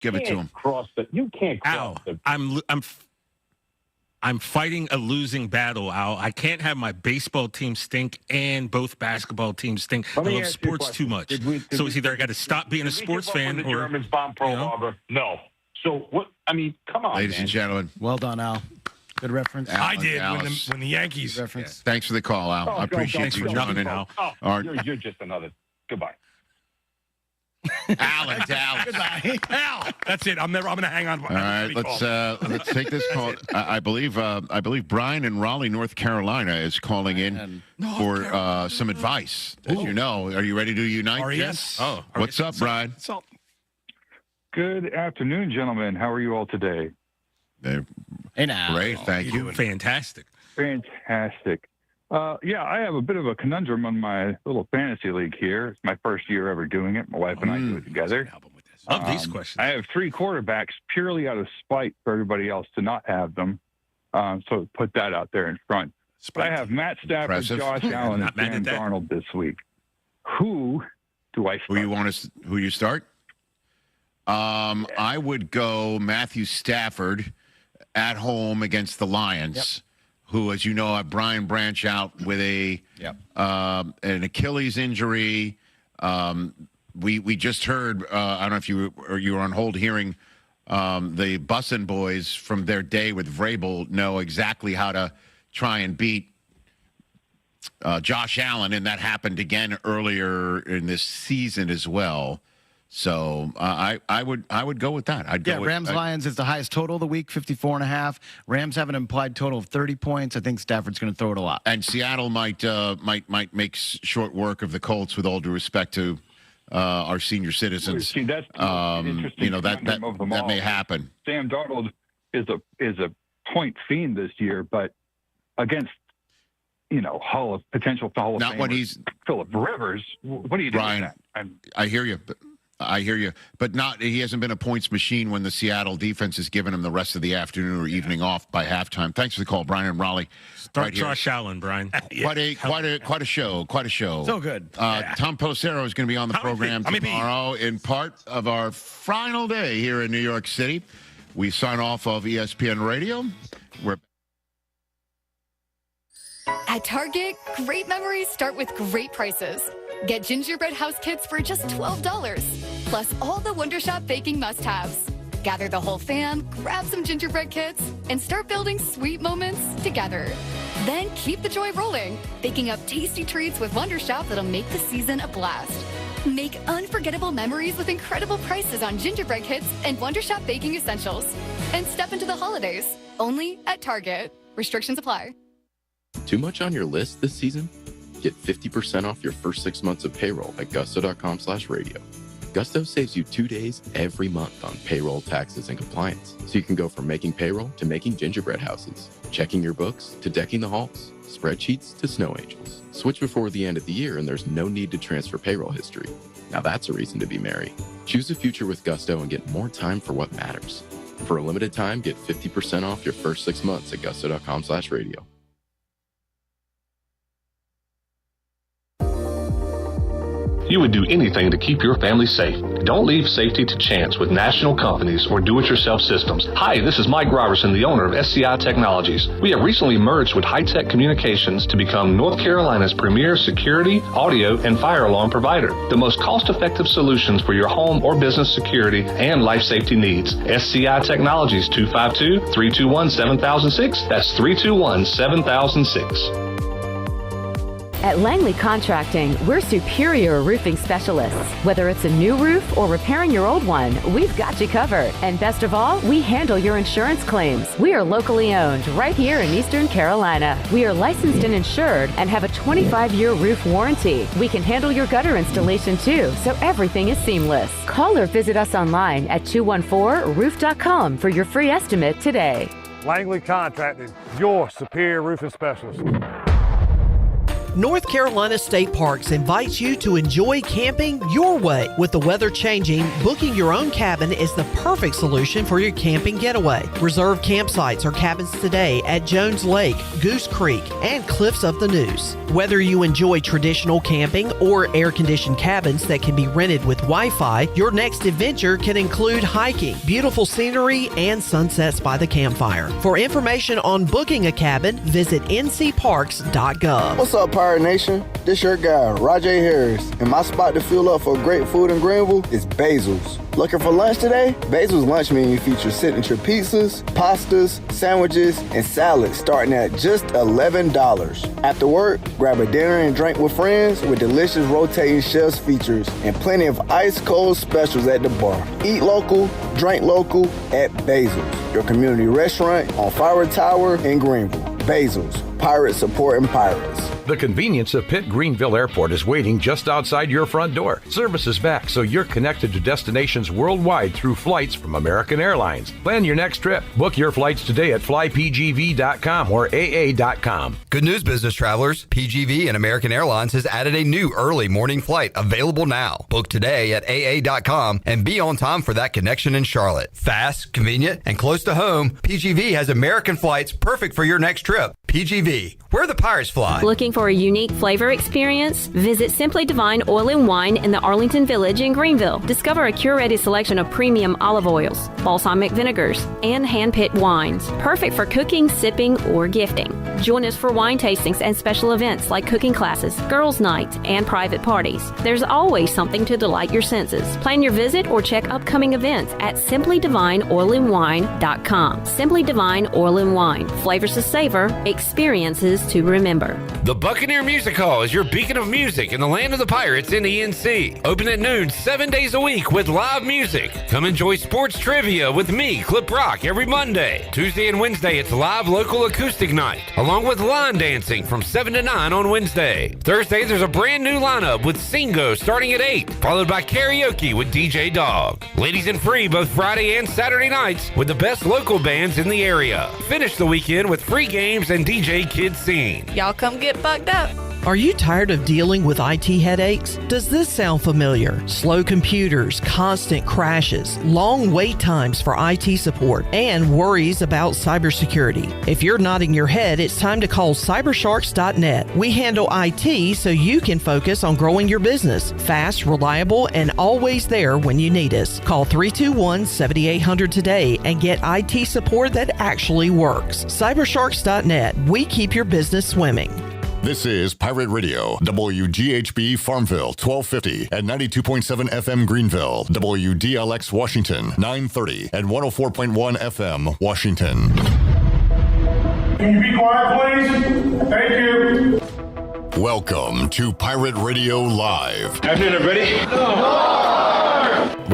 Give it to him. You can't Al, cross the. I'm fighting a losing battle, Al. I can't have my baseball team stink and both basketball teams stink. I love sports too much. So it's either I got to stop being a sports fan the or Germans bomb Pearl Harbor. No. So what? I mean, come on, ladies and gentlemen. Well done, Al. Good reference. I did when the Yankees. Reference. Thanks for the call, Al. I appreciate you joining. You're just another. Goodbye. Alan, Dallas. Goodbye. Al. That's it. I'm going to hang on. All right, let's take this call. I believe Brian in Raleigh, North Carolina, is calling in for some advice. As you know, are you ready to unite? RES. Oh, what's up, Brian? Good afternoon, gentlemen. How are you all today? Hey, now. Great, thank you. Fantastic. Fantastic. Yeah, I have a bit of a conundrum on my little fantasy league here. It's my first year ever doing it. My wife and I do it together. Love these questions. I have 3 quarterbacks purely out of spite for everybody else to not have them. So put that out there in front. But I have Matt Stafford, Impressive. Josh Allen, and Sam Darnold this week. Who do I start? Who you start? I would go Matthew Stafford at home against the Lions. Who, as you know, have Brian Branch out with an Achilles injury. We just heard, I don't know if you were on hold hearing the Bussin' boys from their day with Vrabel know exactly how to try and beat Josh Allen, and that happened again earlier in this season as well. So I would go with that. I'd go with Rams-Lions is the highest total of the week, 54.5. Rams have an implied total of 30 points. I think Stafford's going to throw it a lot. And Seattle might make short work of the Colts, with all due respect to our senior citizens. See, that's that may happen. Sam Darnold is a point fiend this year, but against potential Hall of Not Famer when he's Phillip Rivers. What do you do Brian, with that? I hear you. But he hasn't been a points machine when the Seattle defense has given him the rest of the afternoon or evening off by halftime. Thanks for the call, Brian and Raleigh. Start Josh Allen, Brian. Quite a show. So good. Tom Pelissero is going to be on the program tomorrow in part of our final day here in New York City. We sign off of ESPN Radio. At Target, great memories start with great prices. Get gingerbread house kits for just $12, plus all the Wondershop baking must-haves. Gather the whole fam, grab some gingerbread kits, and start building sweet moments together. Then keep the joy rolling, baking up tasty treats with Wondershop that'll make the season a blast. Make unforgettable memories with incredible prices on gingerbread kits and Wondershop baking essentials. And step into the holidays, only at Target. Restrictions apply. Too much on your list this season? Get 50% off your first 6 months of payroll at gusto.com/radio. Gusto saves you 2 days every month on payroll, taxes, and compliance. So you can go from making payroll to making gingerbread houses, checking your books to decking the halls, spreadsheets to snow angels. Switch before the end of the year and there's no need to transfer payroll history. Now that's a reason to be merry. Choose a future with Gusto and get more time for what matters. For a limited time, get 50% off your first 6 months at gusto.com/radio. You would do anything to keep your family safe. Don't leave safety to chance with national companies or do-it-yourself systems. Hi, this is Mike Robertson, the owner of SCI Technologies. We have recently merged with High-Tech Communications to become North Carolina's premier security, audio, and fire alarm provider. The most cost-effective solutions for your home or business security and life safety needs. SCI Technologies, 252-321-7006. That's 321-7006. At Langley Contracting, we're superior roofing specialists. Whether it's a new roof or repairing your old one, we've got you covered. And best of all, we handle your insurance claims. We are locally owned right here in Eastern Carolina. We are licensed and insured and have a 25-year roof warranty. We can handle your gutter installation too, so everything is seamless. Call or visit us online at 214roof.com for your free estimate today. Langley Contracting, your superior roofing specialist. North Carolina State Parks invites you to enjoy camping your way. With the weather changing, booking your own cabin is the perfect solution for your camping getaway. Reserve campsites or cabins today at Jones Lake, Goose Creek, and Cliffs of the Neuse. Whether you enjoy traditional camping or air-conditioned cabins that can be rented with Wi-Fi, your next adventure can include hiking, beautiful scenery, and sunsets by the campfire. For information on booking a cabin, visit ncparks.gov. What's up, Pirate Nation? This your guy, Rajay Harris, and my spot to fuel up for great food in Greenville is Basil's. Looking for lunch today? Basil's lunch menu features signature pizzas, pastas, sandwiches, and salads starting at just $11. After work, grab a dinner and drink with friends with delicious rotating chefs features and plenty of ice-cold specials at the bar. Eat local, drink local at Basil's, your community restaurant on Fire Tower in Greenville. Basil's, pirates supporting pirates. The convenience of Pitt Greenville Airport is waiting just outside your front door. Service is back, so you're connected to destinations worldwide through flights from American Airlines. Plan your next trip. Book your flights today at flypgv.com or aa.com. Good news, business travelers. PGV and American Airlines has added a new early morning flight available now. Book today at aa.com and be on time for that connection in Charlotte. Fast, convenient, and close to home, PGV has American flights perfect for your next trip. PGV, where the pirates fly. Looking for a unique flavor experience? Visit Simply Divine Oil and Wine in the Arlington Village in Greenville. Discover a curated selection of premium olive oils, balsamic vinegars, and hand-picked wines. Perfect for cooking, sipping, or gifting. Join us for wine tastings and special events like cooking classes, girls' night, and private parties. There's always something to delight your senses. Plan your visit or check upcoming events at simplydivineoilandwine.com. Simply Divine Oil and Wine. Flavors to savor, experiences to remember. The Buccaneer Music Hall is your beacon of music in the land of the Pirates in ENC. Open at noon 7 days a week with live music. Come enjoy sports trivia with me, Clip Rock, every Monday. Tuesday and Wednesday, it's live local acoustic night, along with line dancing from 7 to 9 on Wednesday. Thursday, there's a brand new lineup with Singo starting at 8, followed by karaoke with DJ Dog. Ladies and free both Friday and Saturday nights with the best local bands in the area. Finish the weekend with free games and DJ Kids Scene. Y'all come get bugged up. Are you tired of dealing with IT headaches? Does this sound familiar? Slow computers, constant crashes, long wait times for IT support, and worries about cybersecurity. If you're nodding your head, it's time to call cybersharks.net. We handle IT so you can focus on growing your business. Fast, reliable, and always there when you need us. Call 321-7800 today and get IT support that actually works. Cybersharks.net. We keep your business swimming. This is Pirate Radio, WGHB Farmville, 1250 at 92.7 FM Greenville, WDLX Washington, 930 and 104.1 FM Washington. Can you be quiet, please? Thank you. Welcome to Pirate Radio Live. Afternoon, everybody.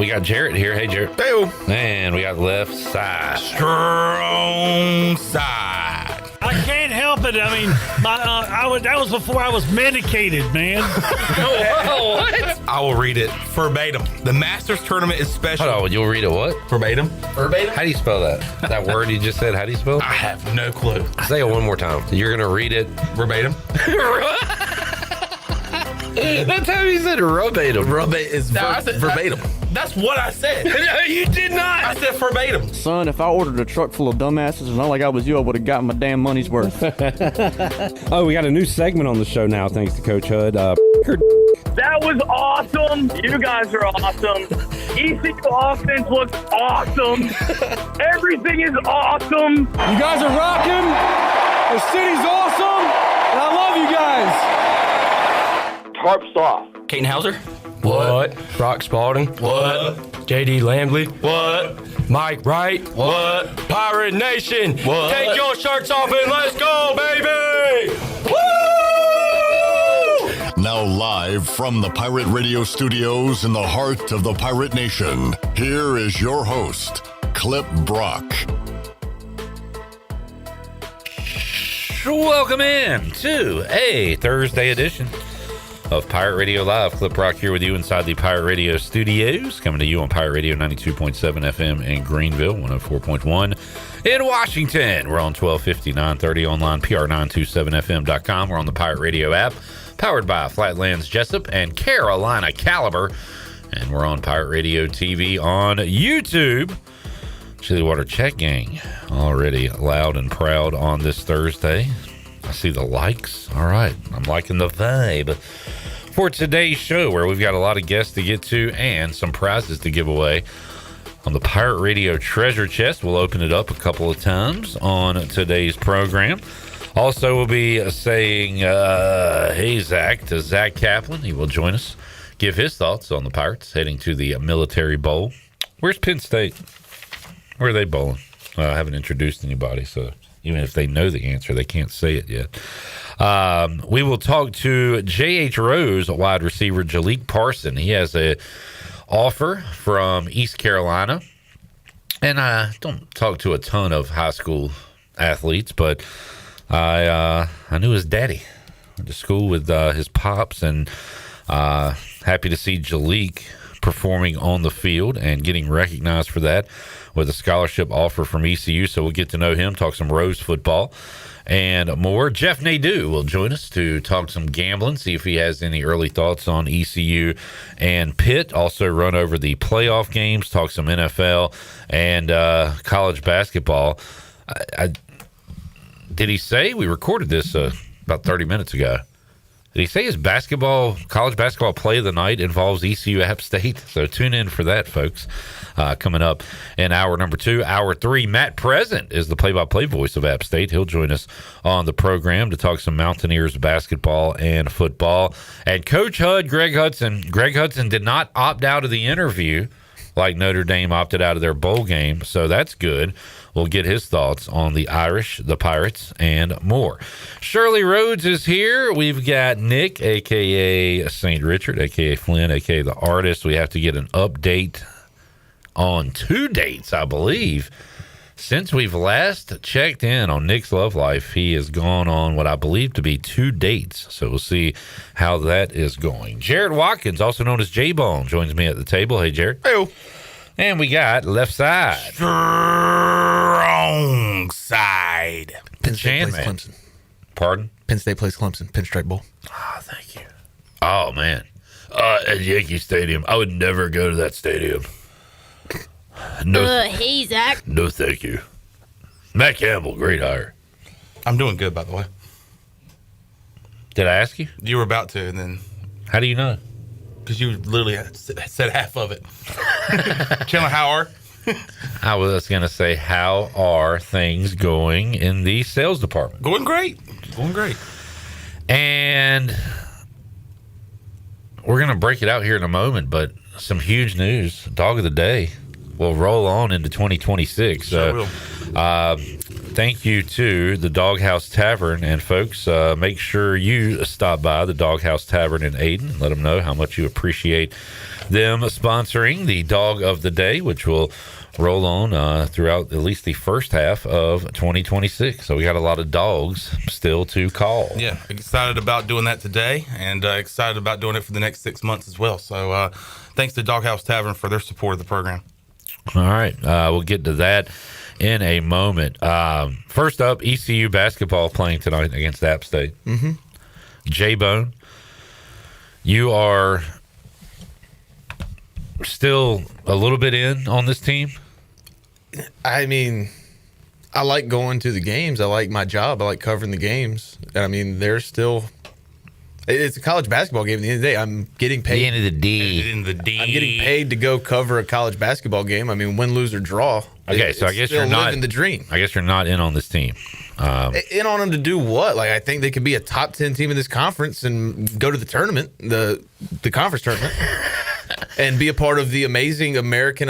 We got Jarrett here. Hey, Jarrett. Hey. And we got left side. Strong side. I can't help it. I mean, that was before I was medicated, man. What? I will read it verbatim. The Masters tournament is special. Hold on, you'll read it what? Verbatim. Verbatim? How do you spell that? That word you just said, how do you spell it? I have no clue. Say it one more time. You're going to read it verbatim. That's how you said verbatim. Verbatim. That's what I said. No, you did not. I said verbatim. Son, if I ordered a truck full of dumbasses and not like I was you, I would have gotten my damn money's worth. Oh, we got a new segment on the show now, thanks to Coach Hood. That was awesome. You guys are awesome. ECU offense looks awesome. Everything is awesome. You guys are rocking. The city's awesome. And I love you guys. Tarps off. Caden Hauser. What? Brock Spalding. What? JD Lambley. What? Mike Wright. What? Pirate Nation. What? Take your shirts off and let's go, baby! Woo! Now live from the Pirate Radio studios in the heart of the Pirate Nation, here is your host, Clip Brock. Welcome in to a Thursday edition of Pirate Radio Live. Clip Rock here with you inside the Pirate Radio studios, coming to you on Pirate Radio 92.7 FM in Greenville, 104.1 in Washington. We're on 1250, 930 online, PR927FM.com. We're on the Pirate Radio app, powered by Flatlands Jessup and Carolina Caliber. And we're on Pirate Radio TV on YouTube. Chili Water Chat Gang already loud and proud on this Thursday. I see the likes. All right. I'm liking the vibe for today's show, where we've got a lot of guests to get to and some prizes to give away on the Pirate Radio Treasure Chest. We'll open it up a couple of times on today's program. Also, we'll be saying, hey, Zach, to Zach Kaplan. He will join us, give his thoughts on the Pirates heading to the Military Bowl. Where's Penn State? Where are they bowling? I haven't introduced anybody, so even if they know the answer, they can't say it yet. We will talk to J.H. Rose, wide receiver Jaleek Parson. He has a offer from East Carolina. And I don't talk to a ton of high school athletes, but I knew his daddy. Went to school with his pops, and happy to see Jaleek performing on the field and getting recognized for that with a scholarship offer from ECU. So we'll get to know him, talk some Rose football and more. Jeff Nadu will join us to talk some gambling, see if he has any early thoughts on ECU and Pitt. Also run over the playoff games, talk some NFL and college basketball. Did he say, we recorded this about 30 minutes ago, did he say his college basketball play of the night involves ECU App State? So tune in for that, folks. Coming up in hour number 2. Hour 3, Matt Present is the play-by-play voice of App State. He'll join us on the program to talk some Mountaineers basketball and football. And Coach Hud, Greg Hudson did not opt out of the interview like Notre Dame opted out of their bowl game, so that's good. We'll get his thoughts on the Irish, the Pirates, and more. Shirley Rhodes is here. We've got Nick, a.k.a. St. Richard, a.k.a. Flynn, a.k.a. the artist. We have to get an update on 2 dates, I believe. Since we've last checked in on Nick's love life, he has gone on what I believe to be 2 dates. So we'll see how that is going. Jared Watkins, also known as J-Bone, joins me at the table. Hey, Jared. Hey. And we got left side. Wrong side. Penn State plays Clemson. Pardon? Penn State plays Clemson. Pinstripe Bowl. Oh, thank you. Oh, man. At Yankee Stadium. I would never go to that stadium. No, hey, Zach. No, thank you. Matt Campbell, great hire. I'm doing good, by the way. Did I ask you? You were about to, and then... How do you know? Because you literally said half of it. Chandler, how are? I was going to say, how are things going in the sales department? Going great. Going great. And we're going to break it out here in a moment, but some huge news. Dog of the day will roll on into 2026. Sure will. Thank you to the Doghouse Tavern. And folks, make sure you stop by the Doghouse Tavern in Ayden. Let them know how much you appreciate them sponsoring the Dog of the Day, which will roll on throughout at least the first half of 2026. So we got a lot of dogs still to call. Yeah, excited about doing that today, and excited about doing it for the next 6 months as well. So thanks to Doghouse Tavern for their support of the program. All right, we'll get to that in a moment. First up, ECU basketball playing tonight against App State. Mm-hmm. J-Bone, you are still a little bit in on this team? I mean, I like going to the games. I like my job. I like covering the games. I mean, there's still... It's a college basketball game at the end of the day. I'm getting paid. The end of the day. I'm getting paid to go cover a college basketball game. I mean, win, lose, or draw. Okay, so I guess you're not living the dream. I guess you're not in on this team. In on them to do what? Like, I think they could be a top 10 team in this conference and go to the tournament, the conference tournament, and be a part of the amazing American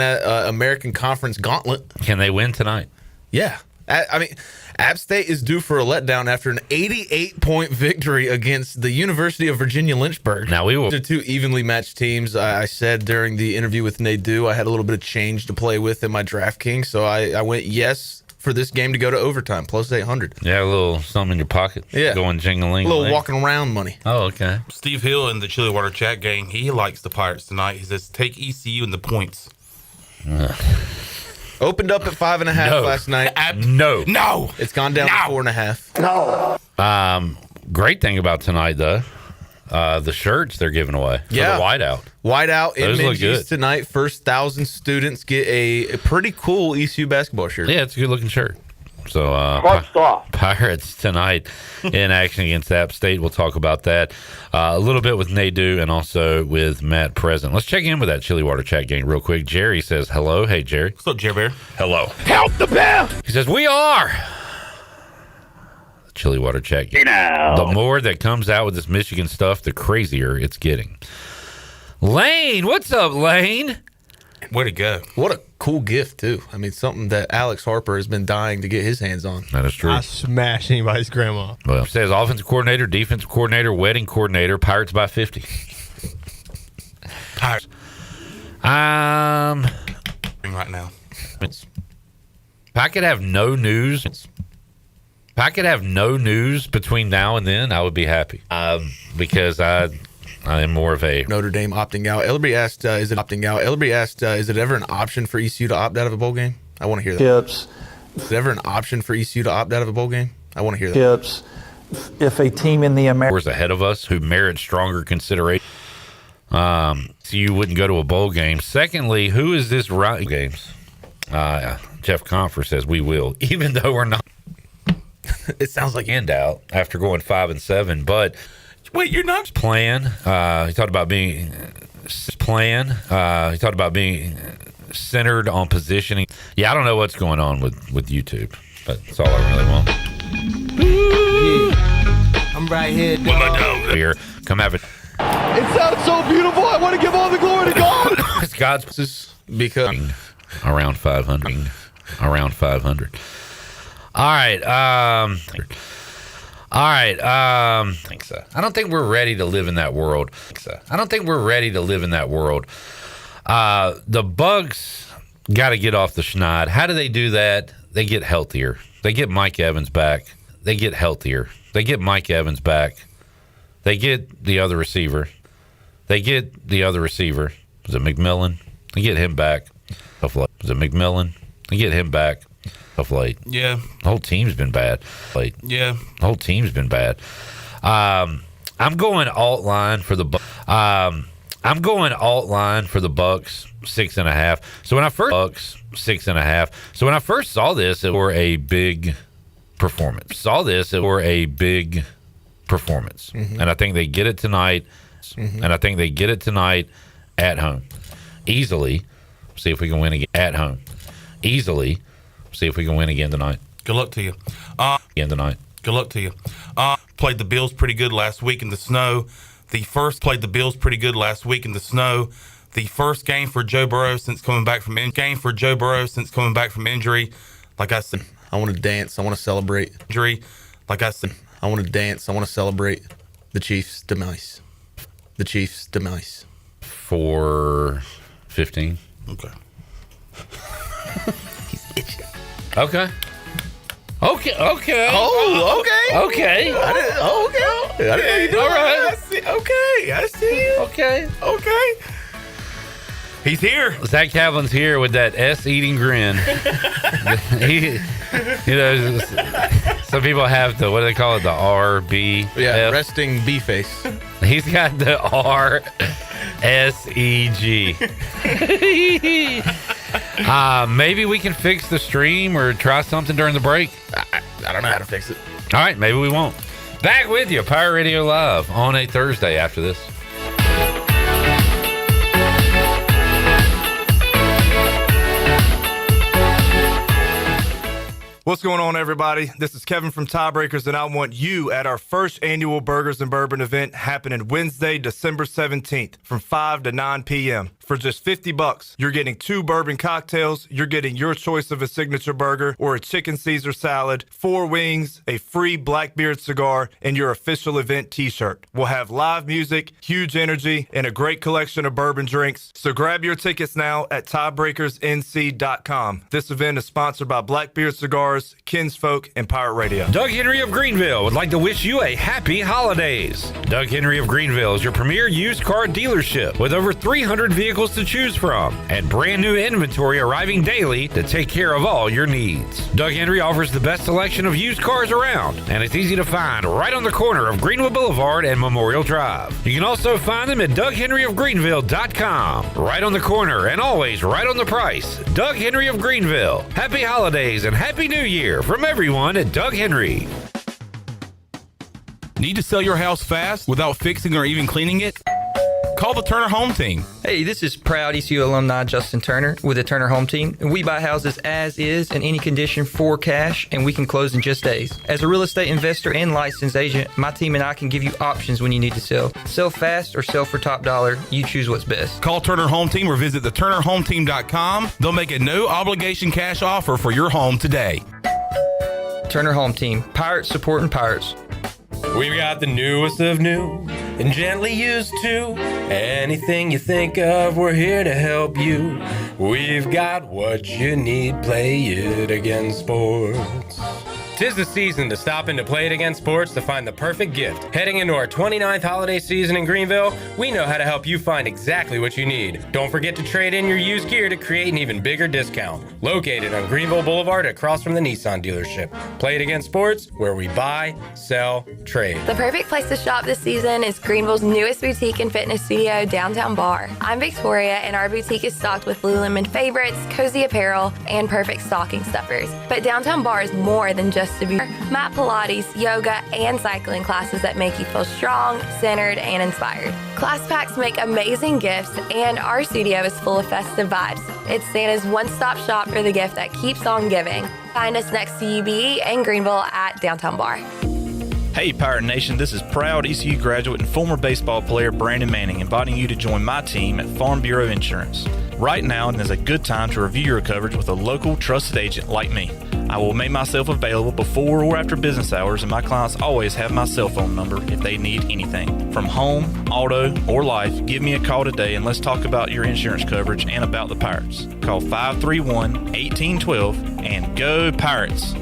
Conference Gauntlet. Can they win tonight? Yeah. I mean, App State is due for a letdown after an 88-point victory against the University of Virginia Lynchburg. Now we will. They're 2 evenly matched teams. I said during the interview with Nadu, I had a little bit of change to play with in my DraftKings, so I went yes for this game to go to overtime, plus 800. Yeah, a little something in your pocket. Yeah. Going jingling. A little walking around money. Oh, okay. Steve Hill in the Chili Water chat gang, he likes the Pirates tonight. He says, take ECU in the points. Opened up at 5.5 last night. No. It's gone down to 4.5. Great thing about tonight, though, the shirts they're giving away. For the whiteout. Whiteout in Those look Minji's good. tonight. First 1,000 students get a pretty cool ECU basketball shirt. Yeah, it's a good looking shirt. So, Pirates tonight in action against App State. We'll talk about that a little bit with Nadu and also with Matt Present. Let's check in with that Chili Water chat gang real quick. Jerry says hello. Hey, Jerry. What's up, Jerry Bear? Hello. Help the bear! He says, we are the Chili Water chat gang. The more that comes out with this Michigan stuff, the crazier it's getting. Lane, what's up, Lane? Way to go. What a cool gift, too. I mean, something that Alex Harper has been dying to get his hands on. That is true. I smash anybody's grandma. Well, it says offensive coordinator, defensive coordinator, wedding coordinator, Pirates by 50. Pirates. Right now. If I could have no news. If I could have no news between now and then, I would be happy. Because I am more of a Notre Dame opting out. Ellerby asked, is it opting out? Ellerby asked, is it ever an option for ECU to opt out of a bowl game? I want to hear that. Tips. Is it ever an option for ECU to opt out of a bowl game? I want to hear that. Tips. If a team in the America ahead of us who merit stronger consideration, so you wouldn't go to a bowl game. Secondly, who is this right games? Jeff Confer says we will, even though we're not. It sounds like end out after going 5-7, but. Wait, you're not playing. He talked about being playing. He talked about being centered on positioning. Yeah, I don't know what's going on with YouTube, but that's all I really want. I'm right here. Here, come have it. It sounds so beautiful. I want to give all the glory to God. It's God's because around 500. Around 500. All right. I think so. I don't think we're ready to live in that world. The Bugs got to get off the schneid. How do they do that? They get healthier. They get Mike Evans back. They get healthier. They get Mike Evans back. They get the other receiver. Was it McMillan? They get him back. Was it McMillan? They get him back. Of late. Yeah. The whole team's been bad. Yeah. The whole team's been bad. I'm going alt line for the Bucks 6.5. So when I first 6.5. So when I first saw this, it were a big performance. Mm-hmm. And I think they get it tonight. Mm-hmm. And I think they get it tonight at home. Easily. See if we can win again at home. Easily. See if we can win again tonight. Good luck to you. Again tonight. Good luck to you. Played the Bills pretty good last week in the snow. The first game for Joe Burrow since coming back from injury. Like I said, I want to dance. I want to celebrate. Injury. Like I said, I want to dance. I want to celebrate the Chiefs' demise. 4-15. Okay. Okay. Oh, okay. Okay. I didn't know you doing all right. I see you. Okay. He's here. Zach Kaplan's here with that eating grin. Some people have the, what do they call it? The RB. Yeah, resting B face. He's got the RSEG. Maybe we can fix the stream or try something during the break. I don't know how to fix it. All right, maybe we won't. Back with you, Pirate Radio Live on a Thursday after this. What's going on, everybody? This is Kevin from Tiebreakers, and I want you at our first annual Burgers and Bourbon event happening Wednesday, December 17th from 5 to 9 p.m. For just $50, you're getting 2 bourbon cocktails, you're getting your choice of a signature burger or a chicken Caesar salad, 4 wings, a free Blackbeard cigar, and your official event t-shirt. We'll have live music, huge energy, and a great collection of bourbon drinks. So grab your tickets now at tiebreakersnc.com. This event is sponsored by Blackbeard Cigars, Kinsfolk, and Pirate Radio. Doug Henry of Greenville would like to wish you a happy holidays. Doug Henry of Greenville is your premier used car dealership with over 300 vehicles to choose from and brand new inventory arriving daily to take care of all your needs. Doug Henry offers the best selection of used cars around, and it's easy to find right on the corner of Greenwood Boulevard and Memorial Drive. You can also find them at DougHenryofGreenville.com. Right on the corner and always right on the price. Doug Henry of Greenville. Happy holidays and Happy New Year from everyone at Doug Henry. Need to sell your house fast without fixing or even cleaning it? Call the Turner Home Team. Hey, this is proud ECU alumni Justin Turner with the Turner Home Team. We buy houses as is in any condition for cash, and we can close in just days. As a real estate investor and licensed agent, my team and I can give you options when you need to sell. Sell fast or sell for top dollar. You choose what's best. Call Turner Home Team or visit theturnerhometeam.com. They'll make a no obligation cash offer for your home today. Turner Home Team. Pirates supporting pirates. We've got the newest of new and gently used to. Anything you think of, we're here to help you. We've got what you need, Play It Again Sports. 'Tis the season to stop into Play It Again Sports to find the perfect gift. Heading into our 29th holiday season in Greenville, we know how to help you find exactly what you need. Don't forget to trade in your used gear to create an even bigger discount. Located on Greenville Boulevard across from the Nissan dealership. Play It Again Sports, where we buy, sell, trade. The perfect place to shop this season is Greenville's newest boutique and fitness studio, Downtown Bar. I'm Victoria, and our boutique is stocked with Lululemon favorites, cozy apparel, and perfect stocking stuffers. But Downtown Bar is more than just a boutique. Mat Pilates, yoga, and cycling classes that make you feel strong, centered, and inspired. Class packs make amazing gifts, and our studio is full of festive vibes. It's Santa's one-stop shop for the gift that keeps on giving. Find us next to UB and Greenville at Downtown Bar. Hey Pirate Nation, this is proud ECU graduate and former baseball player Brandon Manning inviting you to join my team at Farm Bureau Insurance. Right now is a good time to review your coverage with a local trusted agent like me. I will make myself available before or after business hours, and my clients always have my cell phone number if they need anything. From home, auto, or life, give me a call today and let's talk about your insurance coverage and about the Pirates. Call 531-1812 and go Pirates!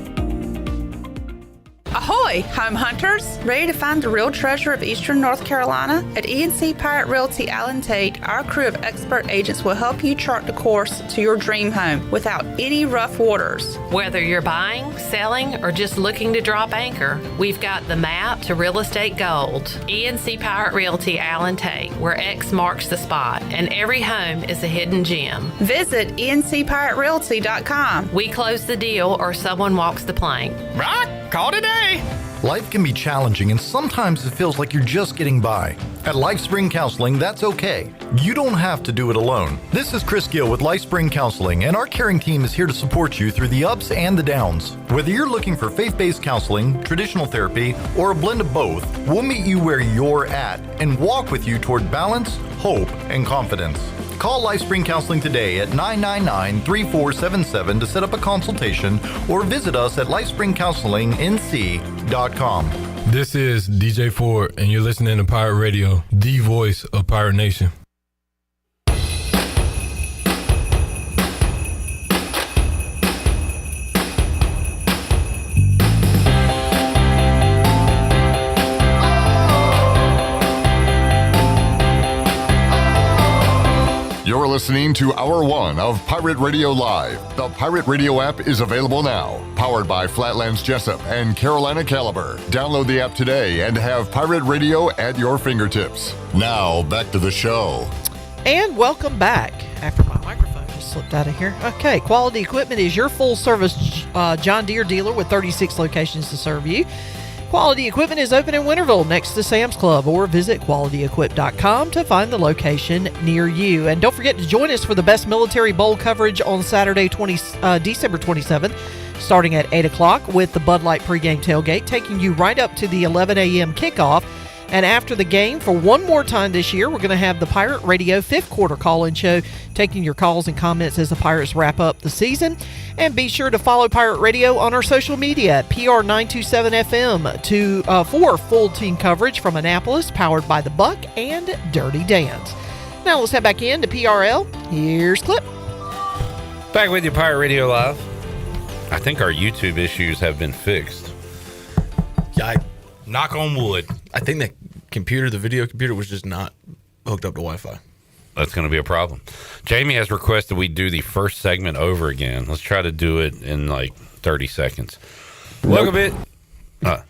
Ahoy, home hunters! Ready to find the real treasure of Eastern North Carolina? At E&C Pirate Realty Allen Tate, our crew of expert agents will help you chart the course to your dream home without any rough waters. Whether you're buying, selling, or just looking to drop anchor, we've got the map to real estate gold. E&C Pirate Realty Allen Tate, where X marks the spot, and every home is a hidden gem. Visit encpiraterealty.com. We close the deal or someone walks the plank. Right? Call today! Life can be challenging, and sometimes it feels like you're just getting by. At LifeSpring Counseling, that's okay. You don't have to do it alone. This is Chris Gill with LifeSpring Counseling, and our caring team is here to support you through the ups and the downs. Whether you're looking for faith-based counseling, traditional therapy, or a blend of both, we'll meet you where you're at and walk with you toward balance, hope, and confidence. Call LifeSpring Counseling today at 999-3477 to set up a consultation or visit us at lifespringcounselingnc.com. This is DJ Ford, and you're listening to Pirate Radio, the voice of Pirate Nation. You're listening to Hour 1 of Pirate Radio Live. The Pirate Radio app is available now. Powered by Flatlands Jessup and Carolina Caliber. Download the app today and have Pirate Radio at your fingertips. Now, back to the show. And welcome back. After my microphone just slipped out of here. Okay, Quality Equipment is your full-service John Deere dealer with 36 locations to serve you. Quality Equipment is open in Winterville next to Sam's Club, or visit qualityequip.com to find the location near you. And don't forget to join us for the Best Military Bowl coverage on Saturday, December 27th, starting at 8 o'clock with the Bud Light pregame tailgate, taking you right up to the 11 a.m. kickoff. And after the game, for one more time this year, we're going to have the Pirate Radio 5th quarter call-in show, taking your calls and comments as the Pirates wrap up the season. And be sure to follow Pirate Radio on our social media at PR927FM for full team coverage from Annapolis, powered by The Buck and Dirty Dan's. Now let's head back in to PRL. Here's Clip. Back with you, Pirate Radio Live. I think our YouTube issues have been fixed. Yeah, knock on wood. I think the video computer was just not hooked up to Wi-Fi. That's going to be a problem. Jamie has requested we do the first segment over again. Let's try to do it in like 30 seconds. Look a bit. All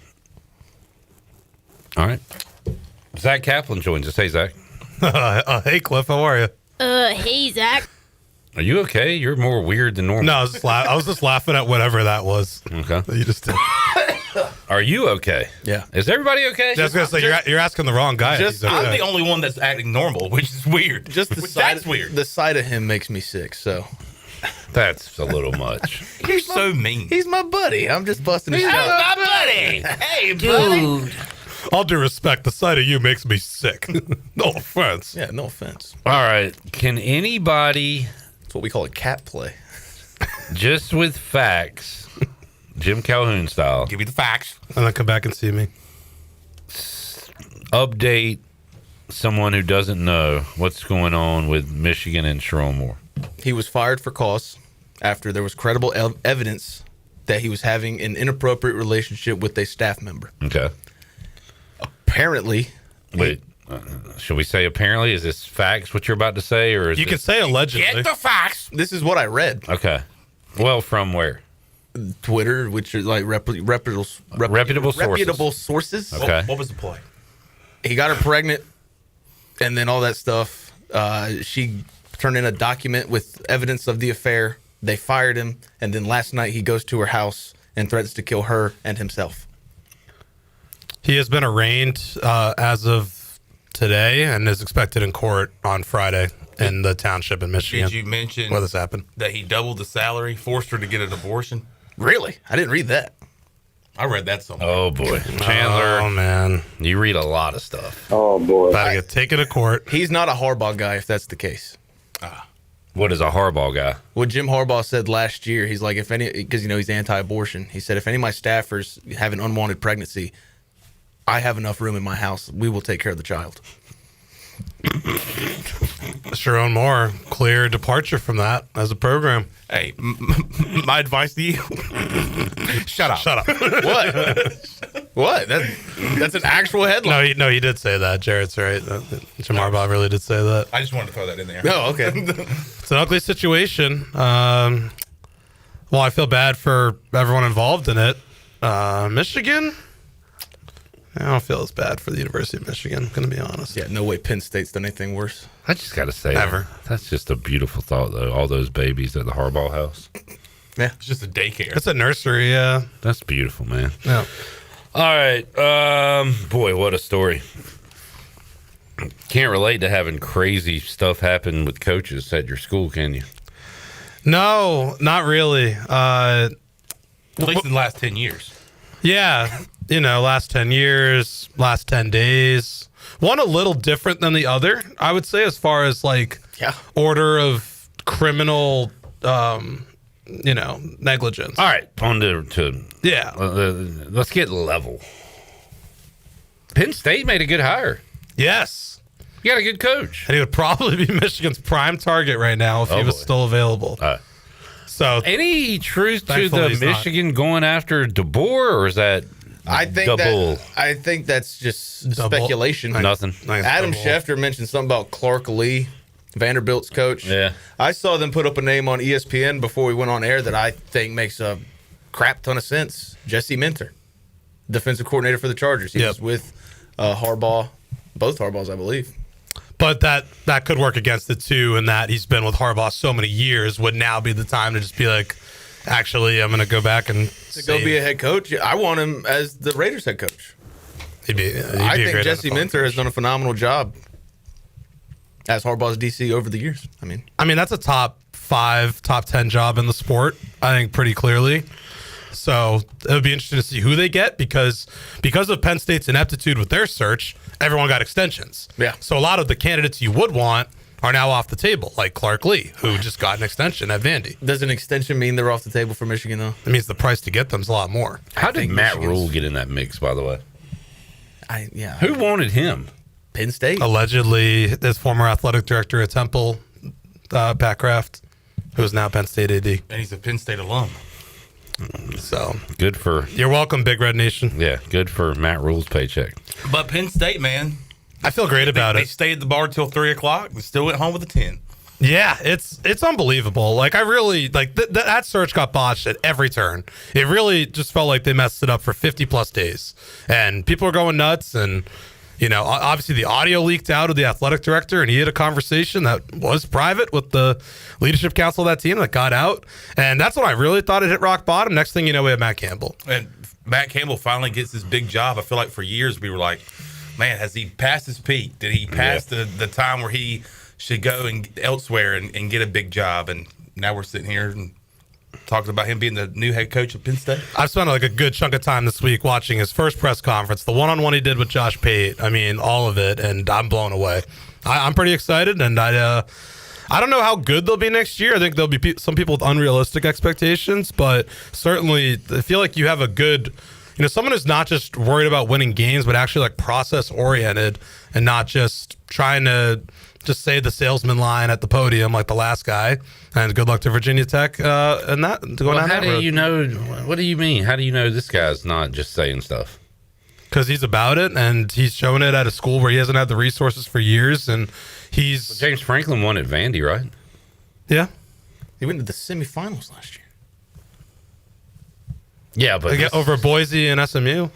right. Zach Kaplan joins us. Hey, Zach. Hey, Cliff. How are you? Hey, Zach. Are you okay? You're more weird than normal. No, I was just laughing at whatever that was. Okay. You just did. Are you okay? Yeah. Is everybody okay? I was going to say, you're asking the wrong guy. I'm the only one that's acting normal, which is weird. That's weird. The sight of him makes me sick, so. That's a little much. You're so mean. He's my buddy. I'm just busting his Hey, shot. my buddy. Hey, Dude. All due respect, the sight of you makes me sick. No offense. Yeah, no offense. All right. Can anybody... That's what we call a cat play. Just with facts, Jim Calhoun style. Give me the facts. And then come back and see me. Update someone who doesn't know what's going on with Michigan and Sherrone Moore. He was fired for cause after there was credible evidence that he was having an inappropriate relationship with a staff member. Okay. Apparently. Wait. Should we say apparently? Is this facts what you're about to say? Or is You can say allegedly. Get the facts. This is what I read. Okay. Well, from where? Twitter, which are like reputable sources. Okay. What was the play? He got her pregnant, and then all that stuff. She turned in a document with evidence of the affair. They fired him, and then last night he goes to her house and threatens to kill her and himself. He has been arraigned as of today and is expected in court on Friday in the township in Michigan. Did you mention where this happened? That he doubled the salary, forced her to get an abortion? Really? I didn't read that. I read that somewhere. Oh, boy. Chandler. Oh, man. You read a lot of stuff. Oh, boy. About to get taken to court. He's not a Harbaugh guy if that's the case. What is a Harbaugh guy? What Jim Harbaugh said last year, he's like, if any, because, he's anti-abortion. He said, if any of my staffers have an unwanted pregnancy, I have enough room in my house. We will take care of the child. Sherrone Moore, clear departure from that as a program. Hey, my advice to you: shut up. Shut up. What? What? That's an actual headline. No, he did say that. Jarrett's right. Jim Harbaugh really did say that. I just wanted to throw that in there. Oh, okay. It's an ugly situation. Well, I feel bad for everyone involved in it. Michigan, I don't feel as bad for the University of Michigan, I'm going to be honest. Yeah, no way Penn State's done anything worse. I just got to say, Never. That's just a beautiful thought, though. All those babies at the Harbaugh house. Yeah. It's just a daycare. It's a nursery, yeah. That's beautiful, man. Yeah. All right. Boy, what a story. Can't relate to having crazy stuff happen with coaches at your school, can you? No, not really. At least in the last 10 years. Yeah. Last 10 years, last 10 days. One a little different than the other, I would say, as far as order of criminal, negligence. All right. On to yeah. Let's get level. Penn State made a good hire. Yes. You got a good coach. And he would probably be Michigan's prime target right now if he was still available. So any truth to thankfully the he's not. Michigan going after DeBoer, or is that I think that's just speculation. Nothing. Adam Schefter mentioned something about Clark Lee, Vanderbilt's coach. Yeah. I saw them put up a name on ESPN before we went on air that I think makes a crap ton of sense. Jesse Minter, defensive coordinator for the Chargers. He was with Harbaugh, both Harbaughs, I believe. But that could work against it, too, in that he's been with Harbaugh so many years, would now be the time to just be like, actually, I'm going to go back and go be a head coach. I want him as the Raiders head coach. I think Jesse Minter has done a phenomenal job as Harbaugh's DC over the years. I mean, that's a top 5, top 10 job in the sport, I think, pretty clearly. So it would be interesting to see who they get because of Penn State's ineptitude with their search, everyone got extensions. Yeah. So a lot of the candidates you would want are now off the table, like Clark Lee, who just got an extension at Vandy. Does an extension mean they're off the table for Michigan, though? It means the price to get them is a lot more. How did Matt Rule get in that mix, by the way? Who wanted him? Penn State. Allegedly, his former athletic director at Temple, Pat Kraft, who's now Penn State AD. And he's a Penn State alum. So good for... You're welcome, Big Red Nation. Yeah, good for Matt Rule's paycheck. But Penn State, man. I feel great about They it. stayed at the bar till 3 o'clock and still went home with a 10. Yeah, it's unbelievable. Like I really that search got botched at every turn. It really just felt like they messed it up for 50 plus days, and people are going nuts. And obviously the audio leaked out of the athletic director, and he had a conversation that was private with the leadership council of that team that got out. And that's when I really thought it hit rock bottom. Next thing you know, we have Matt Campbell, and Matt Campbell finally gets his big job. I feel like for years we were like, man, has he passed his peak? Did he pass the time where he should go and elsewhere and get a big job? And now we're sitting here and talking about him being the new head coach of Penn State. I've spent like a good chunk of time this week watching his first press conference, the one-on-one he did with Josh Pate. I mean, all of it, and I'm blown away. I'm pretty excited, and I don't know how good they'll be next year. I think there'll be some people with unrealistic expectations, but certainly I feel like you have a good, someone who's not just worried about winning games, but actually like process-oriented and not just trying to just say the salesman line at the podium like the last guy. And good luck to Virginia Tech and that going down that road. How do you know? What do you mean? How do you know this guy's not just saying stuff? Because he's about it, and he's showing it at a school where he hasn't had the resources for years, and he's... James Franklin won at Vandy, right? Yeah. He went to the semifinals last year. Yeah, but... over Boise and SMU.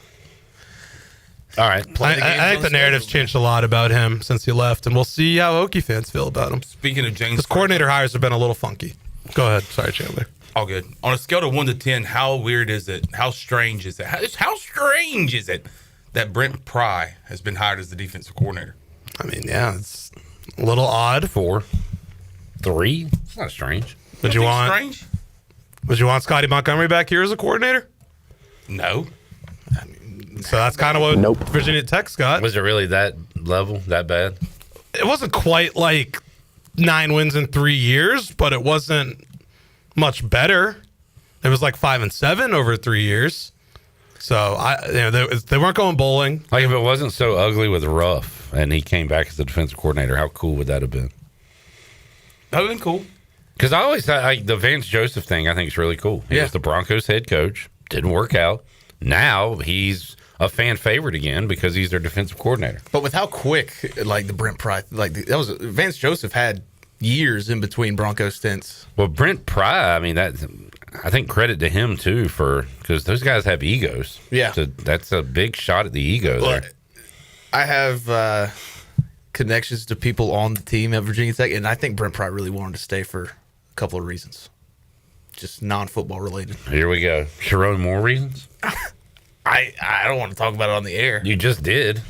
All right. I think the narrative's changed a lot about him since he left, and we'll see how Okie fans feel about him. Speaking of James... His coordinator hires have been a little funky. Go ahead. Sorry, Chandler. All good. On a scale of 1 to 10, how weird is it? How strange is it? How strange is it that Brent Pry has been hired as the defensive coordinator? I mean, yeah, it's a little odd. 4, 3. It's not strange. Would you want Scotty Montgomery back here as a coordinator? No. So that's kind of what Virginia Tech's got. Was it really that level, that bad? It wasn't quite like 9 wins in 3 years, but it wasn't much better. It was like 5-7 over 3 years. So they weren't going bowling. Like if it wasn't so ugly with Ruff and he came back as the defensive coordinator, how cool would that have been? That would have been cool. Because I always thought the Vance Joseph thing, I think is really cool. He was the Broncos head coach. Didn't work out. Now he's a fan favorite again because he's their defensive coordinator. But with how quick, like the Brent Pry, Vance Joseph had years in between Broncos stints. Well, Brent Pry, I mean, I think credit to him too because those guys have egos. Yeah, so that's a big shot at the ego there. I have connections to people on the team at Virginia Tech, and I think Brent Pry really wanted to stay for a couple of reasons, just non-football related. Here we go. Sharon, more reasons? I don't want to talk about it on the air. You just did.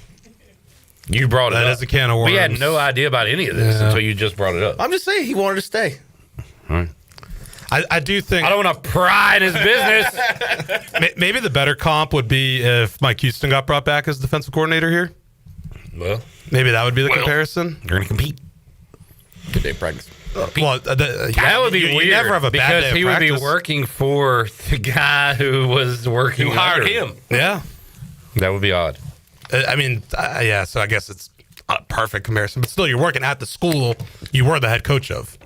You brought it up. That is a can of worms. We had no idea about any of this until you just brought it up. I'm just saying he wanted to stay. All right. I do think... I don't want to pry in his business. Maybe the better comp would be if Mike Houston got brought back as defensive coordinator here. Well... Maybe that would be the comparison. You're going to compete. Good day of practice. That would be weird. You never have a bad day of he would be practice. working for the guy who was working. Who hired under him? Yeah. That would be odd. I mean, yeah, so I guess it's not a perfect comparison, but still, you're working at the school you were the head coach of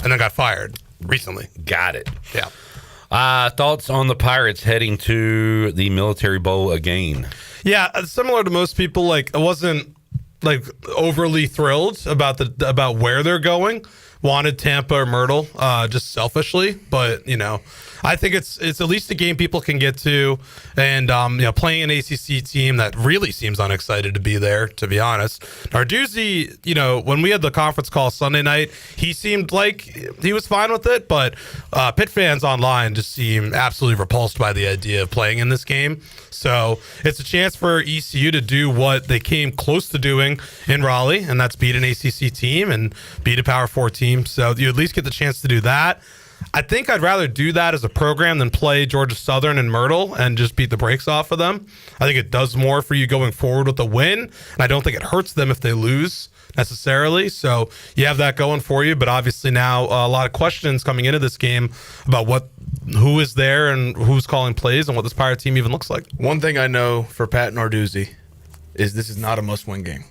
and then got fired recently. Got it. Yeah. Thoughts on the Pirates heading to the Military Bowl again? Yeah, similar to most people, like I wasn't like overly thrilled about where they're going. Wanted Tampa or Myrtle, just selfishly, but I think it's at least a game people can get to, and playing an ACC team that really seems unexcited to be there. To be honest, Narduzzi, when we had the conference call Sunday night, he seemed like he was fine with it, but Pitt fans online just seem absolutely repulsed by the idea of playing in this game. So it's a chance for ECU to do what they came close to doing in Raleigh, and that's beat an ACC team and beat a Power 4 team. So you at least get the chance to do that. I think I'd rather do that as a program than play Georgia Southern and Myrtle and just beat the brakes off of them. I think it does more for you going forward with a win, and I don't think it hurts them if they lose necessarily. So you have that going for you, but obviously now a lot of questions coming into this game about who is there and who's calling plays and what this Pirate team even looks like. One thing I know for Pat Narduzzi is this is not a must-win game.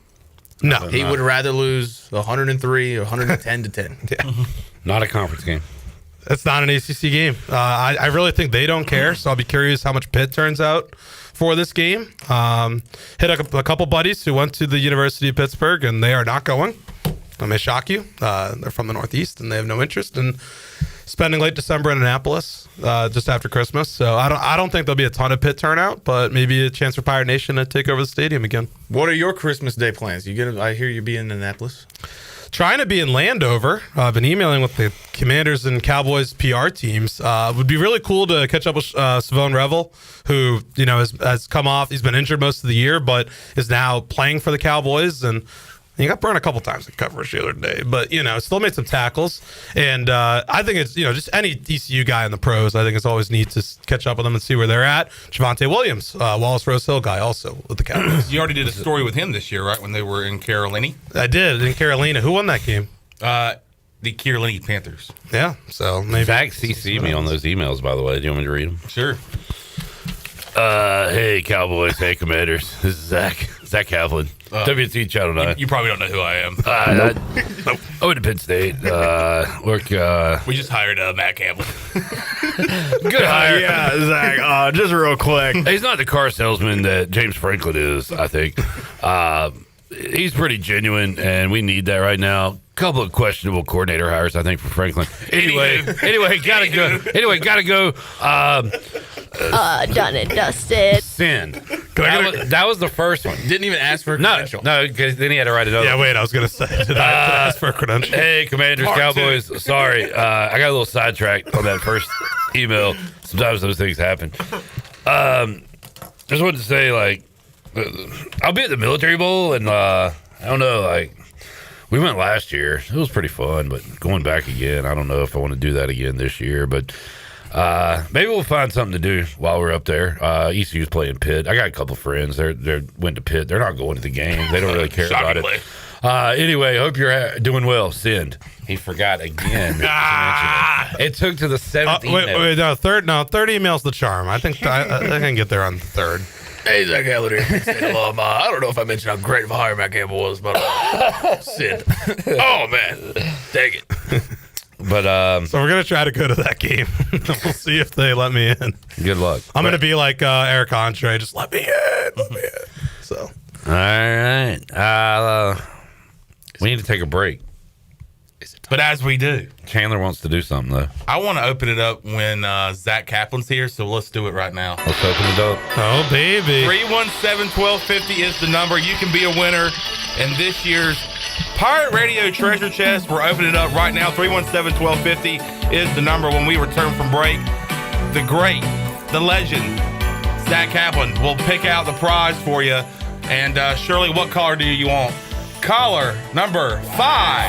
No. He would rather lose 103 or 110 to 10. Yeah. Not a conference game. It's not an ACC game. I really think they don't care, so I'll be curious how much Pitt turns out for this game. Hit a couple buddies who went to the University of Pittsburgh, and they are not going. That may shock you. They're from the Northeast, and they have no interest in spending late December in Annapolis just after Christmas. So I don't think there'll be a ton of Pitt turnout, but maybe a chance for Pirate Nation to take over the stadium again. What are your Christmas Day plans? I hear you be in Annapolis. Trying to be in Landover. I've been emailing with the Commanders and Cowboys PR teams. Would be really cool to catch up with Savone Revel, who has come off. He's been injured most of the year, but is now playing for the Cowboys, and he got burned a couple times in coverage the other day, but still made some tackles. And I think it's just any ECU guy in the pros. I think it's always neat to catch up with them and see where they're at. Javonte Williams, Wallace Rose Hill guy, also with the Cowboys. You already did a story with him this year, right? When they were in Carolina. I did in Carolina. Who won that game? The Carolina Panthers. Yeah, so maybe Zach CC'd me on those emails, by the way. Do you want me to read them? Sure. Hey, Cowboys. Hey, Commanders. This is Zach Kaplan. WT Channel 9. You probably don't know who I am. Nope. I went to Penn State. We just hired Matt Campbell. Good hire. Yeah, Zach. Just real quick. He's not the car salesman that James Franklin is, I think. He's pretty genuine, and we need that right now. Couple of questionable coordinator hires, I think, for Franklin. Anyway, gotta go. Done and dusted. Send. That was the first one. Didn't even ask for a credential. No, because then he had to write another. Yeah, wait, I was going to say, did I ask for a credential? Hey, Commanders, Cowboys. Sorry, I got a little sidetracked on that first email. Sometimes those things happen. Just wanted to say, I'll be at the Military Bowl, and I don't know, we went last year. It was pretty fun, but going back again, I don't know if I want to do that again this year. But maybe we'll find something to do while we're up there. ECU's playing Pitt. I got a couple friends. They went to Pitt. They're not going to the game. They don't really care about it. Anyway, hope you're doing well. Send. He forgot again. It took to the seventh email. Wait, third email's the charm. I think I can get there on the third. Hey, Zach Campbell here. I don't know if I mentioned how great of a hire Matt Campbell was, but Sid. Oh, man. Dang it. But so we're going to try to go to that game. We'll see if they let me in. Good luck. I'm going to be like Eric Andre. Just let me in. So. All right. We need to take a break. But as we do, Chandler wants to do something, though. I want to open it up when Zach Kaplan's here, so let's do it right now. Let's open it up. Oh, baby. 317-1250 is the number. You can be a winner in this year's Pirate Radio Treasure Chest. We're opening it up right now. 317-1250 is the number. When we return from break, the great, the legend, Zach Kaplan will pick out the prize for you. And Shirley, what caller do you want? Caller number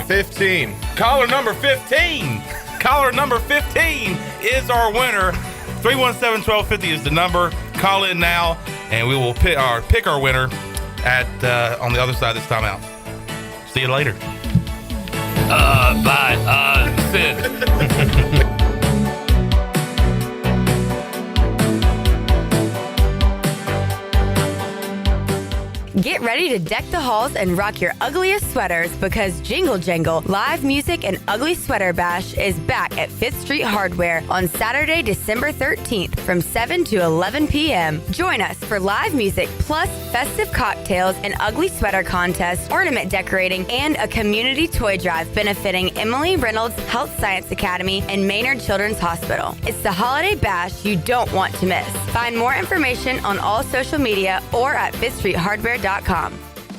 15. Caller number 15. Caller number 15 is our winner. 317-1250 is the number. Call in now, and we will pick our winner at on the other side of this timeout. See you later. Bye. Sid. Get ready to deck the halls and rock your ugliest sweaters because Jingle Jangle Live Music and Ugly Sweater Bash is back at 5th Street Hardware on Saturday, December 13th from 7 to 11 p.m. Join us for live music plus festive cocktails, an ugly sweater contest, ornament decorating, and a community toy drive benefiting Emily Reynolds Health Science Academy and Maynard Children's Hospital. It's the holiday bash you don't want to miss. Find more information on all social media or at 5thstreethardware.com.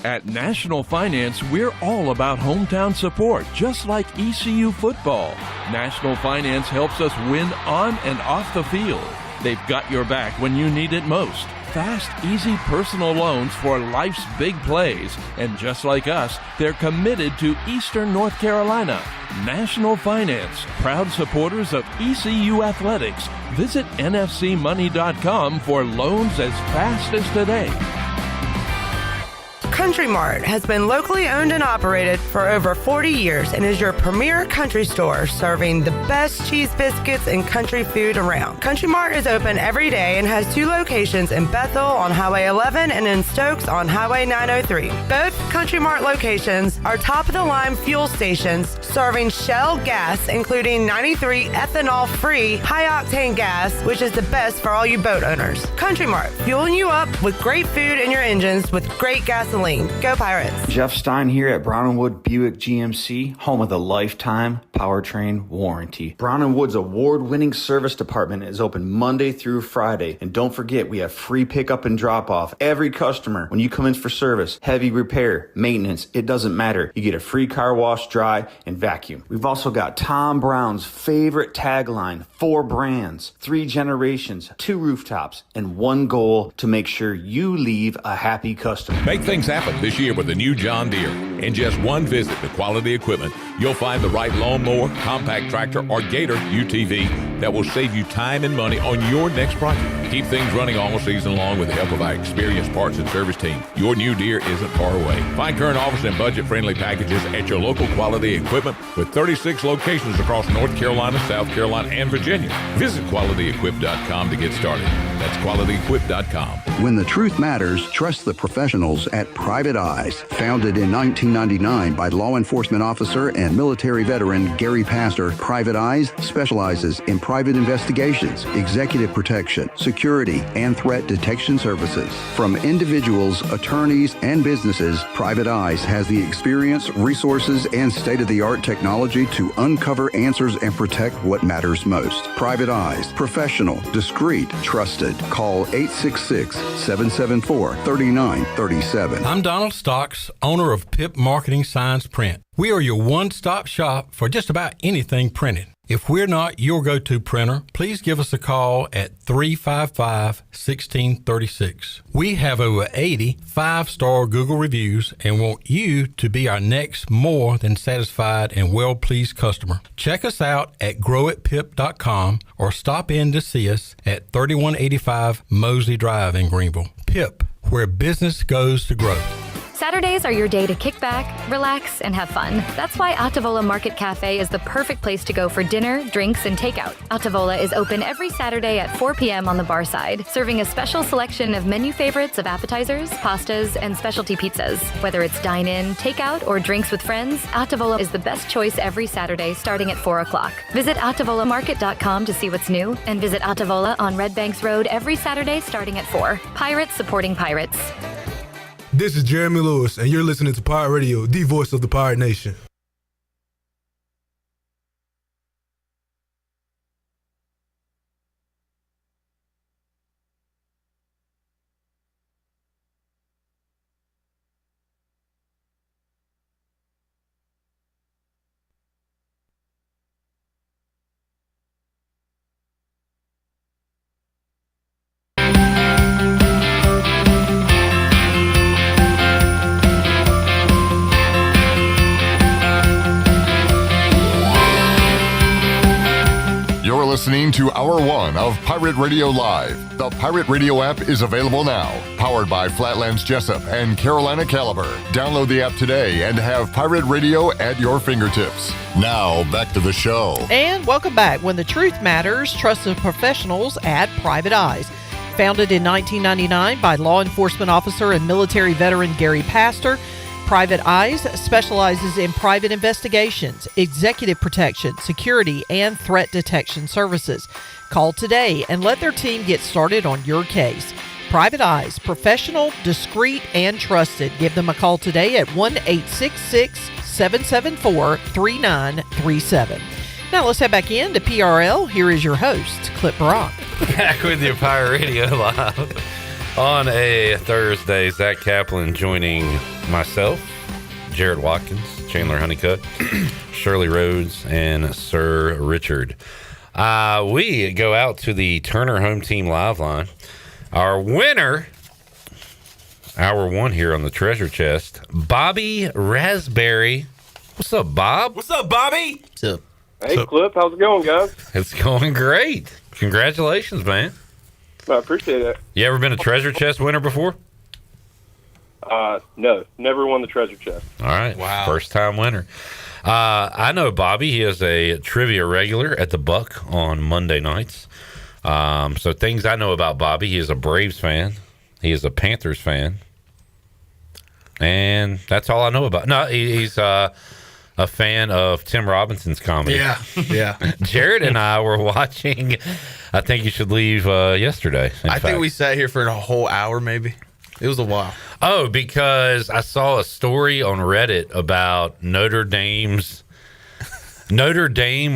At National Finance, we're all about hometown support, just like ECU football. National Finance helps us win on and off the field. They've got your back when you need it most. fast, easy personal loans for life's big plays. And just like us, they're committed to Eastern North Carolina. National Finance, proud supporters of ECU Athletics. Visit nfcmoney.com for loans as fast as today. Country Mart has been locally owned and operated for over 40 years and is your premier country store serving the best cheese biscuits and country food around. Country Mart is open every day and has 2 locations in Bethel on Highway 11 and in Stokes on Highway 903. Both Country Mart locations are top-of-the-line fuel stations serving Shell gas, including 93 ethanol-free high-octane gas, which is the best for all you boat owners. Country Mart, fueling you up with great food in your engines with great gasoline. Go Pirates. Jeff Stein here at Brown & Wood Buick GMC, home of the lifetime powertrain warranty. Brown & Wood's award-winning service department is open Monday through Friday. And don't forget, we have free pickup and drop-off. Every customer, when you come in for service, heavy repair, maintenance, it doesn't matter. You get a free car wash, dry, and vacuum. We've also got Tom Brown's favorite tagline, 4 brands, 3 generations, 2 rooftops, and 1 goal to make sure you leave a happy customer. Make things happen this year with the new John Deere. In just one visit to Quality Equipment, you'll find the right lawnmower, compact tractor, or Gator UTV that will save you time and money on your next project. Keep things running all season long with the help of our experienced parts and service team. Your new Deere isn't far away. Find current offers and budget-friendly packages at your local Quality Equipment with 36 locations across North Carolina, South Carolina, and Virginia. Visit QualityEquip.com to get started. That's QualityEquip.com. When the truth matters, trust the professionals at Private Eyes. Founded in 1999 by law enforcement officer and military veteran Gary Pastor, Private Eyes specializes in private investigations, executive protection, security, and threat detection services. From individuals, attorneys, and businesses, Private Eyes has the experience, resources, and state-of-the-art technology to uncover answers and protect what matters most. Private Eyes, professional, discreet, trusted. Call 866-774-3937. I'm Donald Stocks, owner of Pip Marketing Signs Print. We are your one-stop shop for just about anything printed. If we're not your go-to printer, please give us a call at 355-1636. We have over 80 5-star Google reviews and want you to be our next more than satisfied and well-pleased customer. Check us out at growatpip.com or stop in to see us at 3185 Mosley Drive in Greenville. Pip, where business goes to grow. Saturdays are your day to kick back, relax, and have fun. That's why Ottavola Market Cafe is the perfect place to go for dinner, drinks, and takeout. Ottavola is open every Saturday at 4 p.m. on the bar side, serving a special selection of menu favorites of appetizers, pastas, and specialty pizzas. Whether it's dine-in, takeout, or drinks with friends, Ottavola is the best choice every Saturday starting at 4 o'clock. Visit OttavolaMarket.com to see what's new, and visit Ottavola on Red Banks Road every Saturday starting at 4. Pirates supporting pirates. This is Jeremy Lewis, and you're listening to Pirate Radio, the voice of the Pirate Nation. Listening to Hour 1 of Pirate Radio Live. The Pirate Radio app is available now. Powered by Flatlands Jessup and Carolina Caliber. Download the app today and have Pirate Radio at your fingertips. Now, back to the show. And welcome back. When the truth matters, trust the professionals at Private Eyes. Founded in 1999 by law enforcement officer and military veteran Gary Pastor, Private Eyes specializes in private investigations, executive protection, security, and threat detection services. Call today and let their team get started on your case. Private Eyes, professional, discreet, and trusted. Give them a call today at 1-866-774-3937. Now let's head back in to PRL. Here is your host, Clip Brock. Back with your Pirate Radio Live on a Thursday. Zach Kaplan joining myself, Jared Watkins, Chandler Honeycutt, Shirley Rhodes, and Sir Richard. We go out to the Turner Home Team Live line. Our winner, hour one here on the treasure chest, Bobby Raspberry. What's up, Bob? What's up, Bobby? What's up? Hey, Clip, how's it going, guys? It's going great. Congratulations, man. I appreciate it. You ever been a treasure chest winner before? No, never won the treasure chest. All right. Wow. First time winner. I know Bobby. He is a trivia regular at the Buck on Monday nights. So things I know about Bobby: he is a Braves fan, he is a Panthers fan, and that's all I know about. No, he's a fan of Tim Robinson's comedy. Yeah. Jared and I were watching I Think You Should Leave yesterday. I think we sat here for a whole hour, maybe. It was a while. Oh, because I saw a story on Reddit about Notre Dame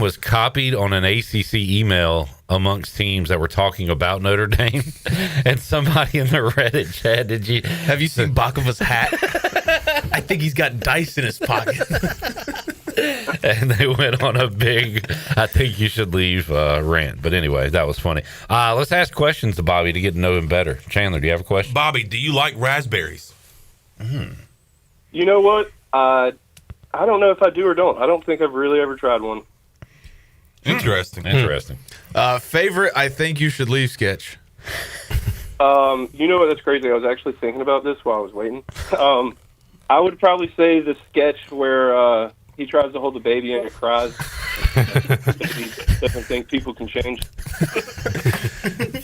was copied on an ACC email amongst teams that were talking about Notre Dame. And somebody in the Reddit chat, have you seen Bakova's hat? I think he's got dice in his pocket. And they went on a big I think you should leave rant. But anyway, that was funny. Let's ask questions to Bobby to get to know him better. Chandler, do you have a question? Bobby, do you like raspberries? You know what? I don't know if I do or don't. I don't think I've really ever tried one. Interesting. Interesting. Favorite I Think You Should Leave sketch? You know what? That's crazy. I was actually thinking about this while I was waiting. I would probably say the sketch where he tries to hold the baby and it cries. Different things people can change.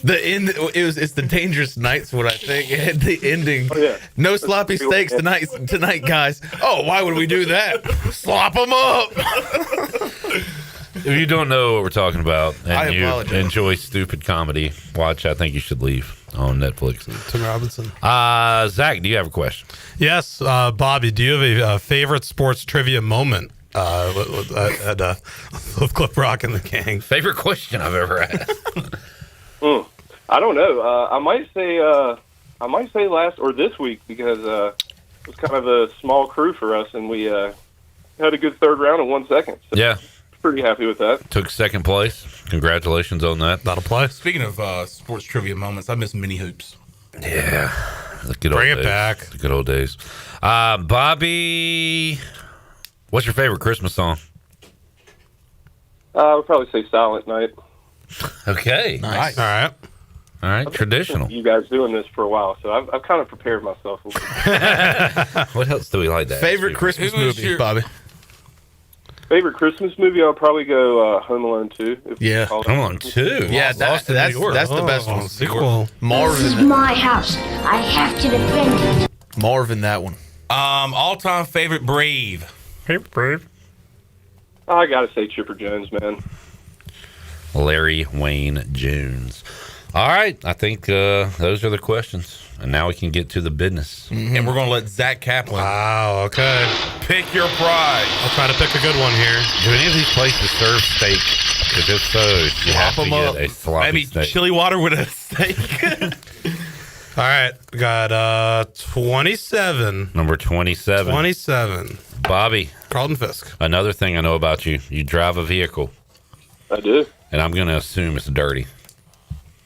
It's the Dangerous Nights one, I think. It had the ending. Oh, yeah. No sloppy steaks tonight, guys. Oh, why would we do that? Slop them up. If you don't know what we're talking about and I you apologize. enjoy stupid comedy, watch I Think You Should Leave on Netflix. Tim Robinson. Zach, do you have a question? Yes, Bobby, do you have a favorite sports trivia moment with Clip Rock and the gang? Favorite question I've ever asked? I don't know. I might say last or this week because it was kind of a small crew for us, and we had a good third round in 1 second. So Yeah. pretty happy with that. Took second place. Congratulations on that. That'll play. Speaking of sports trivia moments, I miss mini hoops. Yeah. The good Bring old it days. back. The good old days. Bobby, what's your favorite Christmas song? I would probably say Silent Night. Okay. Nice. All right. All right. Traditional. You guys doing this for a while, so I've kind of prepared myself a little bit. What else do we like that? Favorite Christmas movie, Bobby? Favorite Christmas movie? I'll probably go Home Alone 2. Yeah. Home Alone 2? Yeah, that's the best one. Sequel. Marvin. This is my house. I have to defend it. Marvin, that one. All-time favorite Brave. Favorite Brave? I gotta say Chipper Jones, man. Larry Wayne Jones. All right. I think those are the questions. And now we can get to the business. And we're going to let Zach Kaplan Wow, okay. pick your prize. I'll try to pick a good one here. Do any of these places serve steak? Because if so, you have to get a sloppy Maybe steak. chili water with a steak. All right, we got 27. Number 27. 27. Bobby. Carlton Fisk. Another thing I know about you, you drive a vehicle. I do. And I'm going to assume it's dirty.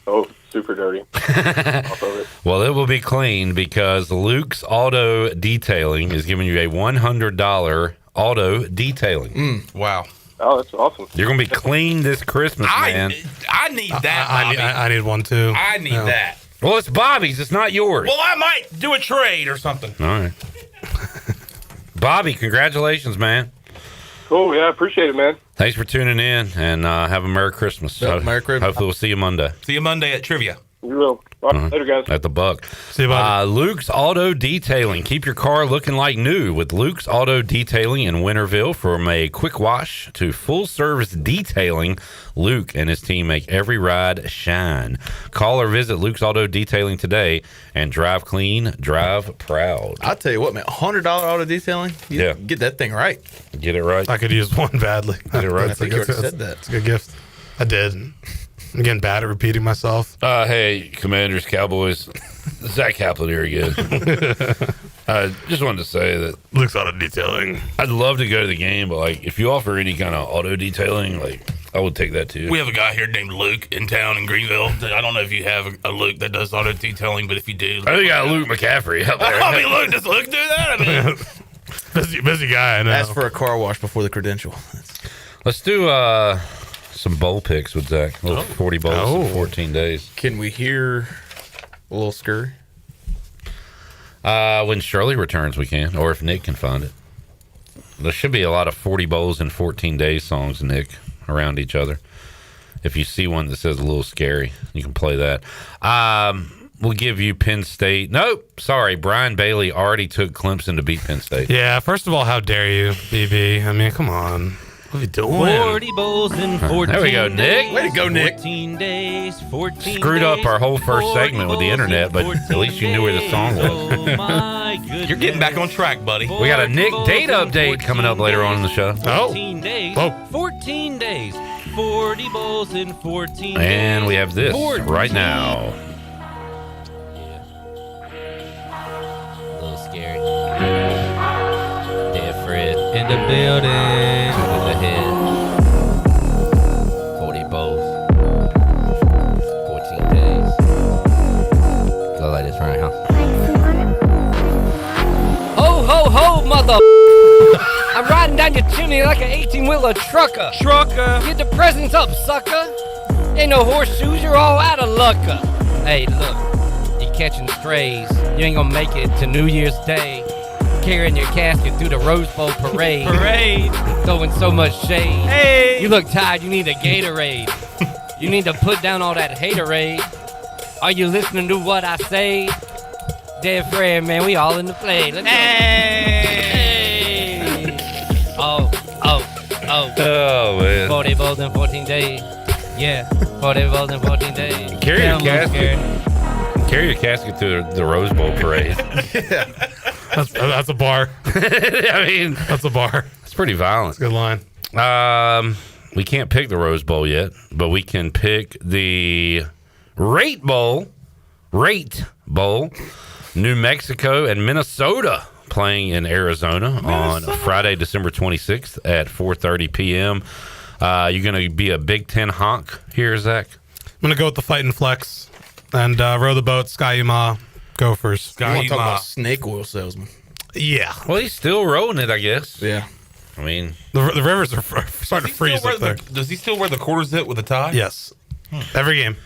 Oh, super dirty. Off of it. Well, it will be clean because Luke's Auto Detailing is giving you a $100 auto detailing. Wow. Oh, that's awesome. You're going to be clean this Christmas, man. I need that, Bobby. I need one too. I need Yeah. that. Well, it's Bobby's. It's not yours. Well, I might do a trade or something. All right. Bobby, congratulations, man. Cool. Yeah, I appreciate it, man. Thanks for tuning in, and have a Merry Christmas. Yep, Merry Christmas. Hopefully we'll see you Monday. See you Monday at Trivia. You will. All right, later, guys. At the Buck. See you, Bobby. Luke's Auto Detailing. Keep your car looking like new with Luke's Auto Detailing in Winterville. From a quick wash to full service detailing, Luke and his team make every ride shine. Call or visit Luke's Auto Detailing today and drive clean, drive proud. I'll tell you what, man. $100 auto detailing. Yeah. Get that thing right. Get it right. I could use one badly. Get it right. I think you already said that. It's a good gift. I did. I'm getting bad at repeating myself. Hey, Commanders, Cowboys. Zach Kaplan here again. I just wanted to say that Luke's Auto Detailing. I'd love to go to the game, but like if you offer any kind of auto detailing, like I would take that too. We have a guy here named Luke in town in Greenville. I don't know if you have a Luke that does auto detailing, but if you do, I think got Luke McCaffrey out there. I mean, Luke, does Luke do that? I mean, busy guy. I know. Ask for a car wash before the credential. Let's do some bowl picks with Zach. 40 bowls in 14 days. Can we hear a little scurry? When Shirley returns, we can, or if Nick can find it. There should be a lot of 40 bowls in 14 days songs, Nick, around each other. If you see one that says a little scary, you can play that. We'll give you Penn State. Nope, sorry. Brian Bailey already took Clemson to beat Penn State. Yeah, first of all, how dare you, BB? I mean, come on. What are you doing? 40 bowls in 14 There we go, Nick. Way to go, Nick. 14 days, 14 Screwed up days, our whole first 40 segment with the bowls internet, in but 14 at least you knew where the song was. Oh, my goodness. you're getting back on track, buddy. We got a Nick date update coming up later on in the show. 14 days, 14 days, 40 bowls in 14 days. And we have this 14 right now. A little scary. Different in the building. To the head. 40 bowls. 14 days. Go like this right, huh? Ho, ho, ho, mother. I'm riding down your chimney like an 18-wheeler trucker. Get the presents up, sucker. Ain't no horseshoes, you're all out of luck. Hey, look, you catching strays. You ain't gonna make it to New Year's Day. Carrying your casket through the Rose Bowl parade. Throwing so much shade. Hey. You look tired, you need a Gatorade. You need to put down all that haterade. Are you listening to what I say? Dead friend, man, we all in the play. Let's go. Oh, man. 40 bowls in 14 days. Yeah, 40 bowls in 14 days. Carry your Damn, casket. Carry your casket to the Rose Bowl parade. Yeah. That's a bar. I mean, that's a bar. It's pretty violent. Good line. We can't pick the Rose Bowl yet, but we can pick the Rate Bowl. New Mexico and Minnesota playing in Arizona on Friday, December 26th at 4:30 p.m. You're going to be a Big Ten honk here, Zach? I'm going to go with the Fightin' Flex and row the boat, Sky-U-Ma, Gophers. You want to talk about snake oil salesman? Yeah. Well, he's still rowing it, I guess. Yeah. I mean, the rivers are starting to freeze up there. Does he still wear the quarter zip with a tie? Yes. Every game.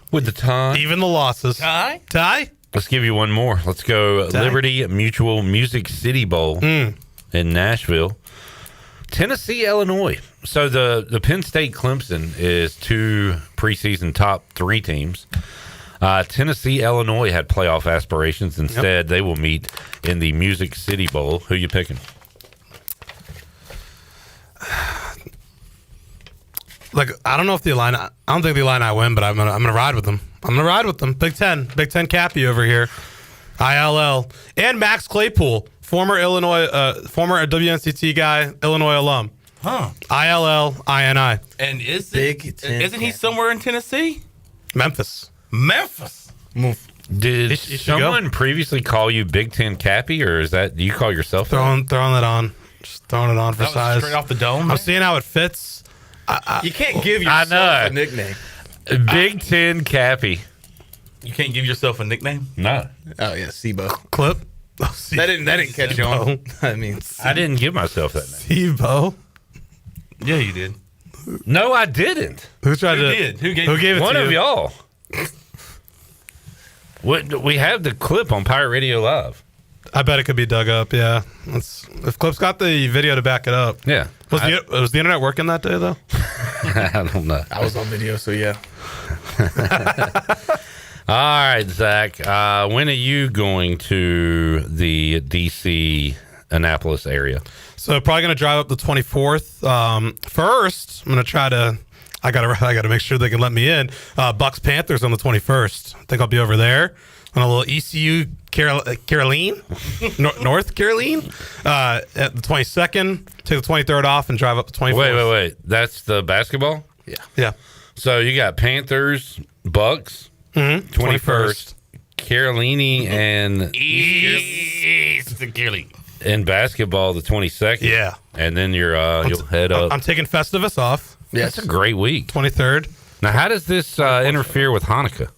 With the tie? Even the losses. Tie? Let's give you one more. Let's go Tie. Liberty Mutual Music City Bowl in Nashville. Tennessee, Illinois. So the Penn State Clemson is two preseason top 3 teams. Tennessee, Illinois had playoff aspirations. Instead, they will meet in the Music City Bowl. Who you picking? Like, I don't know if the Illini. I don't think the Illini win, but I'm gonna ride with them. I'm gonna ride with them. Big Ten Cappy over here. ILL and Max Claypool, former WNCT guy, Illinois alum. Huh. ILL INI. And isn't he somewhere in Tennessee? Memphis. Did should someone previously call you Big Ten Cappy, or is that do you call yourself that? Throwing that on, just throwing it on for That was size. straight off the dome, I'm man? seeing how it fits. You can't give yourself a nickname. Big Ten Cappy. You can't give yourself a nickname? No. Oh yeah, Sibo. Clip. Oh, That didn't catch on. I mean, I didn't give myself that name. Sibo. Yeah, you did. No, I didn't. Who tried Who to? did? Who gave it One to of you? y'all. We have the clip on Pirate Radio Live. I bet it could be dug up. Yeah, if Clip's got the video to back it up. Yeah. Was the internet working that day though? I don't know. I was on video, so yeah. All right, Zach. When are you going to the D.C. Annapolis area? So probably gonna drive up the 24th. First, I'm gonna try to. I gotta make sure they can let me in. Bucks Panthers on the 21st. I think I'll be over there on a little ECU Caroline, North Caroline. At the 22nd, take the 23rd off and drive up the 24th. Wait. That's the basketball? Yeah. So you got Panthers, Bucks, 21st, Carolini, and East Caroline. in basketball the 22nd. Yeah. And then you'll head up. I'm taking Festivus off. Yes. That's a great week. 23rd. Now, how does this interfere with Hanukkah?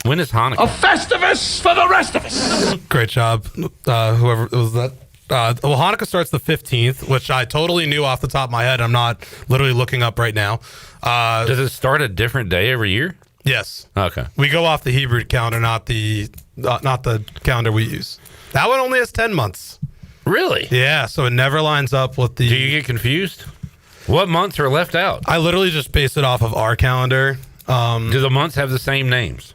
When is Hanukkah? A Festivus for the rest of us. Great job, whoever was that. Well, Hanukkah starts the 15th, which I totally knew off the top of my head. I'm not literally looking up right now. Does it start a different day every year? Yes. Okay. We go off the Hebrew calendar, not the calendar we use. That one only has 10 months. Really? Yeah, so it never lines up with the... Do you get confused? What months are left out? I literally just base it off of our calendar. Do the months have the same names?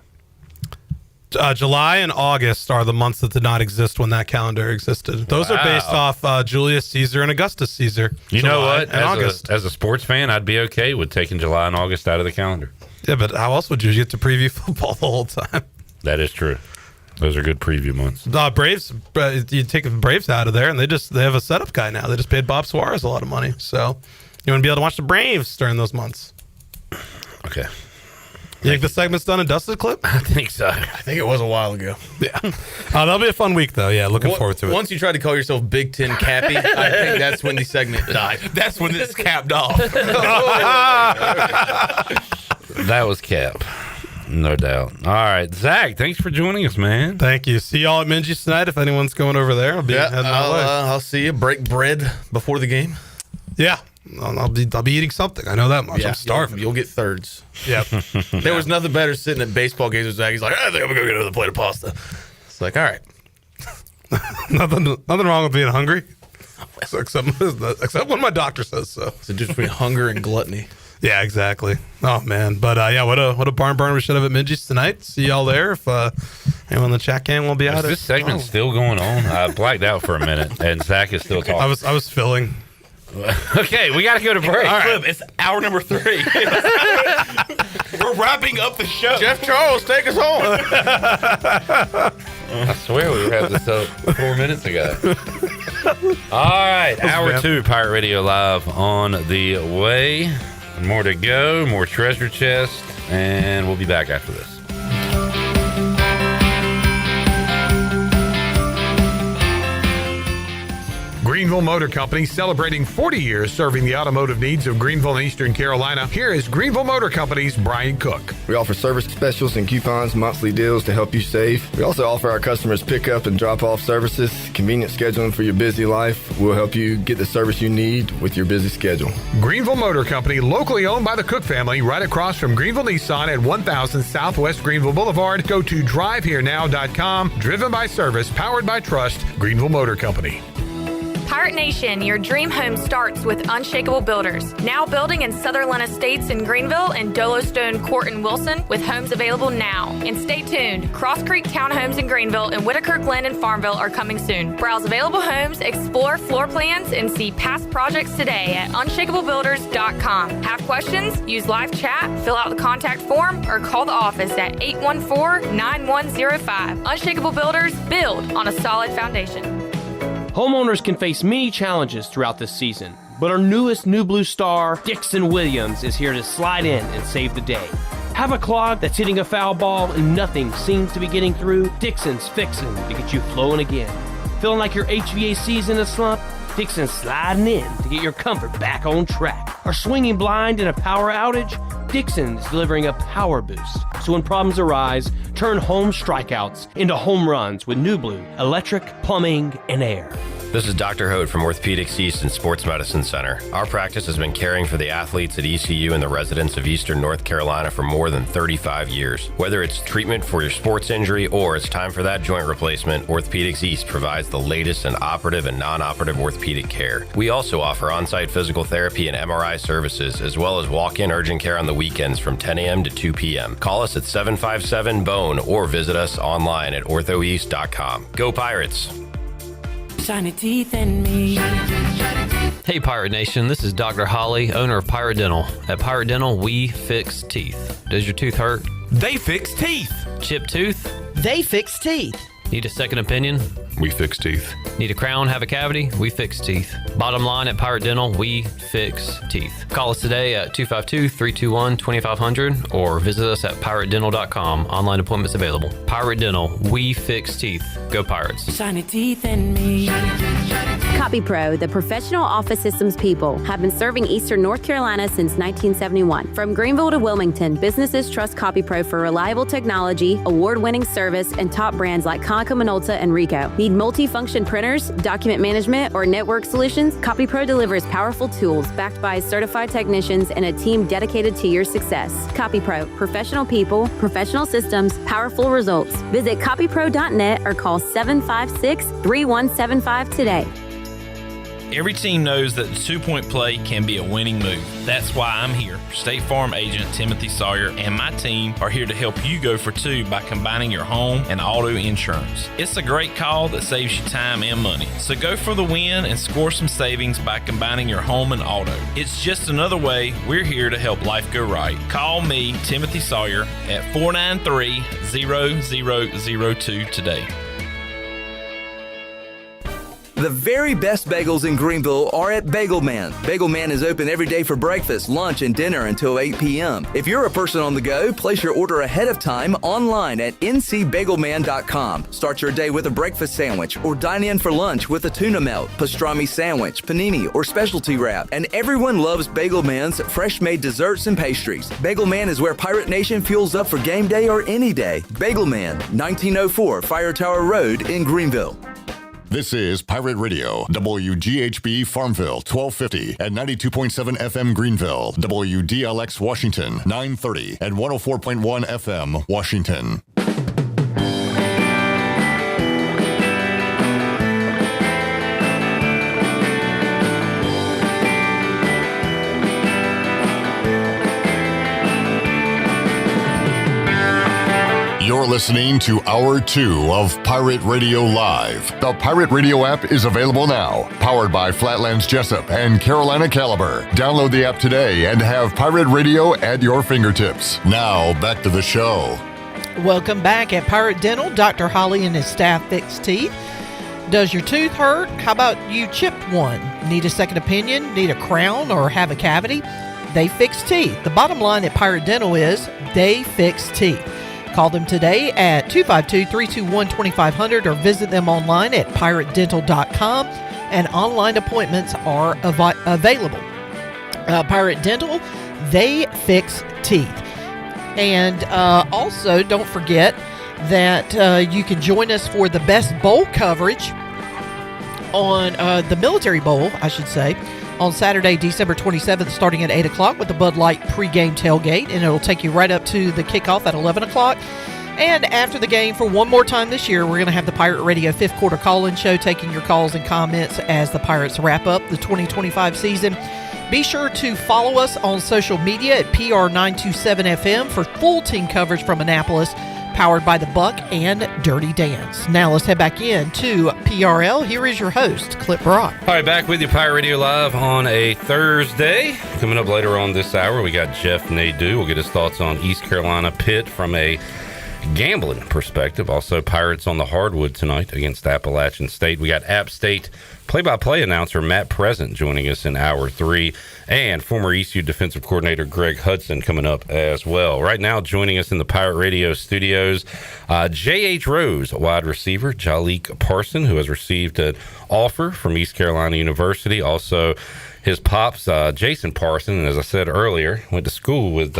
July and August are the months that did not exist when that calendar existed. Those are based off Julius Caesar and Augustus Caesar. You know what? And August. As a sports fan, I'd be okay with taking July and August out of the calendar. Yeah, but how else would you get to preview football the whole time? That is true. Those are good preview months. Braves, you take the Braves out of there, and they have a setup guy now. They just paid Bob Suarez a lot of money, so you want to be able to watch the Braves during those months. Okay. You think the segment's done and dusted, Clip? I think so. I think it was a while ago. Yeah. That'll be a fun week, though. Yeah, looking forward to it. Once you try to call yourself Big Ten Cappy, I think that's when the segment died. That's when it's capped off. That was Cap. No doubt. All right, Zach, thanks for joining us, man. Thank you. See y'all at Minji's tonight. If anyone's going over there, I'll be heading that way. I'll see you. Break bread before the game. Yeah. I'll be eating something. I know that much. Yeah, I'm starving. You'll get thirds. Yeah. There was nothing better sitting at baseball games with Zach. He's like, I think I'm going to go get another plate of pasta. It's like, all right. nothing wrong with being hungry. Except when my doctor says so. It's the difference between hunger and gluttony. Yeah, exactly. Oh, man. But, yeah, what a barn burner we should have at Minji's tonight. See y'all there. If anyone in the chat game will be out. Is this segment still going on? I blacked out for a minute, and Zach is still talking. I was filling. Okay, we got to go to break. All right. It's hour number 3. We're wrapping up the show. Jeff Charles, take us home. I swear we had this up 4 minutes ago. All right, hour 2, Pirate Radio Live on the way. More to go, more treasure chest, and we'll be back after this. Greenville Motor Company celebrating 40 years serving the automotive needs of Greenville and Eastern Carolina. Here is Greenville Motor Company's Brian Cook. We offer service specials and coupons, monthly deals to help you save. We also offer our customers pickup and drop-off services, convenient scheduling for your busy life. We'll help you get the service you need with your busy schedule. Greenville Motor Company, locally owned by the Cook family, right across from Greenville Nissan at 1000 Southwest Greenville Boulevard. Go to driveherenow.com. Driven by service, powered by trust. Greenville Motor Company. Pirate Nation, your dream home starts with Unshakable Builders. Now building in Sutherland Estates in Greenville and Dolostone Court in Wilson, with homes available now. And stay tuned, Cross Creek Townhomes in Greenville and Whitaker Glen in Farmville are coming soon. Browse available homes, explore floor plans, and see past projects today at unshakablebuilders.com. Have questions? Use live chat, fill out the contact form, or call the office at 814-9105. Unshakable Builders, build on a solid foundation. Homeowners can face many challenges throughout this season, but our newest New Blue star, Dixon Williams, is here to slide in and save the day. Have a clog that's hitting a foul ball and nothing seems to be getting through? Dixon's fixing to get you flowing again. Feeling like your HVAC's in a slump? Dixon's sliding in to get your comfort back on track. Are swinging blind in a power outage? Dixon is delivering a power boost. So when problems arise, turn home strikeouts into home runs with New Blue, electric, plumbing, and air. This is Dr. Hode from Orthopedics East and Sports Medicine Center. Our practice has been caring for the athletes at ECU and the residents of Eastern North Carolina for more than 35 years. Whether it's treatment for your sports injury or it's time for that joint replacement, Orthopedics East provides the latest in operative and non-operative orthopedic care. We also offer on-site physical therapy and MRI services, as well as walk-in urgent care on the weekends from 10 a.m. to 2 p.m. Call us at 757-BONE or visit us online at orthoeast.com. Go Pirates! Shiny teeth in me. Hey Pirate Nation, this is Dr. Holly, owner of Pirate Dental. At Pirate Dental, we fix teeth. Does your tooth hurt? They fix teeth. Chipped tooth? They fix teeth. Need a second opinion? We fix teeth. Need a crown, have a cavity? We fix teeth. Bottom line, at Pirate Dental, we fix teeth. Call us today at 252-321-2500 or visit us at piratedental.com. Online appointments available. Pirate Dental, we fix teeth. Go Pirates. Shiny teeth in me. CopyPro, the professional office systems people, have been serving Eastern North Carolina since 1971. From Greenville to Wilmington, businesses trust CopyPro for reliable technology, award-winning service, and top brands like Konica Minolta and Ricoh. Need multi-function printers, document management, or network solutions? CopyPro delivers powerful tools backed by certified technicians and a team dedicated to your success. CopyPro, professional people, professional systems, powerful results. Visit copypro.net or call 756-3175 today. Every team knows that the two-point play can be a winning move. That's why I'm here. State Farm agent Timothy Sawyer and my team are here to help you go for two by combining your home and auto insurance. It's a great call that saves you time and money. So go for the win and score some savings by combining your home and auto. It's just another way we're here to help life go right. Call me, Timothy Sawyer, at 493-0002 today. The very best bagels in Greenville are at Bagel Man. Bagel Man is open every day for breakfast, lunch, and dinner until 8 p.m. If you're a person on the go, place your order ahead of time online at ncbagelman.com. Start your day with a breakfast sandwich or dine in for lunch with a tuna melt, pastrami sandwich, panini, or specialty wrap. And everyone loves Bagel Man's fresh-made desserts and pastries. Bagel Man is where Pirate Nation fuels up for game day or any day. Bagel Man, 1904 Fire Tower Road in Greenville. This is Pirate Radio, WGHB Farmville, 1250 and 92.7 FM Greenville, WDLX Washington, 930 and 104.1 FM Washington. You're listening to Hour 2 of Pirate Radio Live. The Pirate Radio app is available now. Powered by Flatlands Jessup and Carolina Caliber. Download the app today and have Pirate Radio at your fingertips. Now, back to the show. Welcome back at Pirate Dental. Dr. Holly and his staff fix teeth. Does your tooth hurt? How about you chipped one? Need a second opinion? Need a crown or have a cavity? They fix teeth. The bottom line at Pirate Dental is they fix teeth. Call them today at 252-321-2500 or visit them online at piratedental.com, and online appointments are available. Pirate Dental, they fix teeth. And also, don't forget that you can join us for the best bowl coverage on the Military Bowl, I should say, on Saturday, December 27th, starting at 8 o'clock with the Bud Light pregame tailgate, and it'll take you right up to the kickoff at 11 o'clock. And after the game, for one more time this year, we're going to have the Pirate Radio fifth quarter call-in show, taking your calls and comments as the Pirates wrap up the 2025 season. Be sure to follow us on social media at PR927FM for full team coverage from Annapolis, powered by the Buck and Dirty Dance. Now let's head back in to PRL. Here is your host, Clip Brock. All right, back with you, Pirate Radio Live on a Thursday. Coming up later on this hour, we got Jeff Nadu. We'll get his thoughts on East Carolina Pitt from a gambling perspective. Also, Pirates on the hardwood tonight against Appalachian State. We got App State play-by-play announcer Matt Present joining us in Hour 3, and former ECU defensive coordinator Greg Hudson coming up as well. Right now, joining us in the Pirate Radio studios, J.H. Rose, wide receiver, Jaleek Parson, who has received an offer from East Carolina University. Also, his pops, Jason Parson, and as I said earlier, went to school with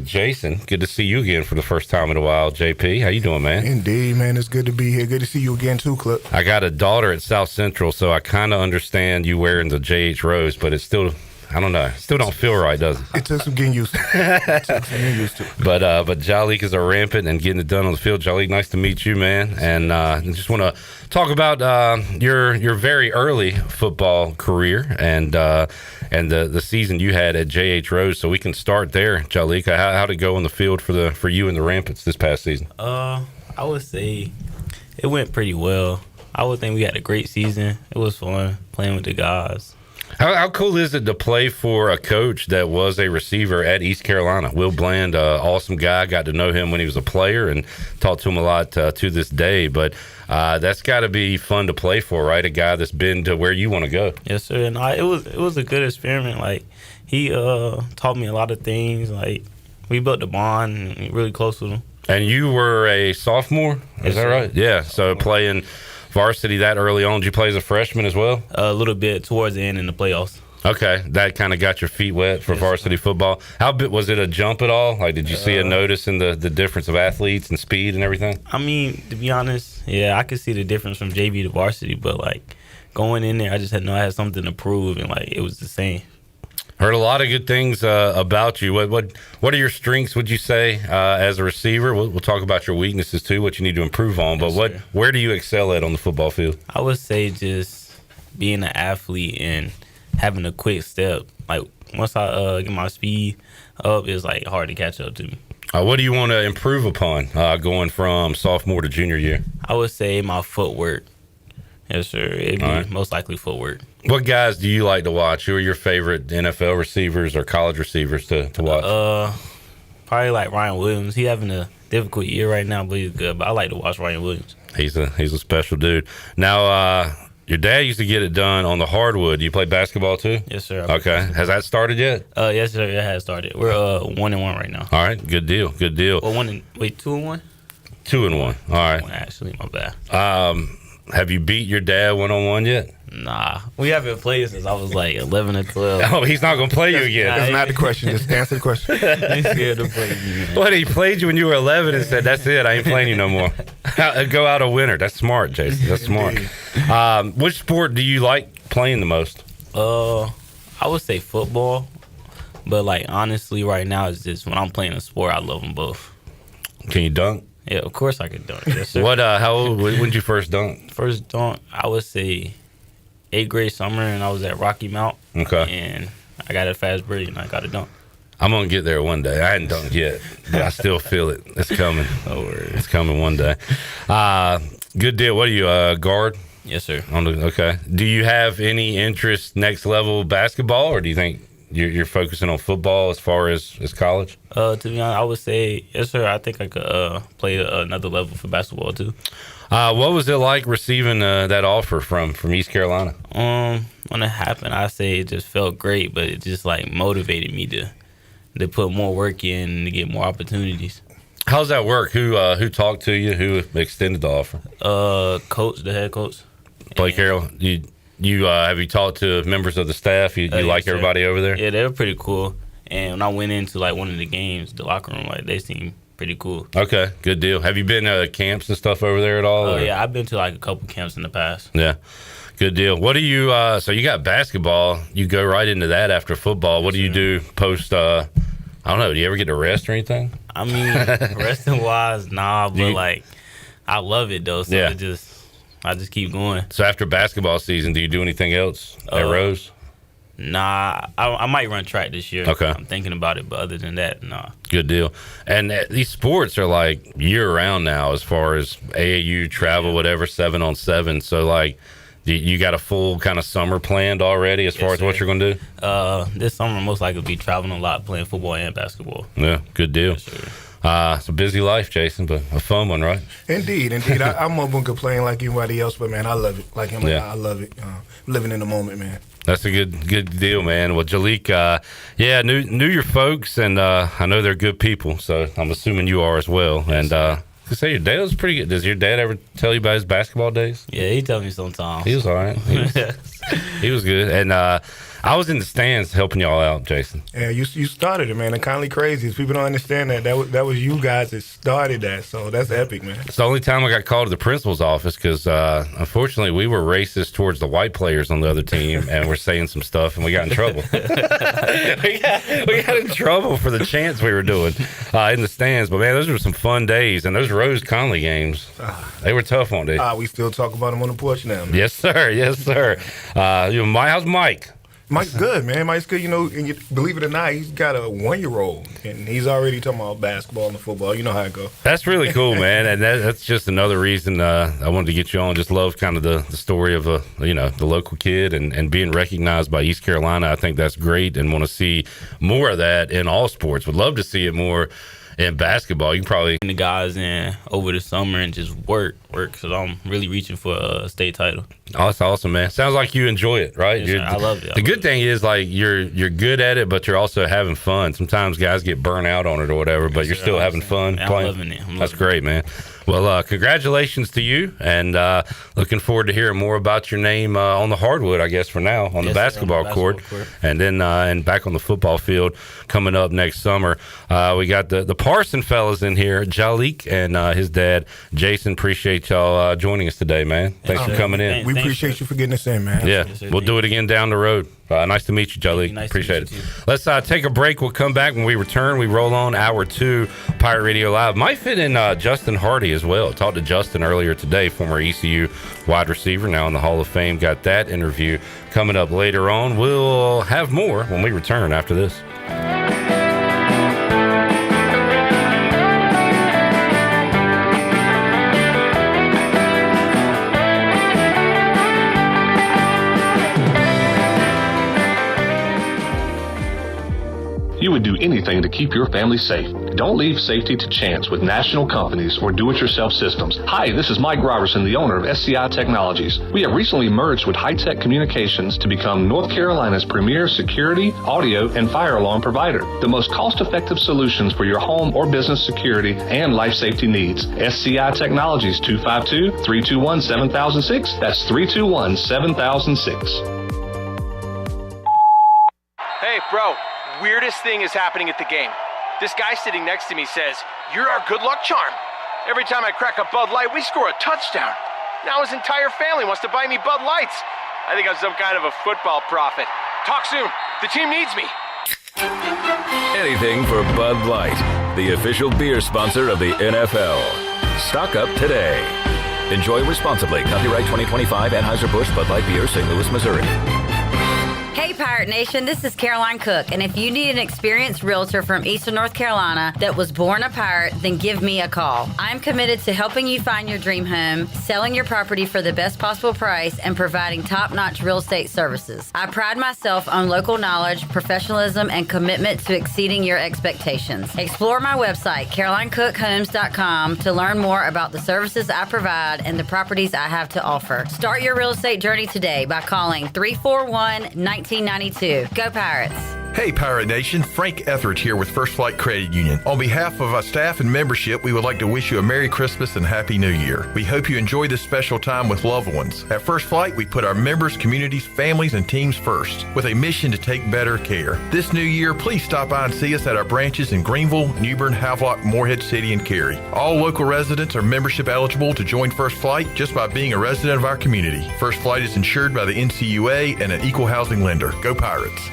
Jason. Good to see you again for the first time in a while, JP. How you doing, man? Indeed, man. It's good to be here. Good to see you again, too, Clip. I got a daughter at South Central, so I kind of understand you wearing the J.H. Rose, but it's still, I don't know, still don't feel right, does it? It took some getting used to. But Jaleek is a rampant and getting it done on the field. Jaleek, nice to meet you, man. And just want to talk about your very early football career and the season you had at J.H. Rose. So we can start there, Jaleek. How'd it go on the field for you and the Rampants this past season? I would say it went pretty well. I would think we had a great season. It was fun playing with the guys. How cool is it to play for a coach that was a receiver at East Carolina? Will Bland, awesome guy. Got to know him when he was a player and talked to him a lot to this day. But that's got to be fun to play for, right? A guy that's been to where you want to go. Yes, sir. And it was a good experiment. Like, he taught me a lot of things. Like, we built a bond and really close with him. And you were a sophomore? Is that right? Yeah. So playing varsity that early on. Did you play as a freshman as well? A little bit towards the end in the playoffs. Okay, that kind of got your feet wet for varsity football. How big was it? A jump at all? Like, did you see a notice in the difference of athletes and speed and everything? I mean, to be honest, yeah, I could see the difference from JV to varsity, but like going in there, I just had I had something to prove, and like it was the same. Heard a lot of good things about you. What are your strengths, would you say, as a receiver? We'll talk about your weaknesses too, what you need to improve on. But where do you excel at on the football field? I would say just being an athlete and having a quick step. Like once I get my speed up, it's like hard to catch up to me. What do you want to improve upon going from sophomore to junior year? I would say my footwork. Yes, sir. It'd be most likely footwork. What guys do you like to watch? Who are your favorite NFL receivers or college receivers to watch? Probably like Ryan Williams. He's having a difficult year right now, but he's good. But I like to watch Ryan Williams. He's a special dude. Now, your dad used to get it done on the hardwood. You play basketball too? Yes, sir. Okay. Has that started yet? Yes, sir. It has started. We're 1-1 right now. All right. Good deal. Good deal. Well, 2-1. 2-1. All right. Actually, my bad. Have you beat your dad 1-on-1 yet? Nah, we haven't played since I was like 11 or 12. Oh, he's not gonna play you again. That's not the question. Just answer the question. He's scared to play me, man. What, he played you when you were 11 and said, "That's it, I ain't playing you no more." Go out a winner. That's smart, Jason. That's smart. Which sport do you like playing the most? I would say football, but like honestly, right now it's just when I'm playing a sport, I love them both. Can you dunk? Yeah, of course I can dunk. Yes, sir. How old? When did you first dunk? First dunk, I would say 8th grade summer, and I was at Rocky Mount. Okay. And I got a fast break, and I got a dunk. I'm gonna get there one day. I hadn't dunked yet, but I still feel it. It's coming. No worries. It's coming one day. Good deal. What are you, guard? Yes, sir. Okay. Do you have any interest next level basketball, or do you think you're focusing on football as far as college? To be honest, I would say yes, sir. I think I could play another level for basketball too. What was it like receiving that offer from East Carolina? When it happened, I say it just felt great, but it just like motivated me to put more work in and to get more opportunities. How's that work? Who talked to you? Who extended the offer? Coach, the head coach. Blake Carroll. You have you talked to members of the staff? You like everybody over there? Yeah, they were pretty cool. And when I went into like one of the games, the locker room, like they seemed pretty cool. Okay, good deal. Have you been to camps and stuff over there at all? Oh yeah, I've been to like a couple camps in the past. Yeah, good deal. What do you? So you got basketball. You go right into that after football. What do you do post? I don't know. Do you ever get to rest or anything? I mean, resting wise, nah. But like, I love it though. So I just keep going. So after basketball season, do you do anything else at Rose? Nah, I might run track this year. Okay. I'm thinking about it, but other than that, nah. Good deal. And these sports are like year-round now as far as AAU, travel, whatever, 7-on-7. So, like, you got a full kind of summer planned already as far as what you're going to do? This summer, most likely be traveling a lot, playing football and basketball. Yeah, good deal. It's a busy life, Jason, but a fun one, right? Indeed. I'm up and complain like anybody else, but, man, I love it. Like him, I love it. Living in the moment, man. That's a good deal, man. Well, Jaleek, knew your folks, and I know they're good people, so I'm assuming you are as well. Yes, and to say your dad was pretty good. Does your dad ever tell you about his basketball days? Yeah, he tells me sometimes. He was all right. He was good. And I was in the stands helping y'all out, Jason. Yeah, you started it, man. The Kindly Crazies. People don't understand that was you guys that started that. So that's epic, man. It's the only time I got called to the principal's office because, unfortunately, we were racist towards the white players on the other team, and we're saying some stuff, and we got in trouble. we got in trouble for the chants we were doing in the stands. But, man, those were some fun days. And those Rose Conley games, they were tough on days. We still talk about them on the porch now, man. Yes, sir. Yes, sir. How's Mike? Mike's good, man. Mike's good. And believe it or not, he's got a 1-year-old, and he's already talking about basketball and football. You know how it goes. That's really cool, man. And that's just another reason I wanted to get you on. Just love kind of the story of the local kid and being recognized by East Carolina. I think that's great, and want to see more of that in all sports. Would love to see it more in basketball. You can probably the guys in over the summer and just work. So I'm really reaching for a state title. Oh, that's awesome, man. Sounds like you enjoy it, right? Yes, I love it. The good thing is like you're good at it, but you're also having fun. Sometimes guys get burnt out on it or whatever, but you're still having fun playing. I'm loving it. That's great, man. Well, Well, congratulations to you, and looking forward to hearing more about your name on the hardwood, I guess, for now, on the basketball court, and then and back on the football field coming up next summer. We got the Parson fellas in here, Jaleek and his dad, Jason. Appreciate y'all joining us today, man. Thanks for coming in. We appreciate you for getting us in, man. Yeah, we'll do it again down the road. Nice to meet you, Jaleek. Appreciate it. Let's take a break. We'll come back. When we return, we roll on hour 2, Pirate Radio Live. Might fit in Justin Hardy as well. Talked to Justin earlier today, former ECU wide receiver, now in the Hall of Fame. Got that interview coming up later on. We'll have more when we return after this. You would do anything to keep your family safe. Don't leave safety to chance with national companies or do-it-yourself systems. Hi, this is Mike Robertson, the owner of SCI Technologies. We have recently merged with High-Tech Communications to become North Carolina's premier security, audio, and fire alarm provider. The most cost-effective solutions for your home or business security and life safety needs. SCI Technologies, 252-321-7006. That's 321-7006. Hey, bro. Weirdest thing is happening at the game. This guy sitting next to me says, "You're our good luck charm." Every time I crack a Bud Light, we score a touchdown. Now his entire family wants to buy me Bud Lights. I think I'm some kind of a football prophet. Talk soon. The team needs me. Anything for Bud Light, the official beer sponsor of the NFL. Stock up today. Enjoy responsibly. Copyright 2025 Anheuser-Busch Bud Light Beer, St. Louis, Missouri. Hey Pirate Nation, this is Caroline Cook, and if you need an experienced realtor from Eastern North Carolina that was born a pirate, then give me a call. I'm committed to helping you find your dream home, selling your property for the best possible price, and providing top-notch real estate services. I pride myself on local knowledge, professionalism, and commitment to exceeding your expectations. Explore my website, CarolineCookHomes.com, to learn more about the services I provide and the properties I have to offer. Start your real estate journey today by calling 341-1992. Go Pirates. Hey Pirate Nation, Frank Etheridge here with First Flight Credit Union. On behalf of our staff and membership, we would like to wish you a Merry Christmas and Happy New Year. We hope you enjoy this special time with loved ones. At First Flight, we put our members, communities, families, and teams first with a mission to take better care. This new year, please stop by and see us at our branches in Greenville, Newbern, Havelock, Morehead City, and Cary. All local residents are membership eligible to join First Flight just by being a resident of our community. First Flight is insured by the NCUA and an equal housing lender. Go Pirates.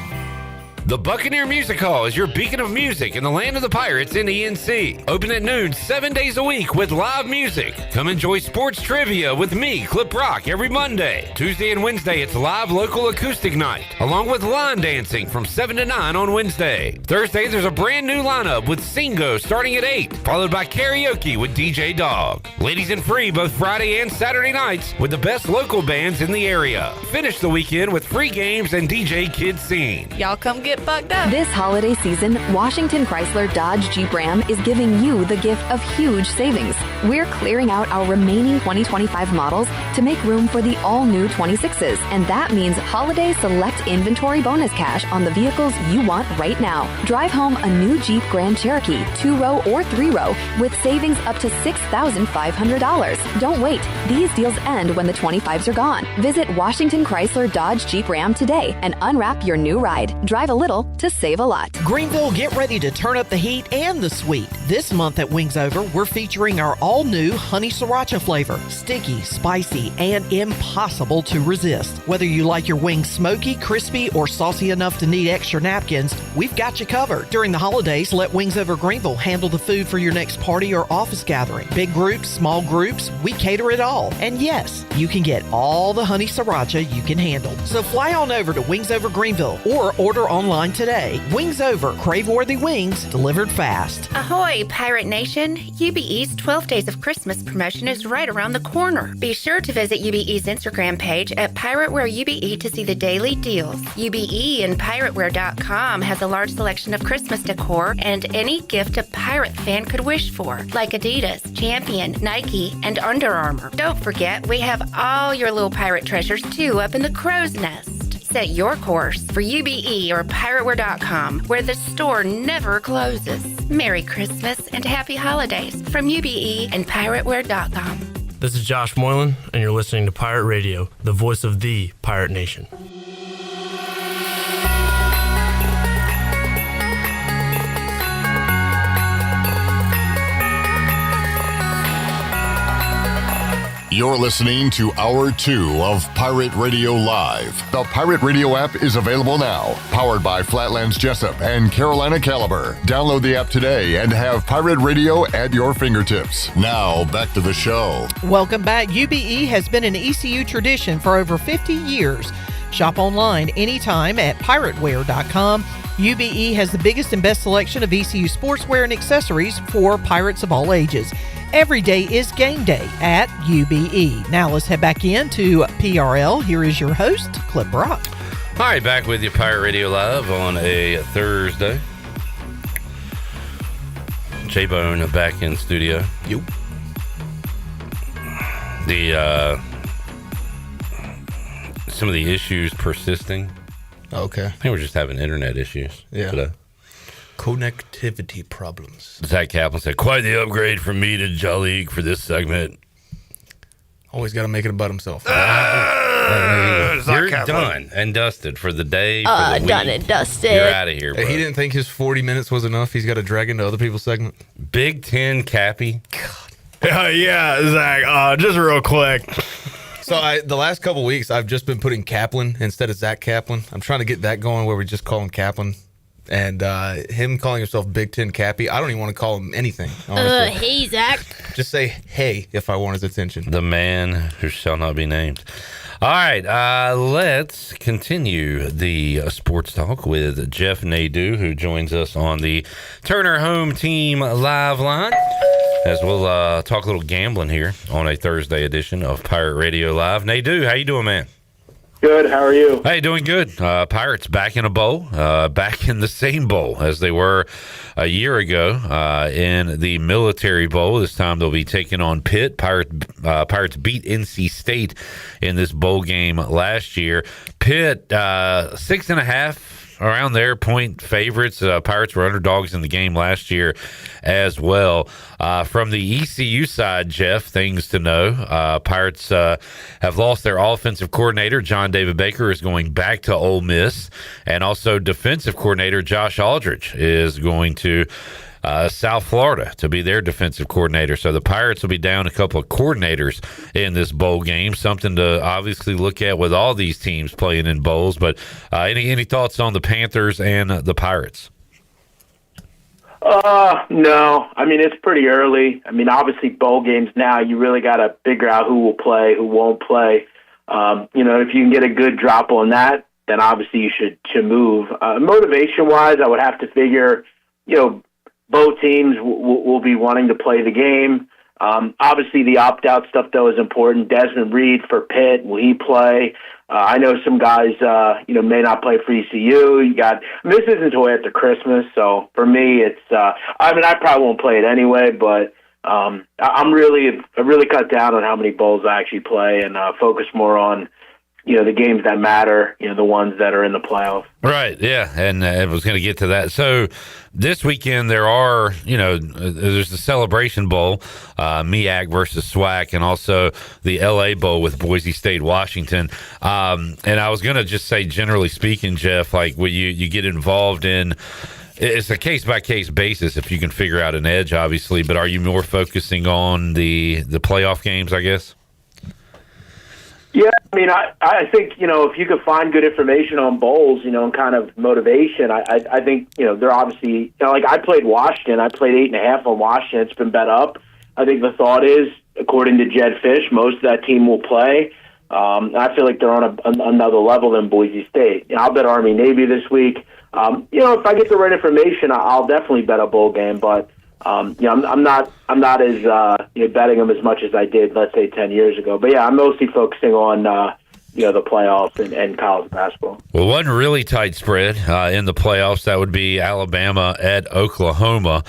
The Buccaneer Music Hall is your beacon of music in the land of the Pirates in the NC. Open at noon 7 days a week with live music. Come enjoy sports trivia with me, Clip Rock, every Monday. Tuesday and Wednesday, it's live local acoustic night, along with line dancing from 7 to 9 on Wednesday. Thursday, there's a brand new lineup with Singo starting at 8, followed by karaoke with DJ Dog. Ladies and free both Friday and Saturday nights with the best local bands in the area. Finish the weekend with free games and DJ Kids Scene. Y'all come get bugged up. This holiday season, Washington Chrysler Dodge Jeep Ram is giving you the gift of huge savings. We're clearing out our remaining 2025 models to make room for the all-new 26s, and that means holiday select inventory bonus cash on the vehicles you want right now. Drive home a new Jeep Grand Cherokee, 2-row or 3-row, with savings up to $6,500. Don't wait. These deals end when the 25s are gone. Visit Washington Chrysler Dodge Jeep Ram today and unwrap your new ride. Drive a little to save a lot. Greenville, get ready to turn up the heat and the sweet. This month at Wings Over, we're featuring our all-new honey sriracha flavor. Sticky, spicy, and impossible to resist. Whether you like your wings smoky, crispy, or saucy enough to need extra napkins, we've got you covered. During the holidays, let Wings Over Greenville handle the food for your next party or office gathering. Big groups, small groups, we cater it all. And yes, you can get all the honey sriracha you can handle. So fly on over to Wings Over Greenville or order online today. Wings Over, crave-worthy wings delivered fast. Ahoy, Pirate Nation! UBE's 12 Days of Christmas promotion is right around the corner. Be sure to visit UBE's Instagram page at Pirateware UBE to see the daily deals. UBE and Pirateware.com has a large selection of Christmas decor and any gift a pirate fan could wish for, like Adidas, Champion, Nike, and Under Armour. Don't forget, we have all your little pirate treasures too up in the crow's nest. Set your course for UBE or Pirateware.com, where the store never closes. Merry Christmas and Happy Holidays from UBE and PirateWear.com. This is Josh Moylan, and you're listening to Pirate Radio, the voice of the Pirate Nation. You're listening to Hour 2 of Pirate Radio Live. The Pirate Radio app is available now. Powered by Flatlands Jessup and Carolina Caliber. Download the app today and have Pirate Radio at your fingertips. Now, back to the show. Welcome back. UBE has been an ECU tradition for over 50 years. Shop online anytime at piratewear.com. UBE has the biggest and best selection of ECU sportswear and accessories for pirates of all ages. Every day is game day at UBE. Now let's head back into PRL. Here is your host, Clip Rock. All right, back with you, Pirate Radio Live on a Thursday. J-Bone back in studio. Yep. Some of the issues persisting. Okay. I think we're just having internet issues today. Connectivity problems. Zach Kaplan said, quite the upgrade from me to Jaleek for this segment. Always got to make it about himself. You're done and dusted for the day, for the week. Done and dusted. You're out of here, bro. He didn't think his 40 minutes was enough. He's got to drag into other people's segment. Big Ten Cappy. Yeah, Zach, just real quick. So the last couple weeks, I've just been putting Kaplan instead of Zach Kaplan. I'm trying to get that going where we just call him Kaplan. And him calling himself Big Ten Cappy, I don't even want to call him anything, honestly. Hey, Zach. Just say hey if I want his attention. The man who shall not be named. All right, let's continue the sports talk with Jeff Nadu, who joins us on the Turner Home Team Live Line, as we'll talk a little gambling here on a Thursday edition of Pirate Radio Live. Nadu, how you doing, man? Good. How are you? Hey, doing good. Pirates back in a bowl, back in the same bowl as they were a year ago in the Military Bowl. This time they'll be taking on Pitt. Pirates beat NC State in this bowl game last year. Pitt 6.5. Around there, point favorites. Pirates were underdogs in the game last year as well. From the ECU side, Jeff, things to know. Pirates have lost their offensive coordinator. John David Baker is going back to Ole Miss. And also defensive coordinator Josh Aldridge is going to South Florida to be their defensive coordinator. So the Pirates will be down a couple of coordinators in this bowl game. Something to obviously look at with all these teams playing in bowls. But any thoughts on the Panthers and the Pirates? No. I mean, it's pretty early. I mean, obviously bowl games now, you really got to figure out who will play, who won't play. If you can get a good drop on that, then obviously you should move. Motivation-wise, I would have to figure, both teams will be wanting to play the game. Obviously, the opt-out stuff, though, is important. Desmond Reed for Pitt, will he play? I know some guys, may not play for ECU. This isn't until after Christmas, so for me, it's. I probably won't play it anyway, but I really cut down on how many bowls I actually play and focus more on the games that matter, the ones that are in the playoff. Right, yeah, and I was going to get to that. So this weekend there are, there's the Celebration Bowl, MEAC versus SWAC, and also the LA Bowl with Boise State, Washington. And I was going to just say, generally speaking, Jeff, like when you get involved in, it's a case-by-case basis if you can figure out an edge, obviously, but are you more focusing on the playoff games, I guess? Yeah, I mean, I think, if you could find good information on bowls, and kind of motivation, I think, they're obviously, like I played Washington. I played 8.5 on Washington. It's been bet up. I think the thought is, according to Jed Fish, most of that team will play. I feel like they're on another level than Boise State. I'll bet Army-Navy this week. If I get the right information, I'll definitely bet a bowl game, but I'm not as betting them as much as I did, let's say, 10 years ago. But yeah, I'm mostly focusing on the playoffs and college basketball. Well, one really tight spread in the playoffs, that would be Alabama at Oklahoma.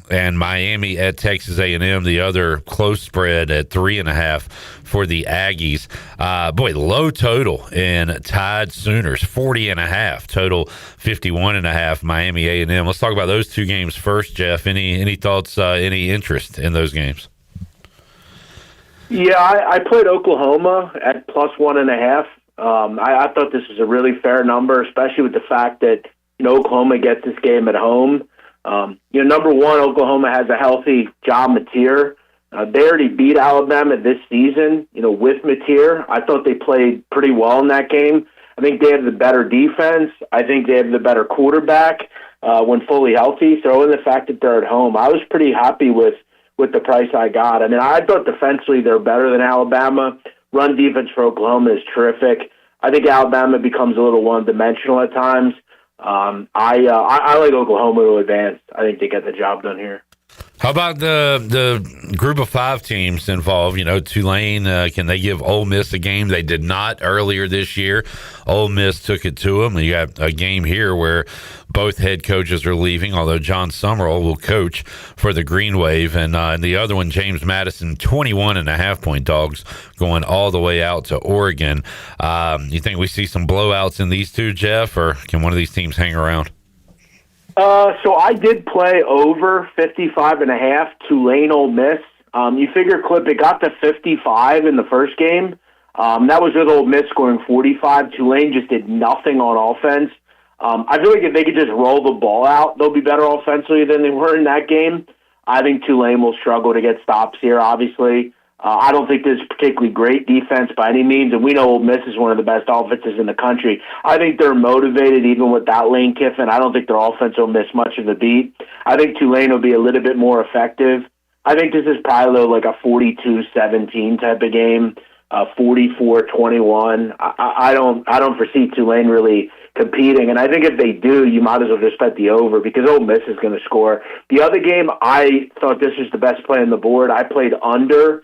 and Miami at Texas A&M, the other close spread at 3.5 for the Aggies. Low total in Tide Sooners, 40.5, total 51.5, Miami A&M. Let's talk about those two games first, Jeff. Any thoughts, any interest in those games? Yeah, I played Oklahoma at +1.5. I thought this was a really fair number, especially with the fact that Oklahoma gets this game at home. Number one, Oklahoma has a healthy John Mateer. They already beat Alabama this season, with Mateer. I thought they played pretty well in that game. I think they have the better defense. I think they have the better quarterback when fully healthy. So in the fact that they're at home, I was pretty happy with the price I got. I mean, I thought defensively they're better than Alabama. Run defense for Oklahoma is terrific. I think Alabama becomes a little one-dimensional at times. I like Oklahoma to advance. I think they get the job done here. How about the group of 5 teams involved? Tulane, can they give Ole Miss a game? They did not earlier this year. Ole Miss took it to them. You got a game here where both head coaches are leaving, although John Summerall will coach for the Green Wave. And the other one, James Madison, 21.5-point dogs going all the way out to Oregon. You think we see some blowouts in these two, Jeff, or can one of these teams hang around? So I did play over 55.5 Tulane Ole Miss. You figure, Clip, it got to 55 in the first game. That was with Ole Miss scoring 45. Tulane just did nothing on offense. I feel like if they could just roll the ball out, they'll be better offensively than they were in that game. I think Tulane will struggle to get stops here, obviously. I don't think there's particularly great defense by any means, and we know Ole Miss is one of the best offenses in the country. I think they're motivated even without Lane Kiffin. I don't think their offense will miss much of the beat. I think Tulane will be a little bit more effective. I think this is probably like a 42-17 type of game, 44-21. I don't foresee Tulane really competing, and I think if they do, you might as well just bet the over because Ole Miss is going to score. The other game, I thought this was the best play on the board. I played under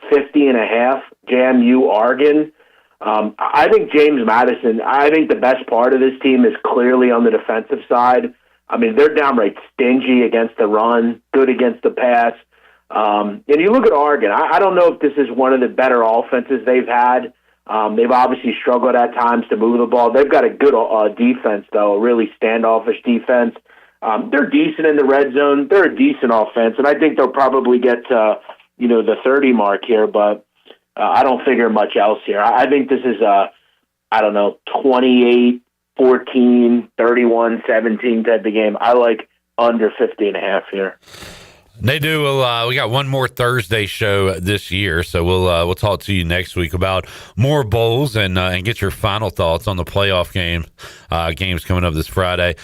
50.5, JMU Oregon. I think James Madison, I think the best part of this team is clearly on the defensive side. I mean, they're downright stingy against the run, good against the pass. And you look at Oregon, I don't know if this is one of the better offenses they've had. They've obviously struggled at times to move the ball. They've got a good defense, though, a really standoffish defense. They're decent in the red zone. They're a decent offense, and I think they'll probably get to the 30 mark here, but I don't figure much else here. I think this is a, 28-14, 31-17 type of game. I like under 50.5 here. Nadu, we got one more Thursday show this year, so we'll talk to you next week about more bowls and get your final thoughts on the playoff games coming up this Friday.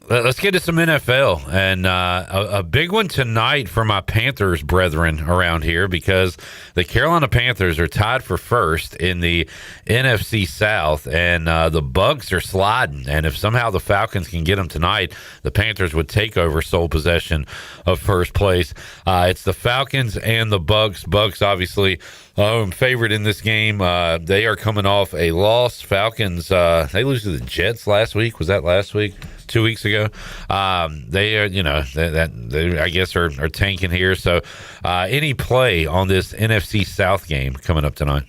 Let's get to some NFL, and a big one tonight for my Panthers brethren around here because the Carolina Panthers are tied for first in the NFC South, and the Bucs are sliding. And if somehow the Falcons can get them tonight, the Panthers would take over sole possession of first place. It's the Falcons and the Bucs. Bucs obviously favorite in this game. They are coming off a loss. Falcons, they lose to the Jets last week. Was that last week? 2 weeks ago. They are, they I guess are tanking here. So any play on this NFC South game coming up tonight?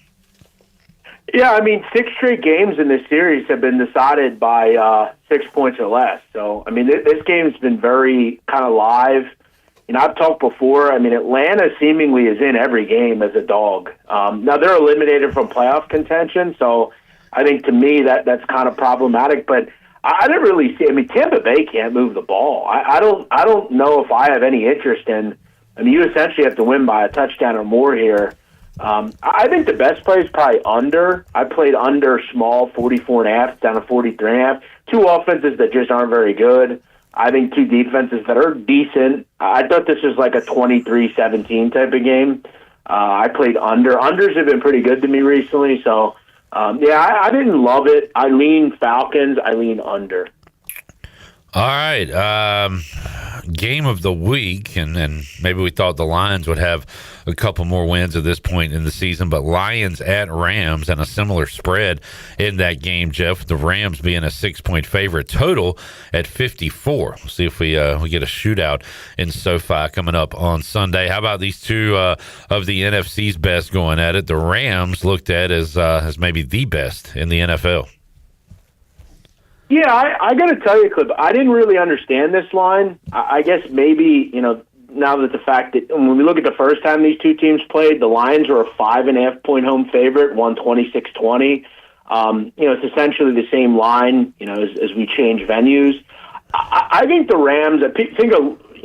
Yeah, I mean, 6 straight games in this series have been decided by 6 points or less. So, I mean, this game's been very kind of live. I've talked before. I mean, Atlanta seemingly is in every game as a dog. Now, they're eliminated from playoff contention, so I think to me that's kind of problematic. But I didn't really see. I mean, Tampa Bay can't move the ball. I don't know if I have any interest in. I mean, you essentially have to win by a touchdown or more here. I think the best play is probably under. I played under small, 44.5 down to 43.5. 2 offenses that just aren't very good. I think 2 defenses that are decent. I thought this was like a 23-17 type of game. I played under. Unders have been pretty good to me recently, so. I didn't love it. I lean Falcons. I lean under. All right. game of the week, and maybe we thought the Lions would have a couple more wins at this point in the season, but Lions at Rams and a similar spread in that game, Jeff, the Rams being a 6-point favorite, total at 54. We'll see if we get a shootout in SoFi coming up on Sunday. How about these two of the NFC's best going at it? The Rams looked at as maybe the best in the NFL. Yeah, I got to tell you, Clip, I didn't really understand this line. I guess maybe, now that the fact that when we look at the first time these two teams played, the Lions were a 5.5-point home favorite, won 26-20. It's essentially the same line, as we change venues. I think the Rams,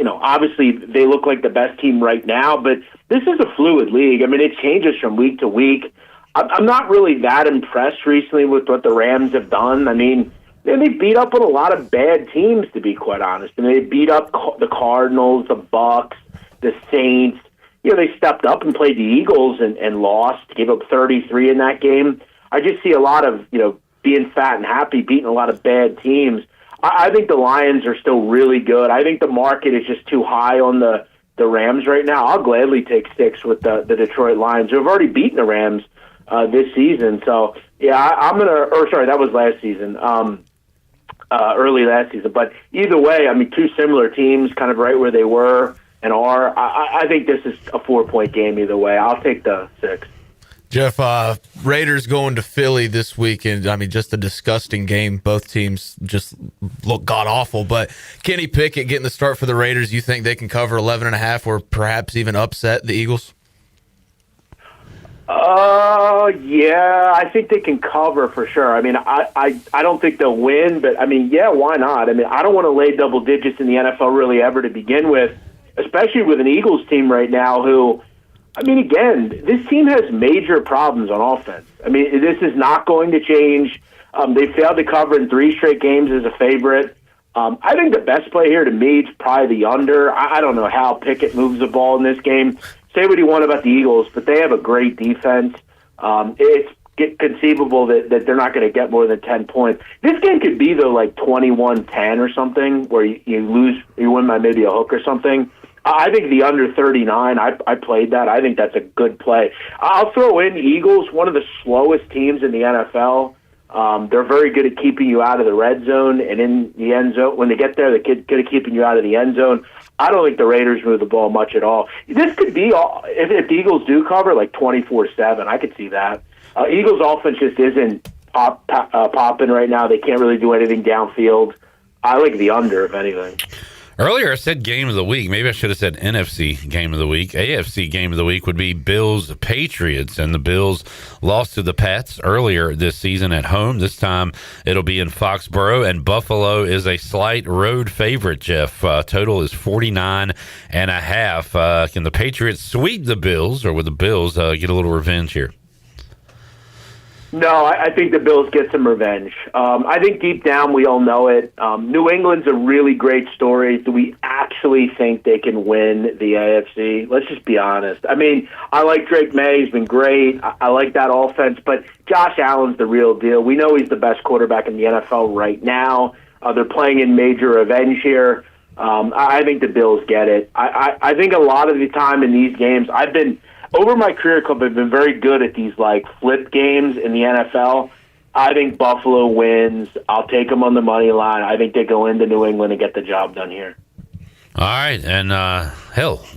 obviously they look like the best team right now, but this is a fluid league. I mean, it changes from week to week. I'm not really that impressed recently with what the Rams have done. I mean, they beat up on a lot of bad teams, to be quite honest. I mean, they beat up the Cardinals, the Bucks, the Saints. They stepped up and played the Eagles and lost, gave up 33 in that game. I just see a lot of, being fat and happy, beating a lot of bad teams. I think the Lions are still really good. I think the market is just too high on the Rams right now. I'll gladly take 6 with the Detroit Lions, who have already beaten the Rams this season. So, yeah, that was last season. Early last season. But either way, I mean, two similar teams kind of right where they were and are. I think this is a 4-point game either way. I'll take the 6. Jeff, Raiders going to Philly this weekend. I mean, just a disgusting game. Both teams just look god-awful. But Kenny Pickett getting the start for the Raiders, you think they can cover 11.5 or perhaps even upset the Eagles? Yeah, I think they can cover for sure. I mean, I don't think they'll win, but I mean, yeah, why not? I mean, I don't want to lay double digits in the NFL really ever to begin with, especially with an Eagles team right now who, I mean, again, this team has major problems on offense. I mean, this is not going to change. They failed to cover in 3 straight games as a favorite. I think the best play here to me is probably the under. I don't know how Pickett moves the ball in this game. Say what you want about the Eagles, but they have a great defense. It's conceivable that they're not going to get more than 10 points. This game could be, though, like 21-10 or something, where you win by maybe a hook or something. I think the under 39, I played that. I think that's a good play. I'll throw in Eagles, one of the slowest teams in the NFL. They're very good at keeping you out of the red zone and in the end zone. When they get there, they're good at keeping you out of the end zone. I don't think the Raiders move the ball much at all. This could be, if the Eagles do cover, like 24-7. I could see that. Eagles' offense just isn't popping right now. They can't really do anything downfield. I like the under, if anything. Earlier, I said game of the week. Maybe I should have said NFC game of the week. AFC game of the week would be Bills-Patriots, and the Bills lost to the Pats earlier this season at home. This time, it'll be in Foxborough, and Buffalo is a slight road favorite, Jeff. Total is 49.5. Can the Patriots sweep the Bills, or will the Bills get a little revenge here? No, I think the Bills get some revenge. I think deep down we all know it. New England's a really great story. Do we actually think they can win the AFC? Let's just be honest. I mean, I like Drake May. He's been great. I like that offense. But Josh Allen's the real deal. We know he's the best quarterback in the NFL right now. They're playing in major revenge here. I think the Bills get it. I think a lot of the time in these games, over my career club, I've been very good at these like flip games in the NFL. I think Buffalo wins. I'll take them on the money line. I think they go into New England and get the job done here. All right, and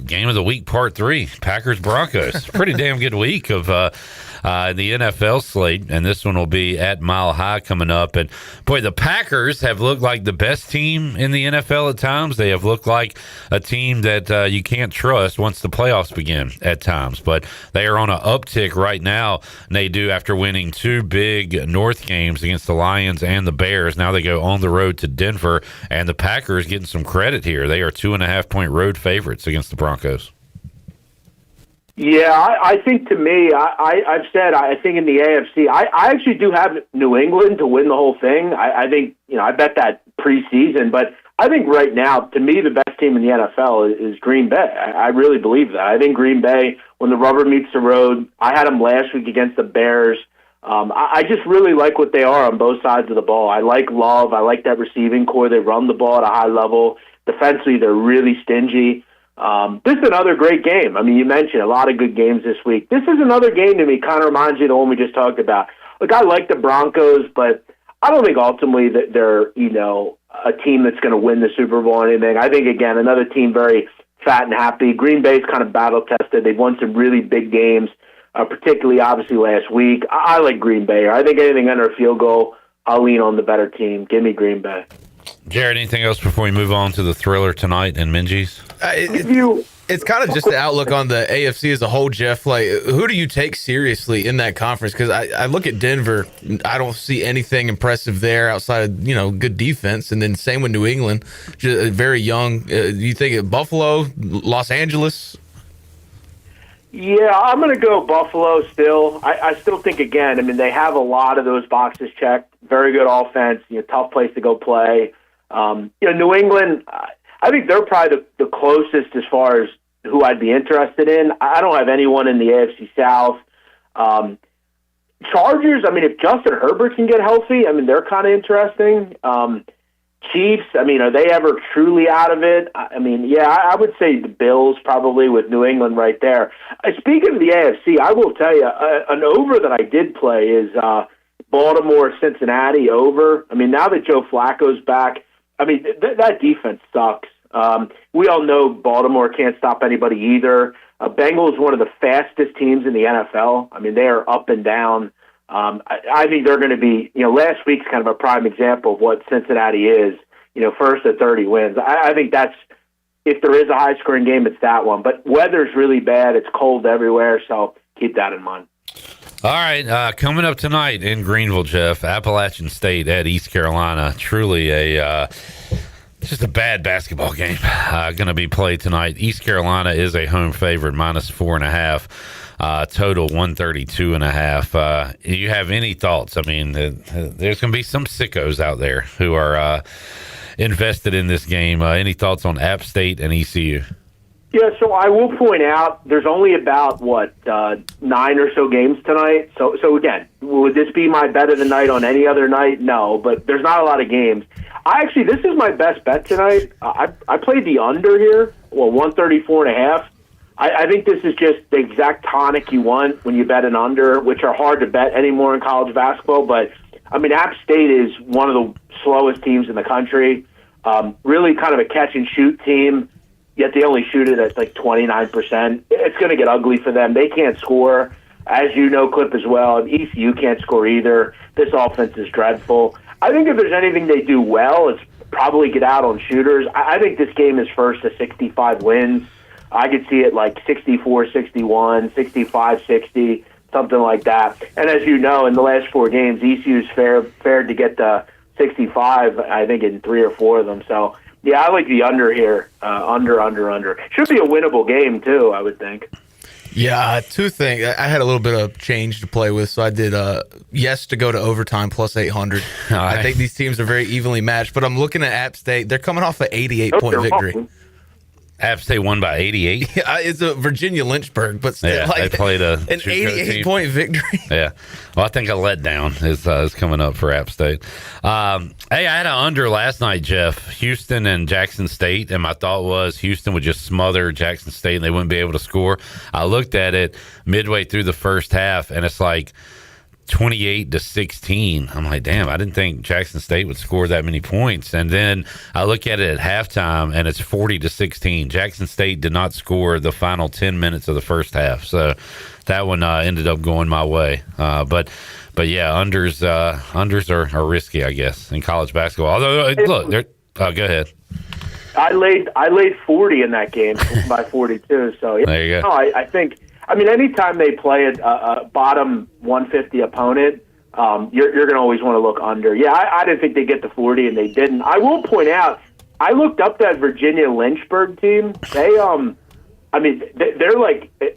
game of the week, part 3, Packers-Broncos. Pretty damn good week of the NFL slate, and this one will be at Mile High coming up. And boy, the Packers have looked like the best team in the NFL at times. They have looked like a team that you can't trust once the playoffs begin at times. But they are on an uptick right now, and they do after winning 2 big North games against the Lions and the Bears. Now they go on the road to Denver, and the Packers getting some credit here. They are 2.5-point road favorites against the Broncos. Yeah, I think to me, I've said, I think in the AFC, I actually do have New England to win the whole thing. I think, I bet that preseason, but I think right now, to me, the best team in the NFL is Green Bay. I really believe that. I think Green Bay, when the rubber meets the road, I had them last week against the Bears. I just really like what they are on both sides of the ball. I like Love. I like that receiving core. They run the ball at a high level. Defensively, they're really stingy. This is another great game. I mean, you mentioned a lot of good games this week. This is another game to me, kind of reminds you of the one we just talked about. Look, I like the Broncos, but I don't think ultimately that they're, a team that's going to win the Super Bowl or anything. I think, again, another team very fat and happy. Green Bay's kind of battle-tested. They've won some really big games, particularly, obviously, last week. I like Green Bay. I think anything under a field goal, I'll lean on the better team. Give me Green Bay. Jared, anything else before we move on to the thriller tonight in Minji's? It's kind of just the outlook on the AFC as a whole, Jeff. Like, who do you take seriously in that conference? Because I look at Denver, I don't see anything impressive there outside of, good defense. And then same with New England, just very young. Do you think of Buffalo, Los Angeles? Yeah, I'm going to go Buffalo still. I still think, again, I mean, they have a lot of those boxes checked. Very good offense, tough place to go play. New England, I think they're probably the closest as far as who I'd be interested in. I don't have anyone in the AFC South. Chargers, I mean, if Justin Herbert can get healthy, I mean, they're kind of interesting. Chiefs, I mean, are they ever truly out of it? I mean, yeah, I would say the Bills probably with New England right there. Speaking of the AFC, I will tell you, an over that I did play is Baltimore-Cincinnati over. I mean, now that Joe Flacco's back, I mean, that defense sucks. We all know Baltimore can't stop anybody either. Bengals one of the fastest teams in the NFL. I mean, they are up and down. I think they're going to be, last week's kind of a prime example of what Cincinnati is, first at 30 wins. I think that's, if there is a high-scoring game, it's that one. But weather's really bad. It's cold everywhere, so keep that in mind. All right, coming up tonight in Greenville, Jeff, Appalachian State at East Carolina. Truly just a bad basketball game going to be played tonight. East Carolina is a home favorite, -4.5. Total 132.5. You have any thoughts? I mean, there's going to be some sickos out there who are invested in this game. Any thoughts on App State and ECU? Yeah, so I will point out there's only about 9 or so games tonight. So again, would this be my bet of the night on any other night? No, but there's not a lot of games. This is my best bet tonight. I played the under here, 134.5. I think this is just the exact tonic you want when you bet an under, which are hard to bet anymore in college basketball. But I mean, App State is one of the slowest teams in the country. Really kind of a catch and shoot team. Yet they only shoot it at 29%. It's going to get ugly for them. They can't score, as you know, Clip, as well. And ECU can't score either. This offense is dreadful. I think if there's anything they do well, it's probably get out on shooters. I think this game is first to 65 wins. I could see it 64-61, 65-60, something like that. And as you know, in the last 4 games, ECU's fared to get to 65, I think, in 3 or 4 of them. So, yeah, I like the under here. Under. Should be a winnable game, too, I would think. Yeah, 2 things. I had a little bit of change to play with, so I did yes to go to overtime plus 800. I think these teams are very evenly matched, but I'm looking at App State. They're coming off an 88-point victory. App State won by 88. Yeah, it's a Virginia Lynchburg, but still, they played an 88-point victory. Yeah, well, I think a letdown is coming up for App State. Hey, I had an under last night, Jeff. Houston and Jackson State, and my thought was Houston would just smother Jackson State and they wouldn't be able to score. I looked at it midway through the first half, and it's 28-16. I'm like, damn, I didn't think Jackson State would score that many points. And then I look at it at halftime, and it's 40-16. Jackson State did not score the final 10 minutes of the first half. So that one ended up going my way. But yeah, unders are risky, I guess, in college basketball. Although, look, go ahead. I laid 40 in that game by 42. So yeah, there you go. No, I think. I mean, anytime they play a bottom 150 opponent, you're going to always want to look under. Yeah, I didn't think they'd get to 40, and they didn't. I will point out, I looked up that Virginia Lynchburg team. They're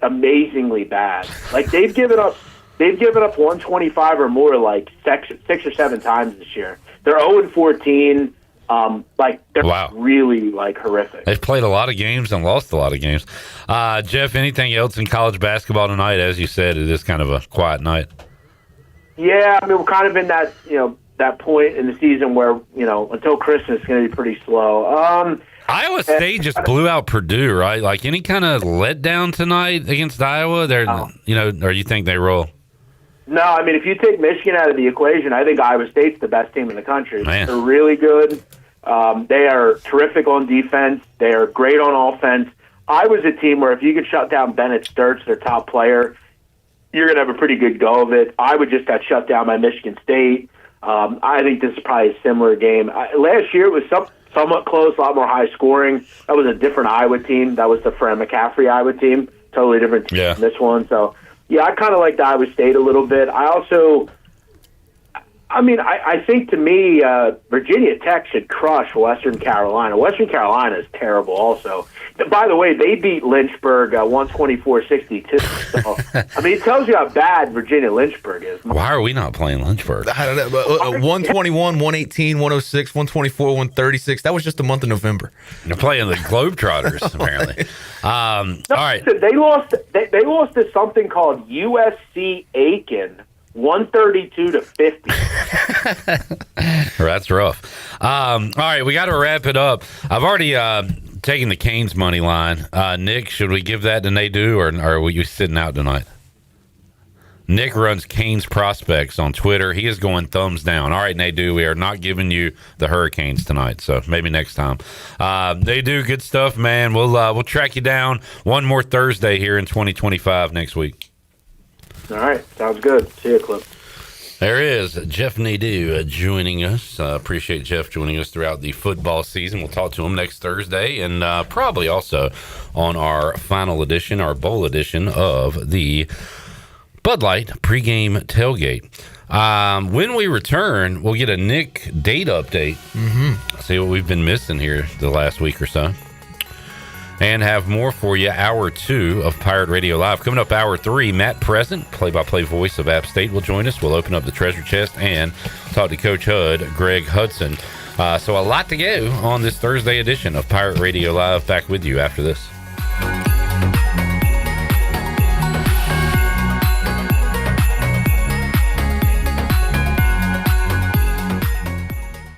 amazingly bad. They've given up 125 or more 6 or 7 times this year. They're 0-14. They're really horrific. They've played a lot of games and lost a lot of games. Jeff, anything else in college basketball tonight? As you said, it is kind of a quiet night. Yeah, I mean, we're kind of in that, that point in the season where, until Christmas, it's going to be pretty slow. Iowa State just blew out Purdue, right? Like any kind of letdown tonight against Iowa, or you think they roll? No, I mean, if you take Michigan out of the equation, I think Iowa State's the best team in the country. Man. They're really good. They are terrific on defense. They are great on offense. Iowa's a team where if you could shut down Bennett Sturts, their top player, you're going to have a pretty good go of it. Iowa just got shut down by Michigan State. I think this is probably a similar game. Last year it was somewhat close, a lot more high scoring. That was a different Iowa team. That was the Fran McCaffrey Iowa team. Totally different team than this one. So, yeah, I kind of like the Iowa State a little bit. I think to me, Virginia Tech should crush Western Carolina. Western Carolina is terrible also. By the way, they beat Lynchburg 124-62. So, it tells you how bad Virginia Lynchburg is. Why are we not playing Lynchburg? I don't know. But 121, 118, 106, 124, 136. That was just the month of November. They're playing the Globetrotters, apparently. All right. They lost to something called USC Aiken. 132-50. That's rough. All right, we got to wrap it up. I've already taken the Canes money line. Nick, should we give that to Nadu, or are you sitting out tonight? Nick runs Canes Prospects on Twitter. He is going thumbs down. All right, Nadu, we are not giving you the Hurricanes tonight, so maybe next time. They do good stuff, man. We'll track you down one more Thursday here in 2025 next week. All right, sounds good. See you, Clip. There is Jeff Nadu joining us. Appreciate Jeff joining us throughout the football season. We'll talk to him next Thursday and probably also on our final edition, our bowl edition of the Bud Light pregame tailgate. When we return, we'll get a Nick date update. Mm-hmm. See what we've been missing here the last week or so. And have more for you. Hour 2 of Pirate Radio Live. Coming up hour 3, Matt Present, play-by-play voice of App State, will join us. We'll open up the treasure chest and talk to Coach Hud, Greg Hudson. So a lot to go on this Thursday edition of Pirate Radio Live. Back with you after this.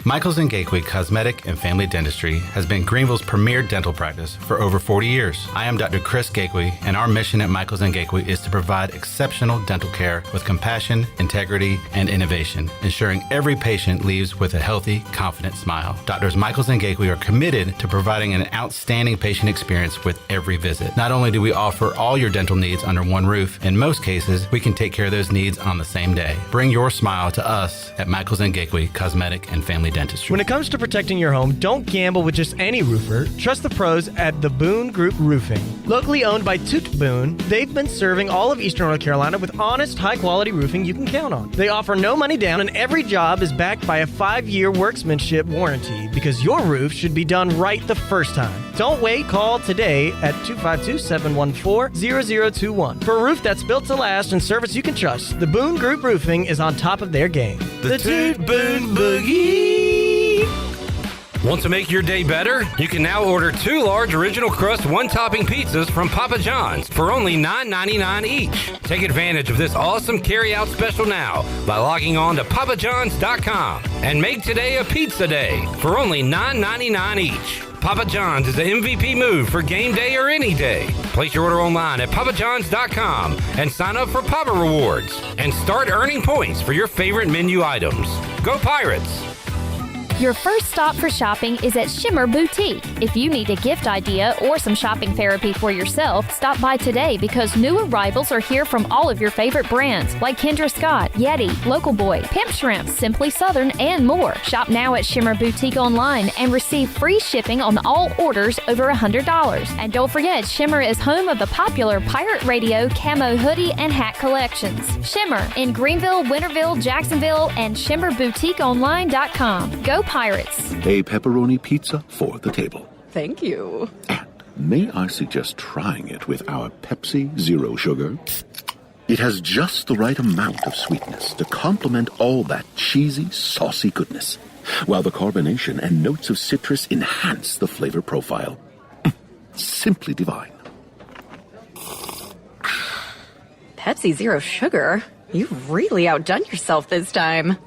Michaels & Gateway Cosmetic and Family Dentistry has been Greenville's premier dental practice for over 40 years. I am Dr. Chris Gateway, and our mission at Michaels & Gateway is to provide exceptional dental care with compassion, integrity, and innovation, ensuring every patient leaves with a healthy, confident smile. Doctors Michaels & Gateway are committed to providing an outstanding patient experience with every visit. Not only do we offer all your dental needs under one roof, in most cases, we can take care of those needs on the same day. Bring your smile to us at Michaels & Gateway Cosmetic and Family Dentistry. When it comes to protecting your home, don't gamble with just any roofer. Trust the pros at the Boone Group Roofing. Locally owned by Toot Boone, they've been serving all of Eastern North Carolina with honest, high-quality roofing you can count on. They offer no money down, and every job is backed by a 5-year workmanship warranty because your roof should be done right the first time. Don't wait. Call today at 252-714-0021. For a roof that's built to last and service you can trust, the Boone Group Roofing is on top of their game. The Toot Boone Boogie! Want to make your day better? You can now order 2 large original crust, 1-topping pizzas from Papa John's for only $9.99 each. Take advantage of this awesome carry-out special now by logging on to papajohns.com and make today a pizza day for only $9.99 each. Papa John's is the MVP move for game day or any day. Place your order online at papajohns.com and sign up for Papa Rewards and start earning points for your favorite menu items. Go Pirates! Your first stop for shopping is at Shimmer Boutique. If you need a gift idea or some shopping therapy for yourself, stop by today because new arrivals are here from all of your favorite brands like Kendra Scott, Yeti, Local Boy, Pimp Shrimp, Simply Southern, and more. Shop now at Shimmer Boutique online and receive free shipping on all orders over $100. And don't forget, Shimmer is home of the popular Pirate Radio camo hoodie and hat collections. Shimmer in Greenville, Winterville, Jacksonville, and ShimmerBoutiqueOnline.com. Go Pirates. A pepperoni pizza for the table. Thank you. And may I suggest trying it with our Pepsi Zero Sugar? It has just the right amount of sweetness to complement all that cheesy, saucy goodness, while the carbonation and notes of citrus enhance the flavor profile. Simply divine. Pepsi Zero Sugar? You've really outdone yourself this time.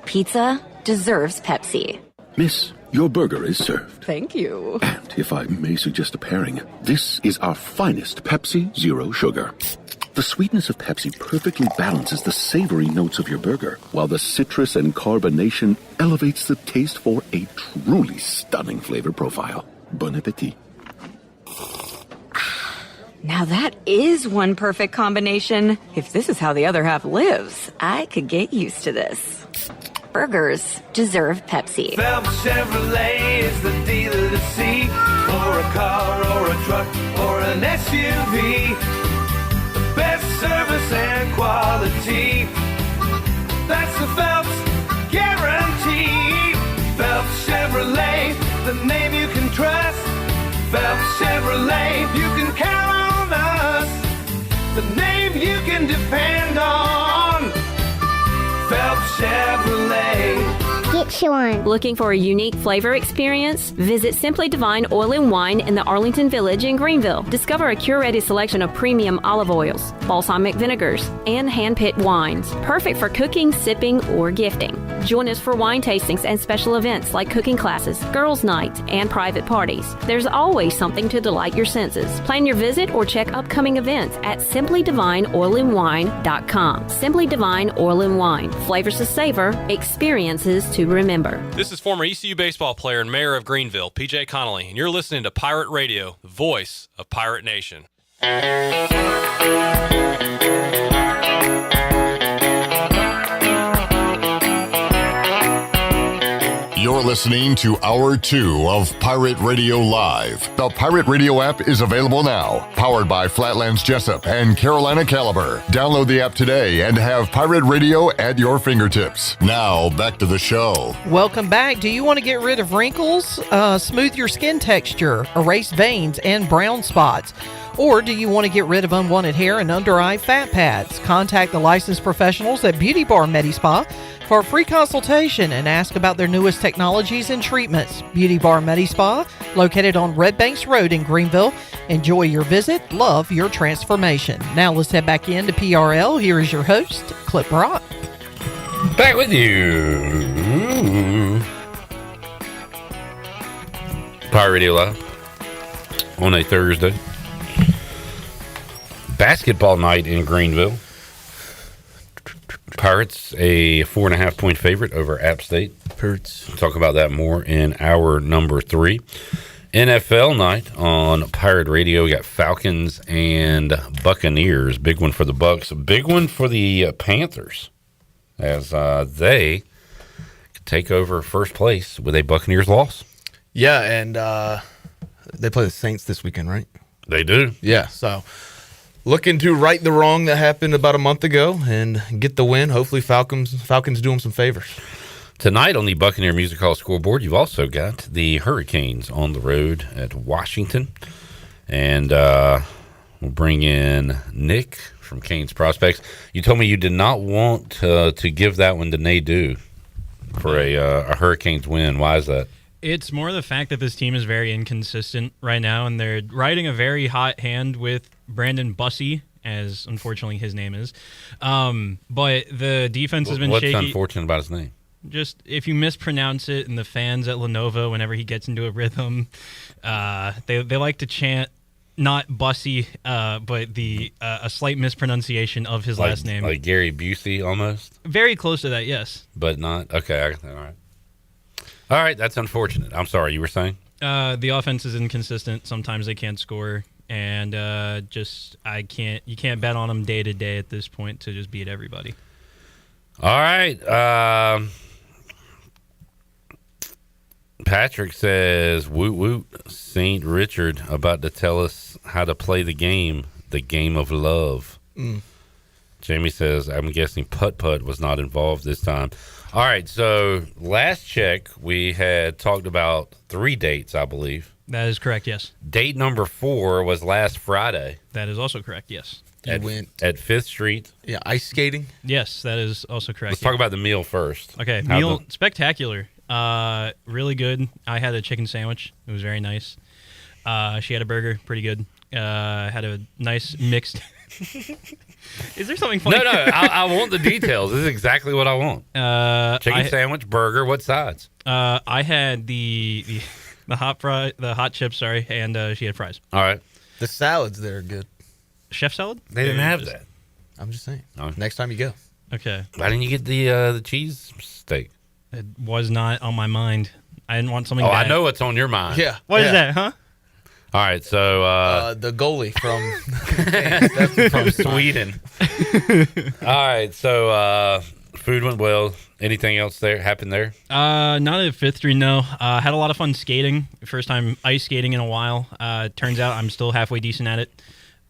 Pizza deserves Pepsi. Miss, your burger is served. Thank you. And if I may suggest a pairing, this is our finest Pepsi Zero Sugar. The sweetness of Pepsi perfectly balances the savory notes of your burger, while the citrus and carbonation elevates the taste for a truly stunning flavor profile. Bon appetit. Now that is one perfect combination. If this is how the other half lives, I could get used to this. Burgers deserve Pepsi. Phelps Chevrolet is the dealer to see. For a car or a truck or an SUV. The best service and quality. That's the Phelps guarantee. Phelps Chevrolet, the name you can trust. Phelps Chevrolet, you can count on us. The name you can depend on. Phelps Chevrolet. Get you one. Looking for a unique flavor experience? Visit Simply Divine Oil and Wine in the Arlington Village in Greenville. Discover a curated selection of premium olive oils, balsamic vinegars, and hand-picked wines. Perfect for cooking, sipping, or gifting. Join us for wine tastings and special events like cooking classes, girls' night, and private parties. There's always something to delight your senses. Plan your visit or check upcoming events at simplydivineoilandwine.com. Simply Divine Oil and Wine. Flavors to savor, experiences to remember. This is former ECU baseball player and mayor of Greenville, PJ Connolly, and you're listening to Pirate Radio, the voice of Pirate Nation. You're listening to Hour 2 of Pirate Radio Live. The Pirate Radio app is available now. Powered by Flatlands Jessup and Carolina Caliber. Download the app today and have Pirate Radio at your fingertips. Now, back to the show. Welcome back. Do you want to get rid of wrinkles, smooth your skin texture, erase veins, and brown spots? Or do you want to get rid of unwanted hair and under-eye fat pads? Contact the licensed professionals at Beauty Bar MediSpa for a free consultation and ask about their newest technologies and treatments. Beauty Bar MediSpa, located on Red Banks Road in Greenville. Enjoy your visit. Love your transformation. Now let's head back into PRL. Here is your host, Clip Rock. Back with you. Pirate Radio Live on a Thursday. Basketball night in Greenville. Pirates a 4.5 point favorite over App State. Pirates. We'll talk about that more in hour number 3. NFL night on Pirate Radio. We got Falcons and Buccaneers. Big one for the Bucks. Big one for the Panthers, as they could take over first place with a Buccaneers loss. Yeah, and they play the Saints this weekend, right? They do. Yeah, so looking to right the wrong that happened about a month ago and get the win. Hopefully Falcons do them some favors. Tonight on the Buccaneer Music Hall scoreboard, you've also got the Hurricanes on the road at Washington. And we'll bring in Nick from Canes Prospects. You told me you did not want to give that one to Nadu for a Hurricanes win. Why is that? It's more the fact that this team is very inconsistent right now, and they're riding a very hot hand with Brandon Bussey, as unfortunately his name is. But the defense has been shaky. What's unfortunate about his name? Just if you mispronounce it, and the fans at Lenovo, whenever he gets into a rhythm, they like to chant not Bussey, but a slight mispronunciation of his last name, like Gary Busey almost. Very close to that, yes. But not okay. All right, that's unfortunate. I'm sorry. You were saying the offense is inconsistent. Sometimes they can't score, and you can't bet on them day to day at this point to just beat everybody. All right. Patrick says, woot woot, St. Richard about to tell us how to play the game of love. Jamie says, I'm guessing putt-putt was not involved this time. All right, so last check, we had talked about 3 dates, I believe. That is correct, yes. Date number 4 was last Friday. That is also correct, yes. At 5th Street. Yeah, ice skating. Yes, that is also correct. Let's talk about the meal first. Okay, meal, spectacular. Really good. I had a chicken sandwich. It was very nice. She had a burger, pretty good. Had a nice mixed Is there something funny? No. I want the details. This is exactly what I want. Chicken sandwich, burger. What sides? I had the hot chips. Sorry, and she had fries. All right. The salads there are good. Chef salad? They didn't have that. I'm just saying. Oh. Next time you go. Okay. Why didn't you get the cheese steak? It was not on my mind. I didn't want something. Oh, bad. I know what's on your mind. Yeah. What is that, huh? All right, so The goalie from from Sweden. All right, so food went well. Anything else there happened there? Not at Fifth Street, no. Had a lot of fun skating. First time ice skating in a while. Turns out I'm still halfway decent at it.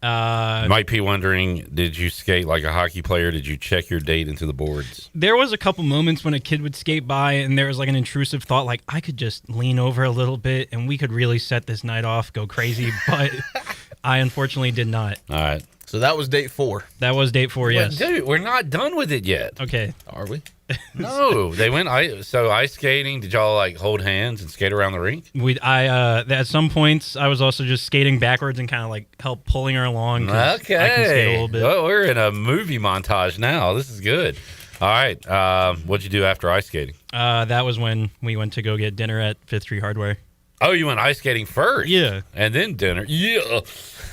You might be wondering, did you skate like a hockey player? Did you check your date into the boards? There was a couple moments when a kid would skate by and there was like an intrusive thought like I could just lean over a little bit and we could really set this night off, go crazy, but I unfortunately did not. All right. So that was date 4. That was date 4, yes. Dude, we're not done with it yet. Okay. Are we? No, they went ice skating. Did y'all like hold hands and skate around the rink? At some points I was also just skating backwards and kind of like help pulling her along. Okay. I can skate a little bit. Well, we're in a movie montage now. This is good. All right. What'd you do after ice skating? That was when we went to go get dinner at Fifth Street Hardware. Oh, you went ice skating first? Yeah. And then dinner? Yeah.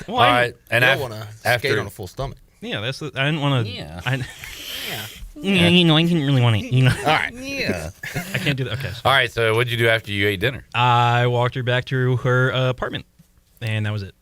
Well, All right. And you don't want to skate on a full stomach. Yeah, I didn't want to. Yeah. Yeah, you know, I didn't really want to. You know. All right. Yeah. I can't do that. Okay. All right. So, what'd you do after you ate dinner? I walked her back to her apartment, and that was it.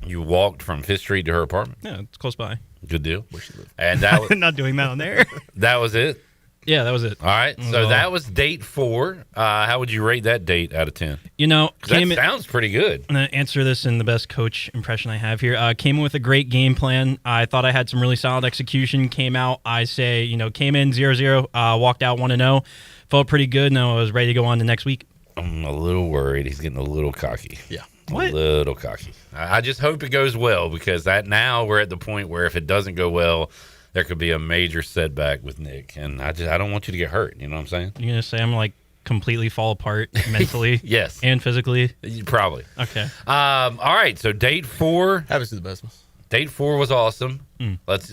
You walked from Fifth Street to her apartment? Yeah, it's close by. Good deal. Where she live? And that was not doing that on there. That was it. Yeah, that was it. All right. So that was date 4. How would you rate that date out of 10? You know, that sounds pretty good. I'm going to answer this in the best coach impression I have here. Came in with a great game plan. I thought I had some really solid execution. Came out, came in 0-0, walked out 1-0. Felt pretty good, and I was ready to go on to next week. I'm a little worried. He's getting a little cocky. Yeah. What? A little cocky. I just hope it goes well because now we're at the point where if it doesn't go well, there could be a major setback with Nick, and I don't want you to get hurt. You know what I'm saying? You're gonna say I'm like completely fall apart mentally, yes, and physically, probably. Okay. All right. So date 4. Happens to the best ones. Date 4 was awesome.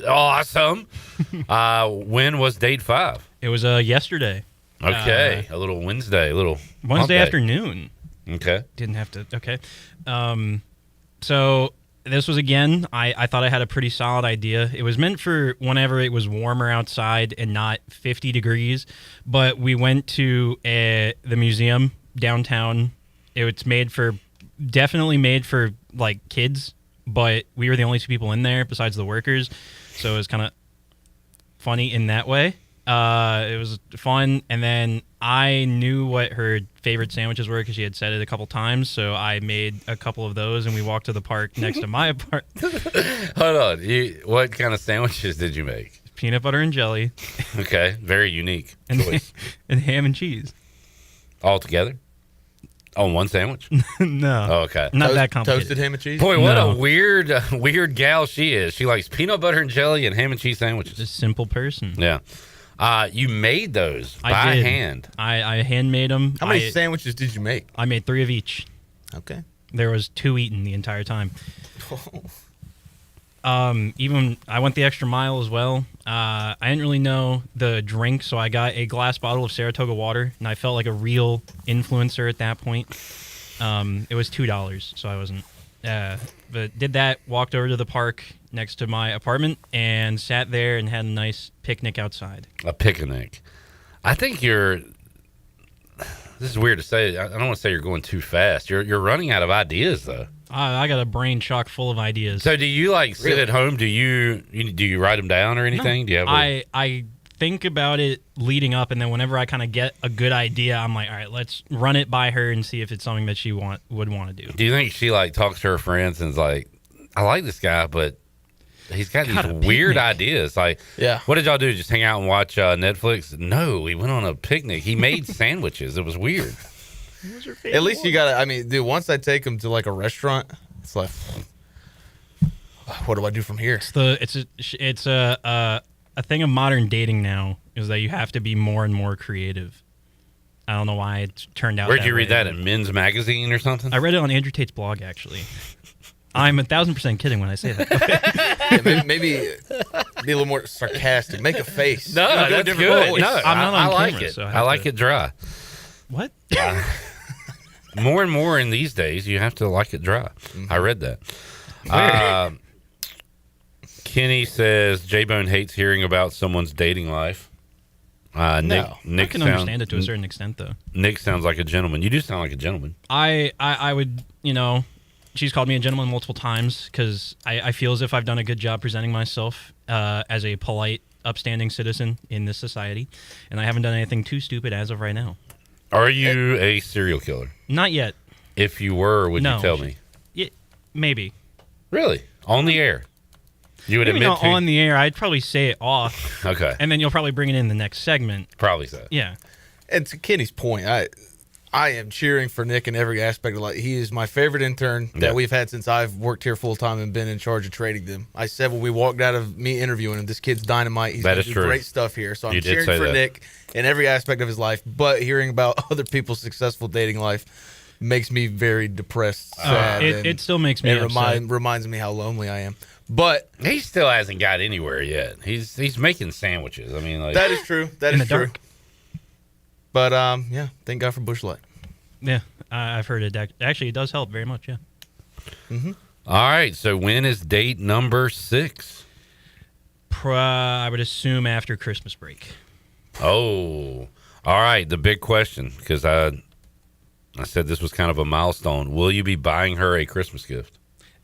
Awesome. When was date 5? It was yesterday. Okay, a little Wednesday, a little Wednesday afternoon. Okay. Didn't have to. Okay. So this was again. I thought I had a pretty solid idea. It was meant for whenever it was warmer outside and not 50 degrees. But we went to the museum downtown. It's definitely made for like kids, but we were the only 2 people in there besides the workers, so it was kind of funny in that way. It was fun, and then I knew what her favorite sandwiches were because she had said it a couple times, so I made a couple of those, and we walked to the park next to my apartment. Hold on. What kind of sandwiches did you make? Peanut butter and jelly. Okay, very unique choice. And ham and cheese. All together? On one sandwich? No. Oh, okay. Not that complicated. Toasted ham and cheese? Boy, what a weird gal she is. She likes peanut butter and jelly and ham and cheese sandwiches. Just a simple person. Yeah. You made those by I did. hand. I handmade them. How many sandwiches did you make? I made 3 of each. Okay. There was 2 eaten the entire time. Even I went the extra mile as well. I didn't really know the drink, so I got a glass bottle of Saratoga water, and I felt like a real influencer at that point. It was $2, so I wasn't. But did that, walked over to the park next to my apartment, and sat there and had a nice picnic outside. A picnic. I think this is weird to say. I don't want to say you're going too fast. You're running out of ideas, though. I got a brain chock full of ideas. So do you like sit at home? Do you write them down or anything? No. Do you have I think about it leading up, and then whenever I kind of get a good idea, I'm like, all right, let's run it by her and see if it's something that she would want to do. Do you think she like talks to her friends and is like, I like this guy, but he's got these weird ideas. Like, yeah. What did y'all do? Just hang out and watch Netflix? No, we went on a picnic. He made sandwiches. It was weird. At least you gotta. I mean, dude. Once I take them to like a restaurant, it's like, what do I do from here? It's a thing of modern dating now is that you have to be more and more creative. I don't know why it turned out. Where'd you read that in Men's Magazine or something? I read it on Andrew Tate's blog, actually. I'm 1,000% kidding when I say that. Yeah, maybe be a little more sarcastic. Make a face. No, that's good. No, I'm not on like camera, it. so I I have like to- it dry. What? More and more in these days, you have to like it dry. I read that. Kenny says J-Bone hates hearing about someone's dating life. Nick I can understand it to a certain extent, though. Nick sounds like a gentleman. You do sound like a gentleman. I would, she's called me a gentleman multiple times because I feel as if I've done a good job presenting myself as a polite, upstanding citizen in this society, and I haven't done anything too stupid as of right now. Are you a serial killer? Not yet. If you were, would No. you tell me? Yeah, maybe. Really? On the air? You would Maybe admit not to on the air. I'd probably say it off. Okay. And then you'll probably bring it in the next segment. Probably so. Yeah. And to Kenny's point, I am cheering for Nick in every aspect of life. He is my favorite intern that we've had since I've worked here full time and been in charge of trading them. I said when we walked out of me interviewing him, this kid's dynamite. He's going to do great stuff here. So I'm cheering for Nick in every aspect of his life. But hearing about other people's successful dating life makes me very depressed, sad. It still makes me upset. Reminds me how lonely I am. But he still hasn't got anywhere yet. He's making sandwiches. I mean, like, that is true. That In is the true. dark. But yeah, thank God for Bush Light. Yeah, I've heard it. Actually, it does help very much, yeah. Mm-hmm. All right, so when is date number 6? I would assume after Christmas break. Oh, all right. The big question, because I said this was kind of a milestone. Will you be buying her a Christmas gift?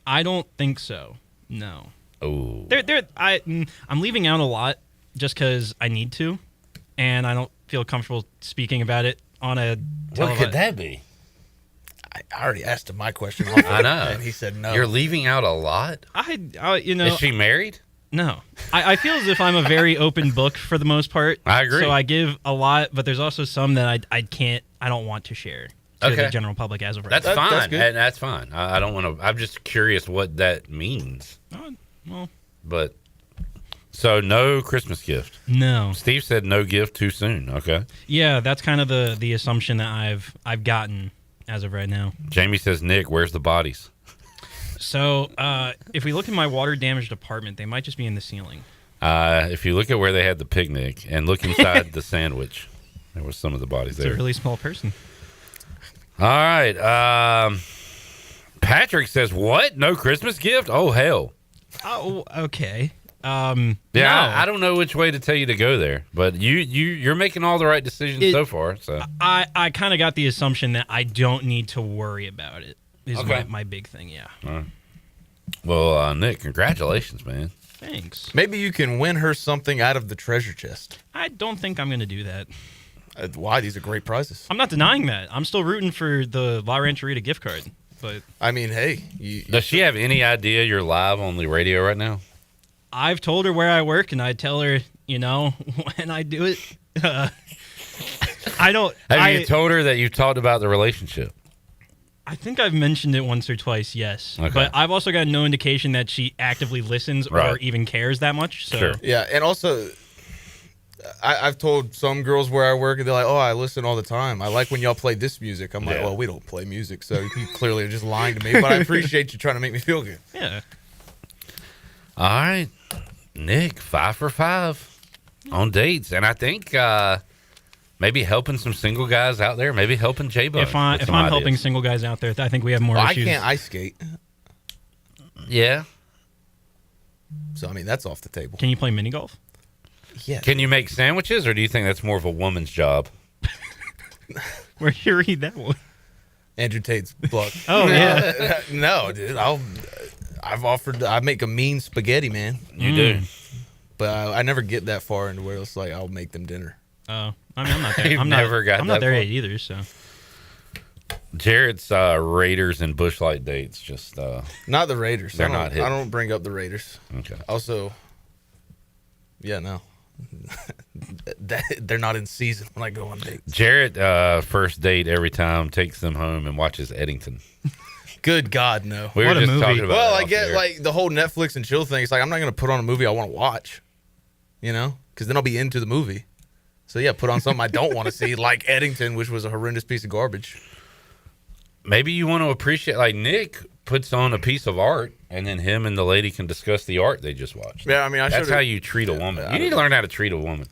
I don't think so. No. Oh. I'm leaving out a lot just because I need to, and I don't feel comfortable speaking about it on a. What could that be? I already asked him my question. I know, and he said no. You're leaving out a lot. Is she married? No. I feel as if I'm a very open book for the most part. I agree. So I give a lot, but there's also some that I don't want to share to the general public as of right That's now. fine. That's fine. I don't want to. I'm just curious what that means. Well, but so no Christmas gift. No. Steve said no gift too soon. Okay. Yeah, that's kind of the assumption that I've gotten as of right now. Jamie says, Nick, where's the bodies? So if we look in my water damaged apartment, they might just be in the ceiling. If you look at where they had the picnic and look inside the sandwich, there was some of the bodies It's there. a really small person. All right. Patrick says, what? No Christmas gift? Oh, hell. Oh, okay. Yeah, no. I don't know which way to tell you to go there, but you're making all the right decisions so far. So I kind of got the assumption that I don't need to worry about it. Is Okay. my big thing, yeah. All right. Well, Nick, congratulations, man. Thanks. Maybe you can win her something out of the treasure chest. I don't think I'm going to do that. Why? These are great prizes. I'm not denying that. I'm still rooting for the La Rancherita gift card. But I mean, hey. Does she have any idea you're live on the radio right now? I've told her where I work, and I tell her, when I do it. I don't. Have you told her that you talked about the relationship? I think I've mentioned it once or twice, yes. Okay. But I've also got no indication that she actively listens or Right. even cares that much. So. Sure. Yeah, and also, I've told some girls where I work, and they're like, oh, I listen all the time. I like when y'all play this music. I'm like, Yeah. well, we don't play music, so you clearly are just lying to me, but I appreciate you trying to make me feel good. Yeah. All right. Nick, 5 for 5 on dates. And I think maybe helping some single guys out there, maybe helping J-Bone. If I'm helping single guys out there, I think we have more I issues. can't ice skate. Yeah. So, I mean, that's off the table. Can you play mini golf? Yeah. Can you make sandwiches, or do you think that's more of a woman's job? Where you read that one? Andrew Tate's book. Oh, yeah. No, dude. I make a mean spaghetti, man. You do. But I never get that far into where it's like I'll make them dinner. Oh, I mean, I'm not there. You've I'm never got I'm not that there far? yet either. So Jared's Raiders and Bush Light dates just Not the Raiders. They're I don't- not hitting. I don't bring up the Raiders. Okay. Also, yeah, no. They're not in season when I go on dates. Jared first date every time takes them home and watches Eddington. Good God, no. We were just talking about Well, it I off get air. like the whole Netflix and chill thing. It's like I'm not going to put on a movie I want to watch, because then I'll be into the movie. So yeah, put on something I don't want to see, like Eddington, which was a horrendous piece of garbage. Maybe you want to appreciate, like Nick puts on a piece of art, and then him and the lady can discuss the art they just watched. Yeah, I mean, that's how you treat a woman. You need to learn how to treat a woman.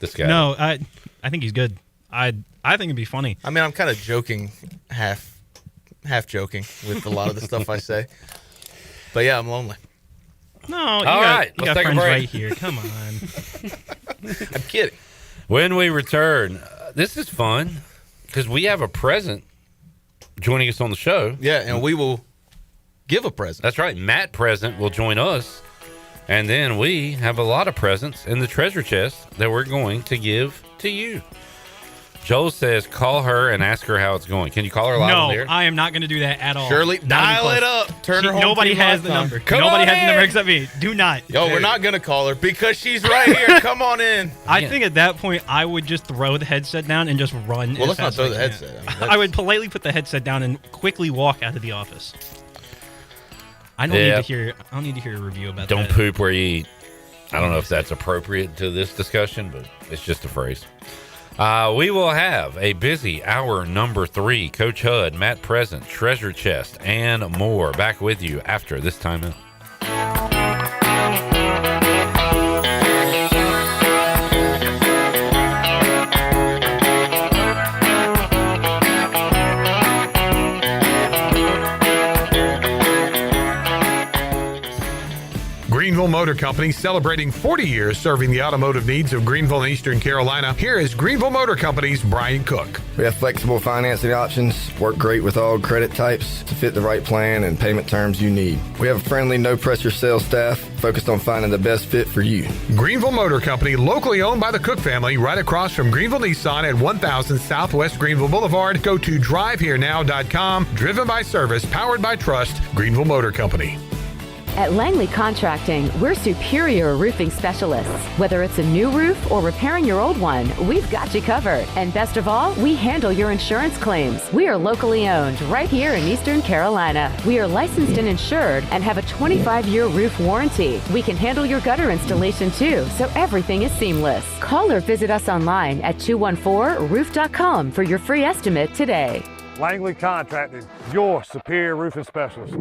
This guy. No, I think he's good. I think it'd be funny. I mean, I'm kind of joking, half joking with a lot of the stuff I say. But yeah, I'm lonely. No, you got friends right here. Come on. I'm kidding. When we return, this is fun because we have a present joining us on the show. Yeah, and we will give a present. That's right. Matt Present will join us. And then we have a lot of presents in the treasure chest that we're going to give to you. Joel says, call her and ask her how it's going. Can you call her live on the air? No, I am not going to do that at all. Shirley, Not dial even it close. up. Turn her home. Nobody has the number. Nobody has the number except me. Do not. Yo, we're not going to call her because she's right here. Come on in. I think at that point, I would just throw the headset down and just run. Well, let's not throw the headset. I would politely put the headset down and quickly walk out of the office. I don't need to hear a review about that. Don't poop where you eat. I don't know if that's appropriate to this discussion, but it's just a phrase. We will have a busy hour number 3. Coach Hud, Matt Present, Treasure Chest, and more. Back with you after this time out. Greenville Motor Company, celebrating 40 years serving the automotive needs of Greenville and Eastern Carolina. Here is Greenville Motor Company's Brian Cook. We have flexible financing options, work great with all credit types to fit the right plan and payment terms you need. We have a friendly, no-pressure sales staff focused on finding the best fit for you. Greenville Motor Company, locally owned by the Cook family, right across from Greenville Nissan at 1000 Southwest Greenville Boulevard. Go to driveherenow.com. Driven by service, powered by trust. Greenville Motor Company. At Langley Contracting, we're superior roofing specialists. Whether it's a new roof or repairing your old one, we've got you covered. And best of all, we handle your insurance claims. We are locally owned right here in Eastern Carolina. We are licensed and insured and have a 25-year roof warranty. We can handle your gutter installation too, so everything is seamless. Call or visit us online at 214roof.com for your free estimate today. Langley Contracting, your superior roofing specialist.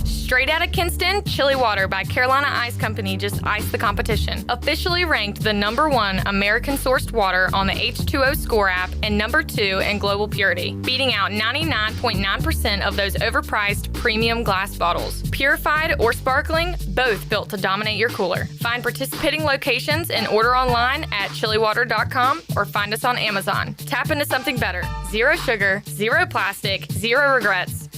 Straight out of Kinston, Chili Water by Carolina Ice Company just iced the competition. Officially ranked the #1 American-sourced water on the H2O Score app and #2 in global purity, beating out 99.9% of those overpriced premium glass bottles. Purified or sparkling, both built to dominate your cooler. Find participating locations and order online at chiliwater.com or find us on Amazon. Tap into something better. Zero sugar, zero plastic, zero regrets.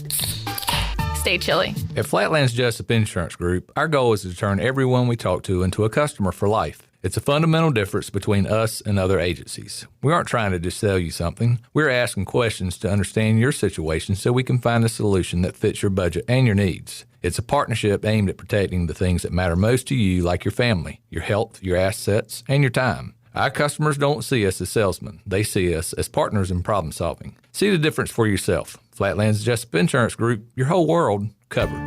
Stay chilly. At Flatlands Jessup Insurance Group, our goal is to turn everyone we talk to into a customer for life. It's a fundamental difference between us and other agencies. We aren't trying to just sell you something. We're asking questions to understand your situation so we can find a solution that fits your budget and your needs. It's a partnership aimed at protecting the things that matter most to you, like your family, your health, your assets, and your time. Our customers don't see us as salesmen. They see us as partners in problem solving. See the difference for yourself. Flatlands Jessup Insurance Group, your whole world covered.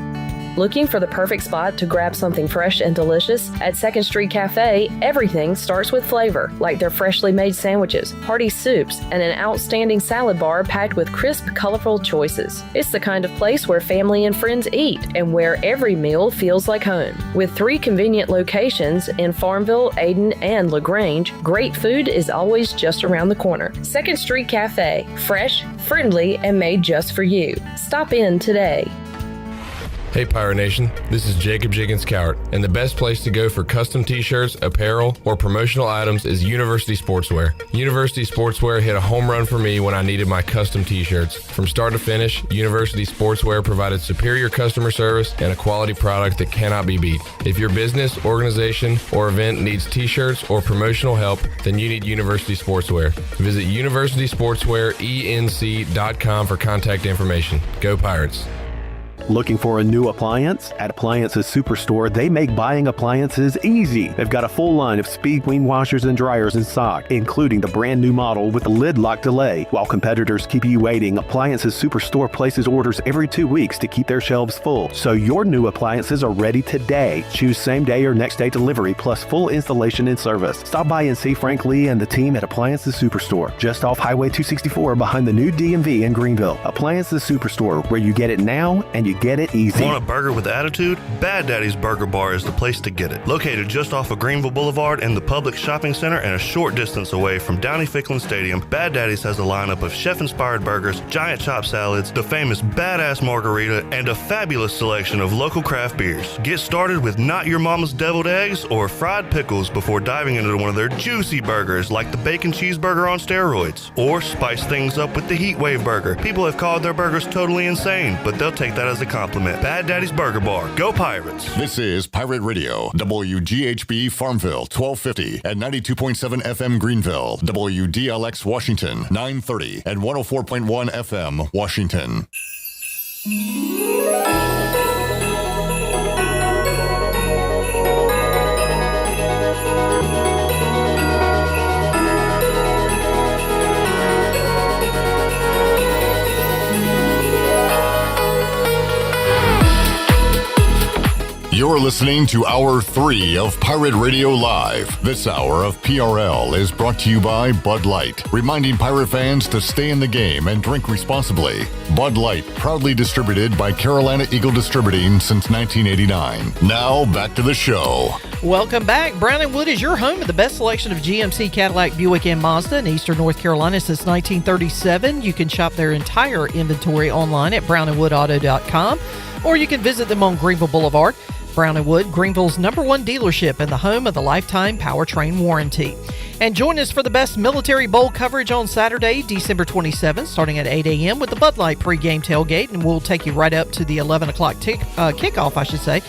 Looking for the perfect spot to grab something fresh and delicious? At 2nd Street Cafe, everything starts with flavor, like their freshly made sandwiches, hearty soups, and an outstanding salad bar packed with crisp, colorful choices. It's the kind of place where family and friends eat and where every meal feels like home. With 3 convenient locations in Farmville, Ayden, and LaGrange, great food is always just around the corner. 2nd Street Cafe, fresh, friendly, and made just for you. Stop in today. Hey Pirate Nation, this is Jacob Jiggins Cowart, and the best place to go for custom t-shirts, apparel, or promotional items is University Sportswear. University Sportswear hit a home run for me when I needed my custom t-shirts. From start to finish, University Sportswear provided superior customer service and a quality product that cannot be beat. If your business, organization, or event needs t-shirts or promotional help, then you need University Sportswear. Visit universitysportswearenc.com for contact information. Go Pirates. Looking for a new appliance? At Appliances Superstore, they make buying appliances easy. They've got a full line of speed queen washers and dryers in stock, including the brand new model with the lid lock delay. While competitors keep you waiting, Appliances Superstore places orders every 2 weeks to keep their shelves full. So your new appliances are ready today. Choose same day or next day delivery plus full installation and service. Stop by and see Frank Lee and the team at Appliances Superstore, just off Highway 264 behind the new DMV in Greenville. Appliances Superstore, where you get it now and you get it easy. Want a burger with attitude? Bad Daddy's Burger Bar is the place to get it. Located just off of Greenville Boulevard in the Public Shopping Center and a short distance away from Downey-Ficklin Stadium, Bad Daddy's has a lineup of chef-inspired burgers, giant chop salads, the famous badass margarita, and a fabulous selection of local craft beers. Get started with Not Your Mama's Deviled Eggs or fried pickles before diving into one of their juicy burgers like the bacon cheeseburger on steroids. Or spice things up with the Heat Wave Burger. People have called their burgers totally insane, but they'll take that as a compliment. Bad Daddy's Burger Bar. Go Pirates! This is Pirate Radio, WGHB Farmville, 1250 and 92.7 FM Greenville, WDLX Washington, 930 and 104.1 FM Washington. You're listening to Hour 3 of Pirate Radio Live. This hour of PRL is brought to you by Bud Light, reminding pirate fans to stay in the game and drink responsibly. Bud Light, proudly distributed by Carolina Eagle Distributing since 1989. Now, back to the show. Welcome back. Brown & Wood is your home of the best selection of GMC, Cadillac, Buick, and Mazda in Eastern North Carolina since 1937. You can shop their entire inventory online at brownandwoodauto.com, or you can visit them on Greenville Boulevard. Brown & Wood, Greenville's #1 dealership and the home of the lifetime powertrain warranty. And join us for the best Military Bowl coverage on Saturday, December 27th, starting at 8 a.m. with the Bud Light pregame tailgate, and we'll take you right up to the 11 o'clock kickoff, I should say.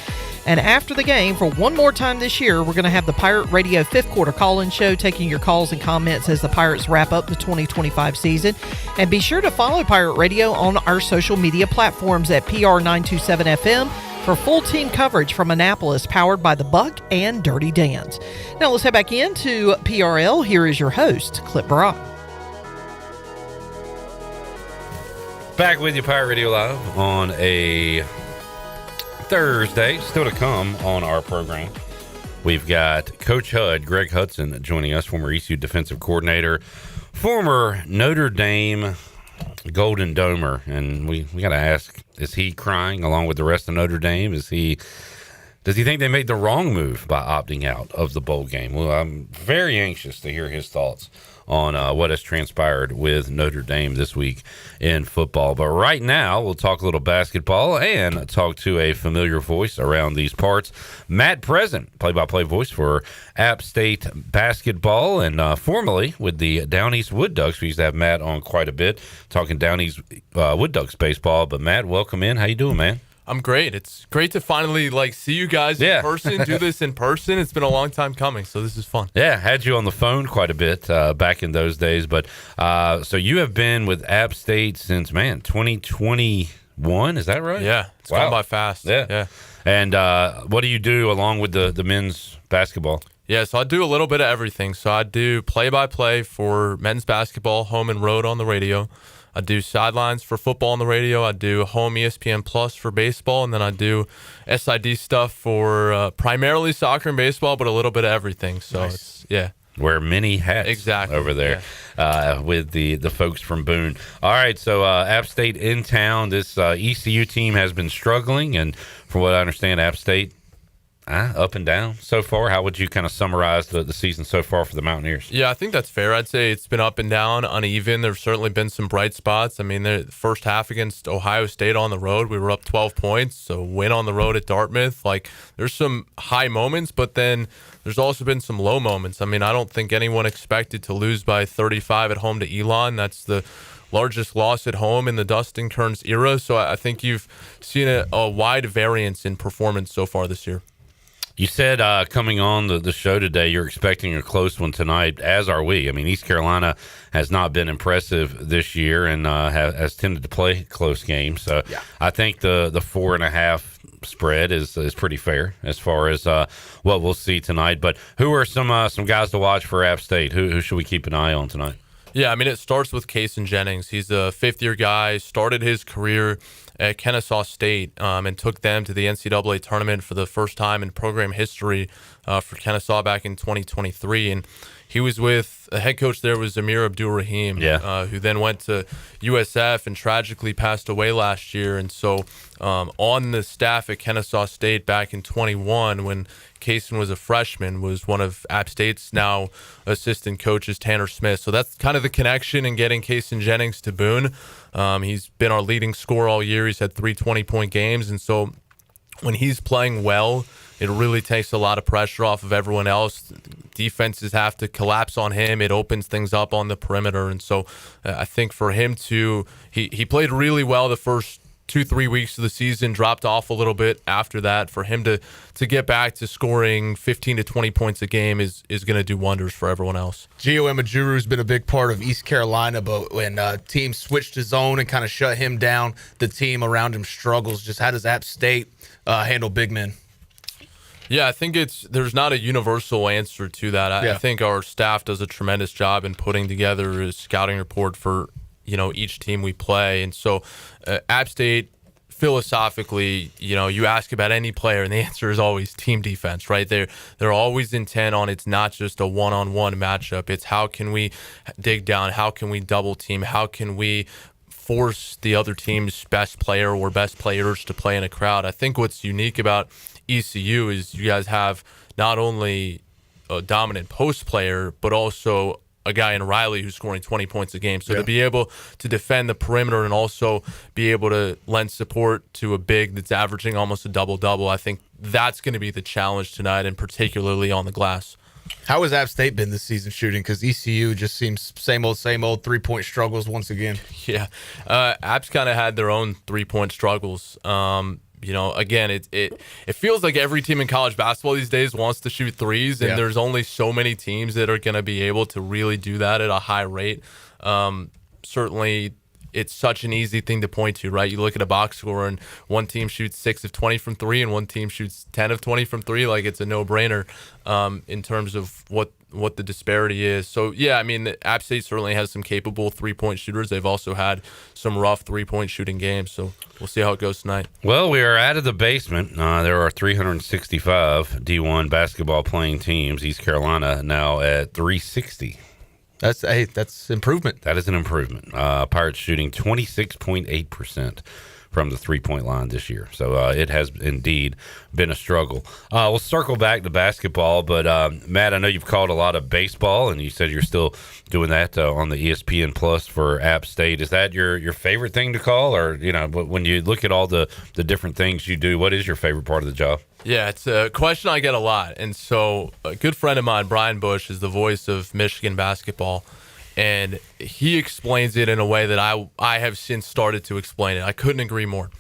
And after the game, for one more time this year, we're going to have the Pirate Radio 5th quarter call-in show, taking your calls and comments as the Pirates wrap up the 2025 season. And be sure to follow Pirate Radio on our social media platforms at PR927FM for full team coverage from Annapolis, powered by the Buck and Dirty Dan's. Now let's head back into PRL. Here is your host, Clip Brock. Back with you, Pirate Radio Live, on a Thursday. Still to come on our program, we've got Coach Hud, Greg Hudson, joining us, former ECU defensive coordinator, former Notre Dame Golden Domer, and we got to ask, is he crying along with the rest of Notre Dame? Does he think they made the wrong move by opting out of the bowl game? Well, I'm very anxious to hear his thoughts on what has transpired with Notre Dame this week in football. But right now, we'll talk a little basketball and talk to a familiar voice around these parts, Matt Present, play-by-play voice for App State basketball, and formerly with the Down East Wood Ducks. We used to have Matt on quite a bit, talking Down East Wood Ducks baseball. But Matt, welcome in. How you doing, man? I'm great. It's great to finally see you guys in person, do this in person. It's been a long time coming, so this is fun. Yeah, had you on the phone quite a bit back in those days. But so you have been with App State since, 2021, is that right? Yeah, it's gone by fast. Yeah. And what do you do along with the men's basketball? Yeah, so I do a little bit of everything. So I do play-by-play for men's basketball, home and road on the radio. I do sidelines for football on the radio. I do home ESPN Plus for baseball, and then I do SID stuff for primarily soccer and baseball, but a little bit of everything. So nice. Wear many hats over there with the folks from Boone. All right, so App State in town. This ECU team has been struggling, and from what I understand, App State up and down so far. How would you kind of summarize the season so far for the Mountaineers? Yeah, I think that's fair. I'd say it's been up and down, uneven. There's certainly been some bright spots. I mean, the first half against Ohio State on the road, we were up 12 points. So win on the road at Dartmouth. There's some high moments, but then there's also been some low moments. I mean, I don't think anyone expected to lose by 35 at home to Elon. That's the largest loss at home in the Dustin Kearns era. So I think you've seen a wide variance in performance so far this year. You said coming on the show today, you're expecting a close one tonight, as are we. I mean, East Carolina has not been impressive this year and has tended to play close games. So I think the 4.5 spread is pretty fair as far as what we'll see tonight. But who are some guys to watch for App State? Who should we keep an eye on tonight? Yeah, I mean, it starts with Kason Jennings. He's a fifth-year guy, started his career at Kennesaw State and took them to the NCAA tournament for the first time in program history for Kennesaw back in 2023. And he was with a head coach there was Amir Abdul-Rahim, who then went to USF and tragically passed away last year. And so on the staff at Kennesaw State back in 21 when Kason was a freshman, was one of App State's now assistant coaches, Tanner Smith. So that's kind of the connection in getting Kason Jennings to Boone. He's been our leading scorer all year. He's had 3 20-point games. And so when he's playing well, it really takes a lot of pressure off of everyone else. Defenses have to collapse on him. It opens things up on the perimeter. And so I think for him to he played really well the first 2-3 weeks of the season, dropped off a little bit after that. For him to get back to scoring 15 to 20 points a game is going to do wonders for everyone else. Gio Emajuru's been a big part of East Carolina, but when teams switched to zone and kind of shut him down, the team around him struggles. Just how does App State handle big men? Yeah, I think there's not a universal answer to that. I think our staff does a tremendous job in putting together a scouting report for each team we play. And so App State, philosophically, you ask about any player and the answer is always team defense, right? They're always intent on it's not just a one-on-one matchup. It's how can we dig down? How can we double team? How can we force the other team's best player or best players to play in a crowd? I think what's unique about ECU is you guys have not only a dominant post player, but also a guy in Riley who's scoring 20 points a game. So to be able to defend the perimeter and also be able to lend support to a big that's averaging almost a double-double, I think that's going to be the challenge tonight, and particularly on the glass. How has App State been this season shooting? Because ECU just seems same old 3-point struggles once again. Yeah. App's kind of had their own 3-point struggles. Again, it feels like every team in college basketball these days wants to shoot threes, and there's only so many teams that are going to be able to really do that at a high rate. Certainly, it's such an easy thing to point to, right? You look at a box score, and one team shoots 6 of 20 from 3, and one team shoots 10 of 20 from 3. Like, it's a no-brainer in terms of what the disparity is. So, yeah, I mean, App State certainly has some capable 3-point shooters. They've also had some rough 3-point shooting games. So we'll see how it goes tonight. Well, we are out of the basement. There are 365 D1 basketball playing teams. East Carolina now at 360. That's improvement. That is an improvement. Pirates shooting 26.8% from the 3-point line this year. So it has indeed been a struggle. We'll circle back to basketball, but Matt, I know you've called a lot of baseball, and you said you're still doing that on the ESPN Plus for App State. Is that your favorite thing to call, or but when you look at all the different things you do, what is your favorite part of the job? Yeah, it's a question I get a lot. And so a good friend of mine, Brian Bush, is the voice of Michigan basketball. And he explains it in a way that I have since started to explain it. I couldn't agree more.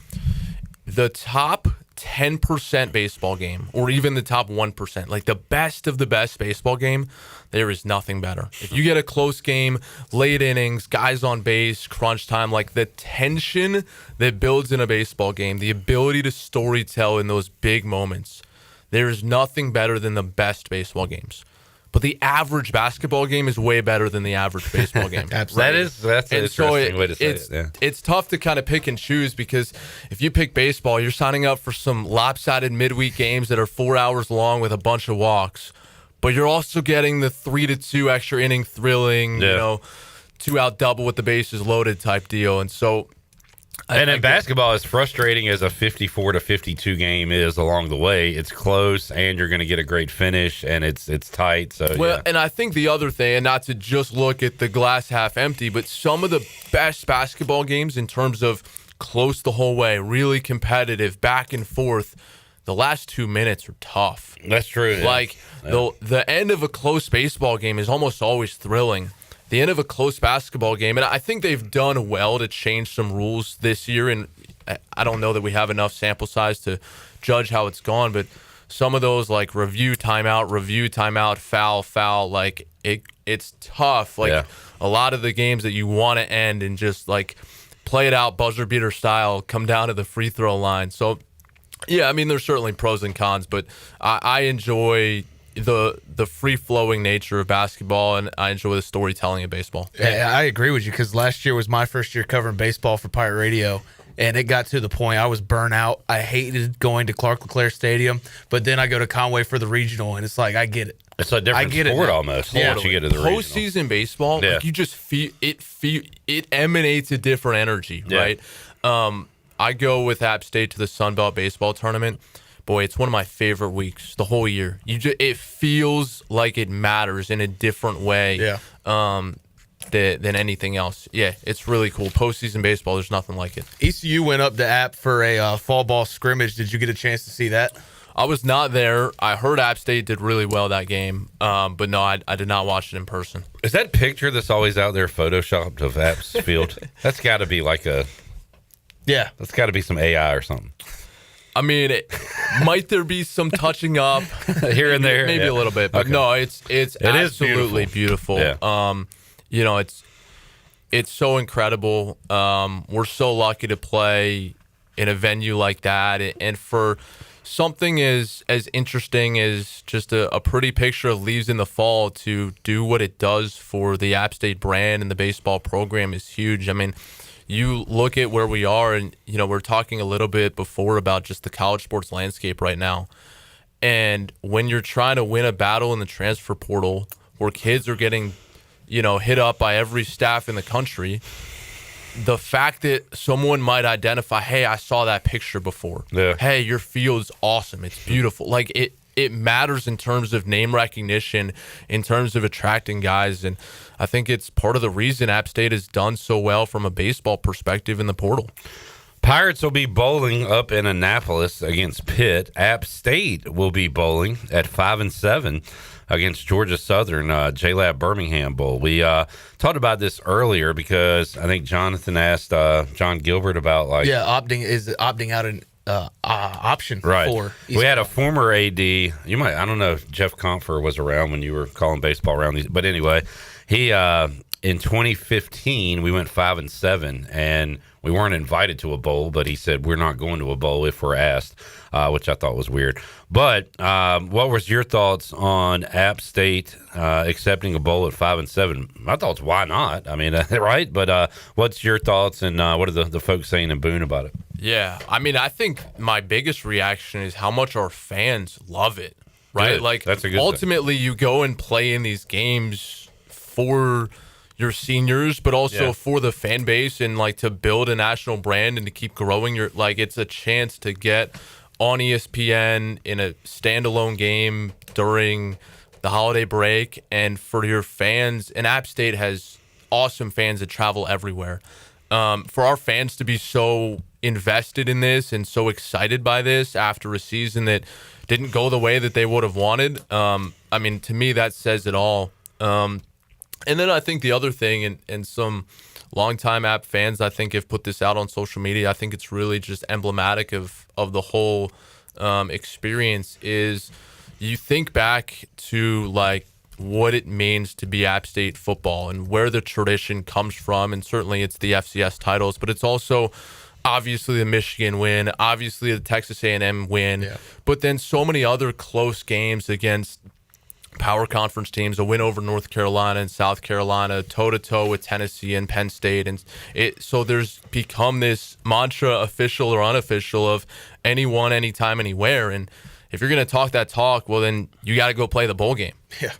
The top 10% baseball game, or even the top 1%, like the best of the best baseball game, there is nothing better. If you get a close game, late innings, guys on base, crunch time, like the tension that builds in a baseball game, the ability to storytell in those big moments, there is nothing better than the best baseball games. But the average basketball game is way better than the average baseball game. Absolutely. That's an interesting way to say it. Yeah. It's tough to kind of pick and choose, because if you pick baseball, you're signing up for some lopsided midweek games that are 4 hours long with a bunch of walks. But you're also getting the 3-2 extra inning thrilling, 2-out double with the bases loaded type deal. And so And in basketball, as frustrating as a 54-52 game is along the way, it's close, and you're going to get a great finish, and it's tight. So and I think the other thing, and not to just look at the glass half empty, but some of the best basketball games in terms of close the whole way, really competitive, back and forth, the last 2 minutes are tough. That's true. Like the end of a close baseball game is almost always thrilling. The end of a close basketball game, and I think they've done well to change some rules this year, and I don't know that we have enough sample size to judge how it's gone, but some of those like review timeout, foul, like it's tough. Like a lot of the games that you want to end and just like play it out buzzer beater style, come down to the free throw line. So yeah, I mean, there's certainly pros and cons, but I enjoy the free-flowing nature of basketball, and I enjoy the storytelling of baseball. Yeah, I agree with you, because last year was my first year covering baseball for Pirate Radio, and it got to the point I was burnt out. I hated going to Clark LeClaire Stadium, but then I go to Conway for the regional, and it's like, I get it. It's a different sport almost. Yeah, once you get to the regional. Postseason baseball, like you just feel it emanates a different energy, right? I go with App State to the Sun Belt baseball tournament. Boy, it's one of my favorite weeks the whole year. It feels like it matters in a different way than anything else. Yeah, it's really cool. Postseason baseball, there's nothing like it. ECU went up to App for a fall ball scrimmage. Did you get a chance to see that? I was not there. I heard App State did really well that game, but no, I did not watch it in person. Is that picture that's always out there photoshopped of App's field? That's got to be like that's got to be some AI or something. I mean, might there be some touching up here and there? Maybe a little bit, but no, it's absolutely beautiful. You know, it's so incredible. We're so lucky to play in a venue like that, and for something as interesting as just a pretty picture of leaves in the fall to do what it does for the App State brand and the baseball program is huge. I mean, you look at where we are, and we're talking a little bit before about just the college sports landscape right now. And when you're trying to win a battle in the transfer portal where kids are getting, hit up by every staff in the country, the fact that someone might identify, hey, I saw that picture before. Yeah. Hey, your field's awesome. It's beautiful. Like it matters in terms of name recognition, in terms of attracting guys. And I think it's part of the reason App State has done so well from a baseball perspective in the portal. Pirates will be bowling up in Annapolis against Pitt. App State will be bowling at 5-7 against Georgia Southern, J-Lab Birmingham Bowl. We talked about this earlier because I think Jonathan asked John Gilbert about opting out an option for we had a former AD. I don't know if Jeff Comfer was around when you were calling baseball around these, but anyway, he in 2015 we went 5-7 and we weren't invited to a bowl, but he said we're not going to a bowl if we're asked, which I thought was weird. But what was your thoughts on App State accepting a bowl at 5-7? My thoughts, why not? I mean, right? But what's your thoughts, and what are the folks saying in Boone about it? Yeah, I mean, I think my biggest reaction is how much our fans love it, right? Good. Like, that's a good ultimately, you go and play in these games for your seniors, but also for the fan base, and like to build a national brand and to keep growing your, like, it's a chance to get on ESPN in a standalone game during the holiday break, and for your fans. And App State has awesome fans that travel everywhere. For our fans to be so invested in this and so excited by this after a season that didn't go the way that they would have wanted, I mean, to me, that says it all. And then I think the other thing, and some longtime App fans, I think, have put this out on social media, I think it's really just emblematic of the whole experience, is you think back to like what it means to be App State football and where the tradition comes from. And certainly it's the FCS titles, but it's also obviously the Michigan win, obviously the Texas A&M win, but then so many other close games against power conference teams, a win over North Carolina and South Carolina, toe-to-toe with Tennessee and Penn State. And so there's become this mantra, official or unofficial, of anyone, anytime, anywhere. And if you're going to talk that talk, well, then you got to go play the bowl game. Yeah.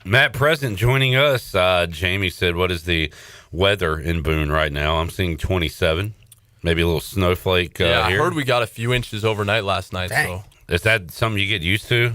Matt Present joining us. Jamie said, what is the weather in Boone right now? I'm seeing 27, maybe a little snowflake here. I here. heard we got a few inches overnight last night. Dang. So is that something you get used to?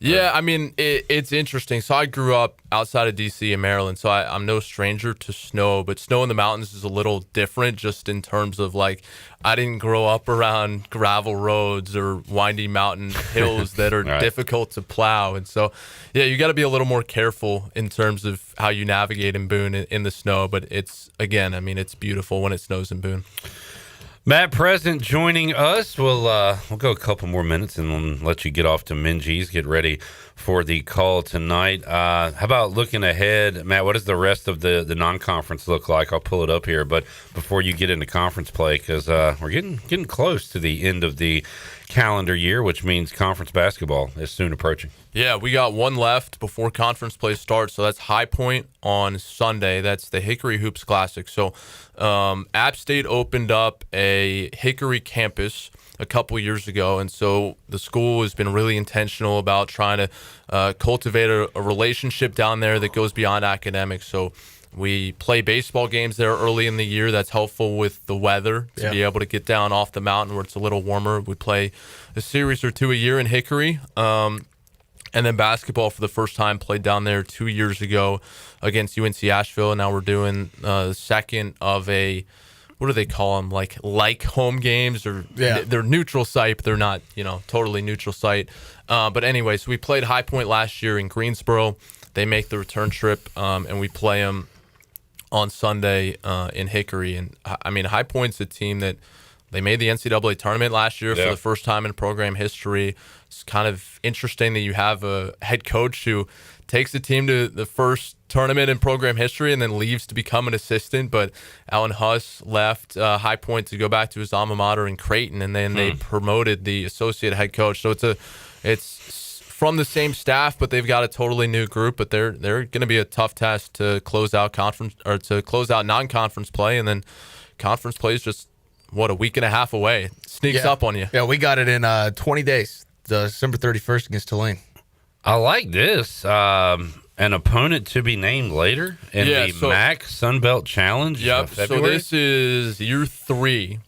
Yeah, I mean, it's interesting. So I grew up outside of D.C. in Maryland, so I'm no stranger to snow, but snow in the mountains is a little different just in terms of, like, I didn't grow up around gravel roads or windy mountain hills that are difficult to plow. And so, yeah, you got to be a little more careful in terms of how you navigate in Boone in the snow. But it's, again, I mean, it's beautiful when it snows in Boone. Matt Present joining us. We'll go a couple more minutes and then let you get off to Minji's, get ready for the call tonight. How about looking ahead, Matt? What does the rest of the non-conference look like? I'll pull it up here, but before you get into conference play, because we're getting close to the end of the calendar year, which means conference basketball is soon approaching. Yeah, we got one left before conference play starts, so that's High Point on Sunday. That's the Hickory Hoops Classic. So App State opened up a Hickory campus a couple years ago, and so the school has been really intentional about trying to cultivate a relationship down there that goes beyond academics. So we play baseball games there early in the year. That's helpful with the weather to be able to get down off the mountain where it's a little warmer. We play a series or two a year in Hickory. And then basketball for the first time played down there 2 years ago against UNC Asheville. Now we're doing the second of a, what do they call them? Like home games, or they're neutral site, but they're not, totally neutral site. But anyway, so we played High Point last year in Greensboro. They make the return trip, and we play them on Sunday in Hickory. And I mean, High Point's a team that they made the NCAA tournament last year for the first time in program history. It's kind of interesting that you have a head coach who takes the team to the first tournament in program history and then leaves to become an assistant. But Alan Huss left High Point to go back to his alma mater in Creighton, and then they promoted the associate head coach. So it's from the same staff, but they've got a totally new group. But they're going to be a tough test to close out non-conference play, and then conference play is just a week and a half away. It sneaks up on you. Yeah, we got it in 20 days. December 31st against Tulane. I like this. An opponent to be named later in the MAC Sunbelt Challenge. Yep. So this is year 3.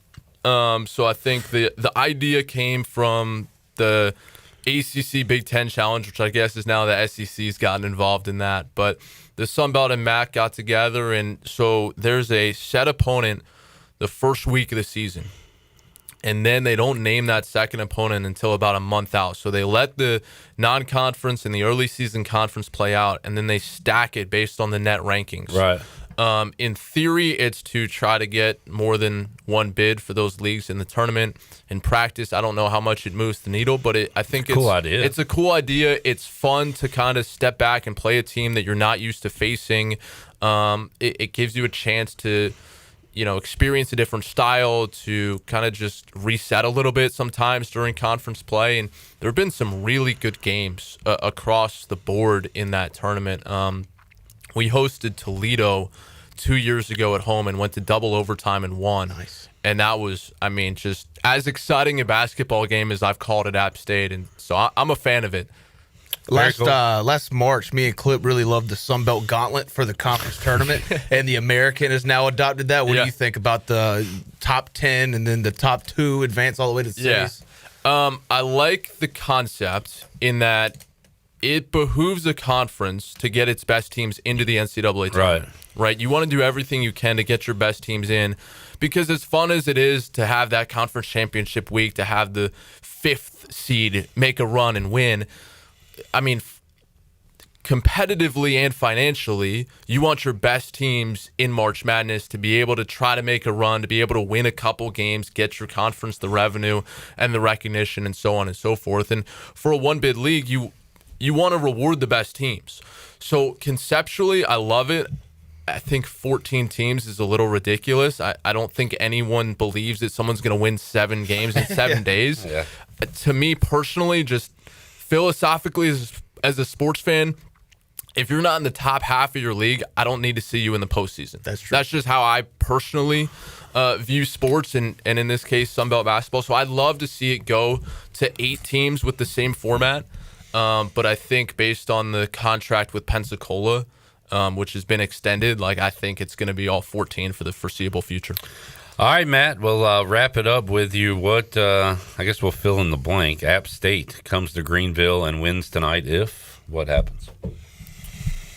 So I think the idea came from the ACC Big Ten Challenge, which I guess is now the SEC's gotten involved in that. But the Sunbelt and MAC got together, and so there's a set opponent the first week of the season. And then they don't name that second opponent until about a month out. So they let the non-conference and the early season conference play out, and then they stack it based on the net rankings. Right. In theory, it's to try to get more than one bid for those leagues in the tournament. In practice, I don't know how much it moves the needle, but I think it's cool idea. It's a cool idea. It's fun to kind of step back and play a team that you're not used to facing. It gives you a chance to experience a different style, to kind of just reset a little bit sometimes during conference play. And there have been some really good games across the board in that tournament. We hosted Toledo 2 years ago at home and went to double overtime and won. Nice. And that was, just as exciting a basketball game as I've called at App State. And so I'm a fan of it. Last March, me and Clip really loved the Sunbelt Gauntlet for the conference tournament, and the American has now adopted that. What do you think about the top 10 and then the top 2 advance all the way to the series? I like the concept in that it behooves a conference to get its best teams into the NCAA tournament. Right? You want to do everything you can to get your best teams in, because as fun as it is to have that conference championship week, to have the 5th seed make a run and win, competitively and financially, you want your best teams in March Madness to be able to try to make a run, to be able to win a couple games, get your conference the revenue and the recognition and so on and so forth. And for a one-bid league, you want to reward the best teams. So conceptually, I love it. I think 14 teams is a little ridiculous. I don't think anyone believes that someone's going to win 7 games in 7 days. Yeah. To me personally, just philosophically as a sports fan, if you're not in the top half of your league, I don't need to see you in the postseason. That's true. That's just how I personally view sports, and in this case, Sunbelt basketball. So I'd love to see it go to 8 teams with the same format. But I think based on the contract with Pensacola, which has been extended, I think it's going to be all 14 for the foreseeable future. All right, Matt, we'll wrap it up with you. I guess we'll fill in the blank. App State comes to Greenville and wins tonight. What happens?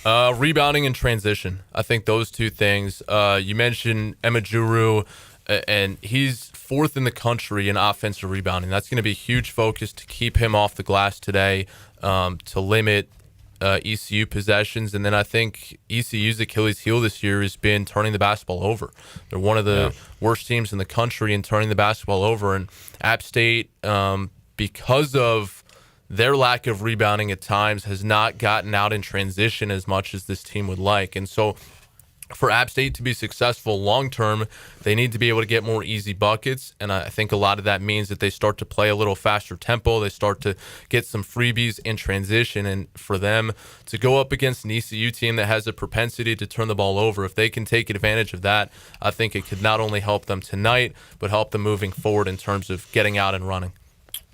Rebounding and transition. I think those two things. You mentioned Emajuru, and he's 4th in the country in offensive rebounding. That's going to be a huge focus to keep him off the glass today, to limit ECU possessions. And then I think ECU's Achilles heel this year has been turning the basketball over. They're one of the worst teams in the country in turning the basketball over. And App State, because of their lack of rebounding at times, has not gotten out in transition as much as this team would like. And so for App State to be successful long-term, they need to be able to get more easy buckets, and I think a lot of that means that they start to play a little faster tempo. They start to get some freebies in transition, and for them to go up against an ECU team that has a propensity to turn the ball over, if they can take advantage of that, I think it could not only help them tonight, but help them moving forward in terms of getting out and running.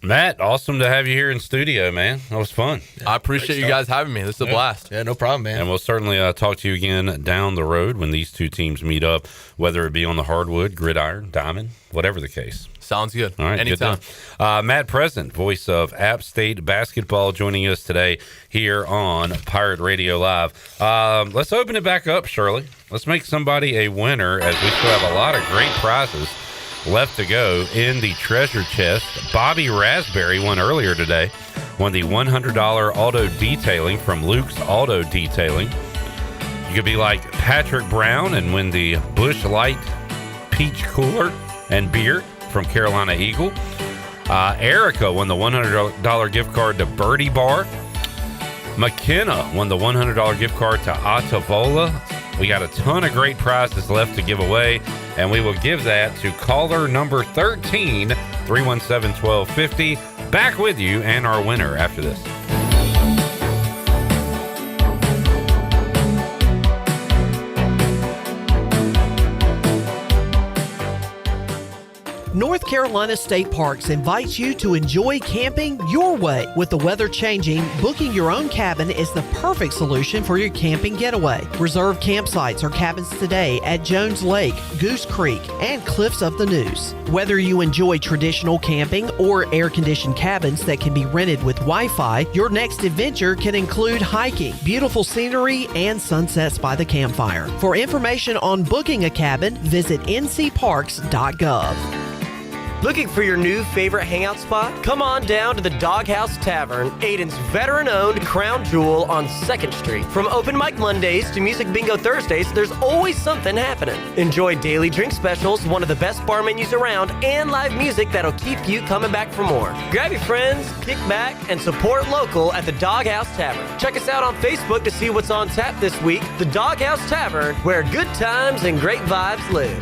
Matt, awesome to have you here in studio, man. That was fun. I appreciate you guys having me. This is a blast. Yeah, no problem, man. And we'll certainly talk to you again down the road when these two teams meet up, whether it be on the hardwood, gridiron, diamond, whatever the case. Sounds good. All right, anytime. Good Matt Present, voice of App State basketball, joining us today here on Pirate Radio Live. Let's open it back up, Shirley. Let's make somebody a winner, as we still have a lot of great prizes left to go in the treasure chest. Bobby Raspberry won earlier today. Won the $100 auto detailing from Luke's Auto Detailing. You could be like Patrick Brown and win the Busch Light Peach Cooler and beer from Carolina Eagle. Erica won the $100 gift card to Birdie Bar. McKenna won the $100 gift card to Atavola. We got a ton of great prizes left to give away, and we will give that to caller number 13, 317-1250. Back with you and our winner after this. North Carolina State Parks invites you to enjoy camping your way. With the weather changing, booking your own cabin is the perfect solution for your camping getaway. Reserve campsites or cabins today at Jones Lake, Goose Creek, and Cliffs of the Neuse. Whether you enjoy traditional camping or air-conditioned cabins that can be rented with Wi-Fi, your next adventure can include hiking, beautiful scenery, and sunsets by the campfire. For information on booking a cabin, visit ncparks.gov. Looking for your new favorite hangout spot? Come on down to the Doghouse Tavern, Aiden's veteran-owned crown jewel on 2nd Street. From open mic Mondays to music bingo Thursdays, there's always something happening. Enjoy daily drink specials, one of the best bar menus around, and live music that'll keep you coming back for more. Grab your friends, kick back, and support local at the Doghouse Tavern. Check us out on Facebook to see what's on tap this week. The Doghouse Tavern, where good times and great vibes live.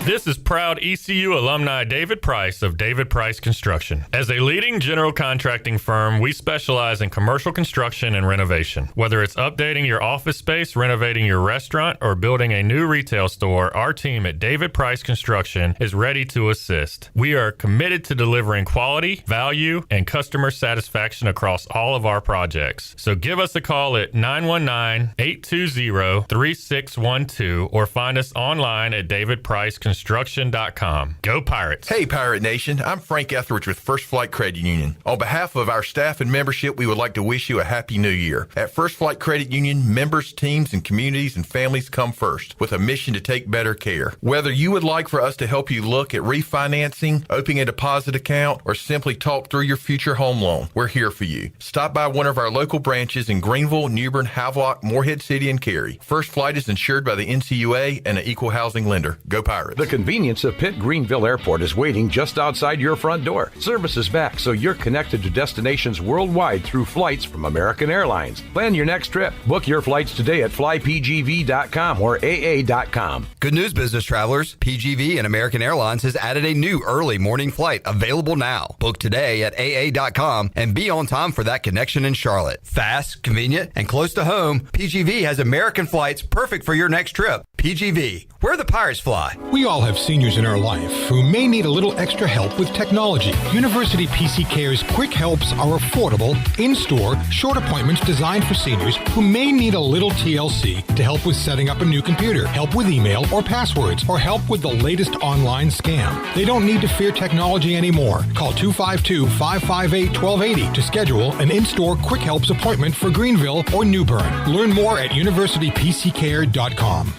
This is proud ECU alumni David Price of David Price Construction. As a leading general contracting firm, we specialize in commercial construction and renovation. Whether it's updating your office space, renovating your restaurant, or building a new retail store, our team at David Price Construction is ready to assist. We are committed to delivering quality, value, and customer satisfaction across all of our projects. So give us a call at 919-820-3612 or find us online at davidpriceconstruction.com. Go Pirates. Hey Pirate Nation, I'm Frank Etheridge with First Flight Credit Union. On behalf of our staff and membership, we would like to wish you a happy new year. At First Flight Credit Union, members, teams, and communities and families come first with a mission to take better care. Whether you would like for us to help you look at refinancing, opening a deposit account, or simply talk through your future home loan, we're here for you. Stop by one of our local branches in Greenville, New Bern, Havelock, Morehead City, and Cary. First Flight is insured by the NCUA and an equal housing lender. Go Pirates. The convenience of Pitt Greenville Airport is waiting just outside your front door. Service is back, so you're connected to destinations worldwide through flights from American Airlines. Plan your next trip. Book your flights today at flypgv.com or aa.com. Good news, business travelers. PGV and American Airlines has added a new early morning flight available now. Book today at aa.com and be on time for that connection in Charlotte. Fast, convenient, and close to home, PGV has American flights perfect for your next trip. PGV, where the Pirates fly. We all have seniors in our life who may need a little extra help with technology. University PC Care's Quick Helps are affordable, in-store, short appointments designed for seniors who may need a little TLC to help with setting up a new computer, help with email or passwords, or help with the latest online scam. They don't need to fear technology anymore. Call 252-558-1280 to schedule an in-store Quick Helps appointment for Greenville or New Bern. Learn more at universitypccare.com.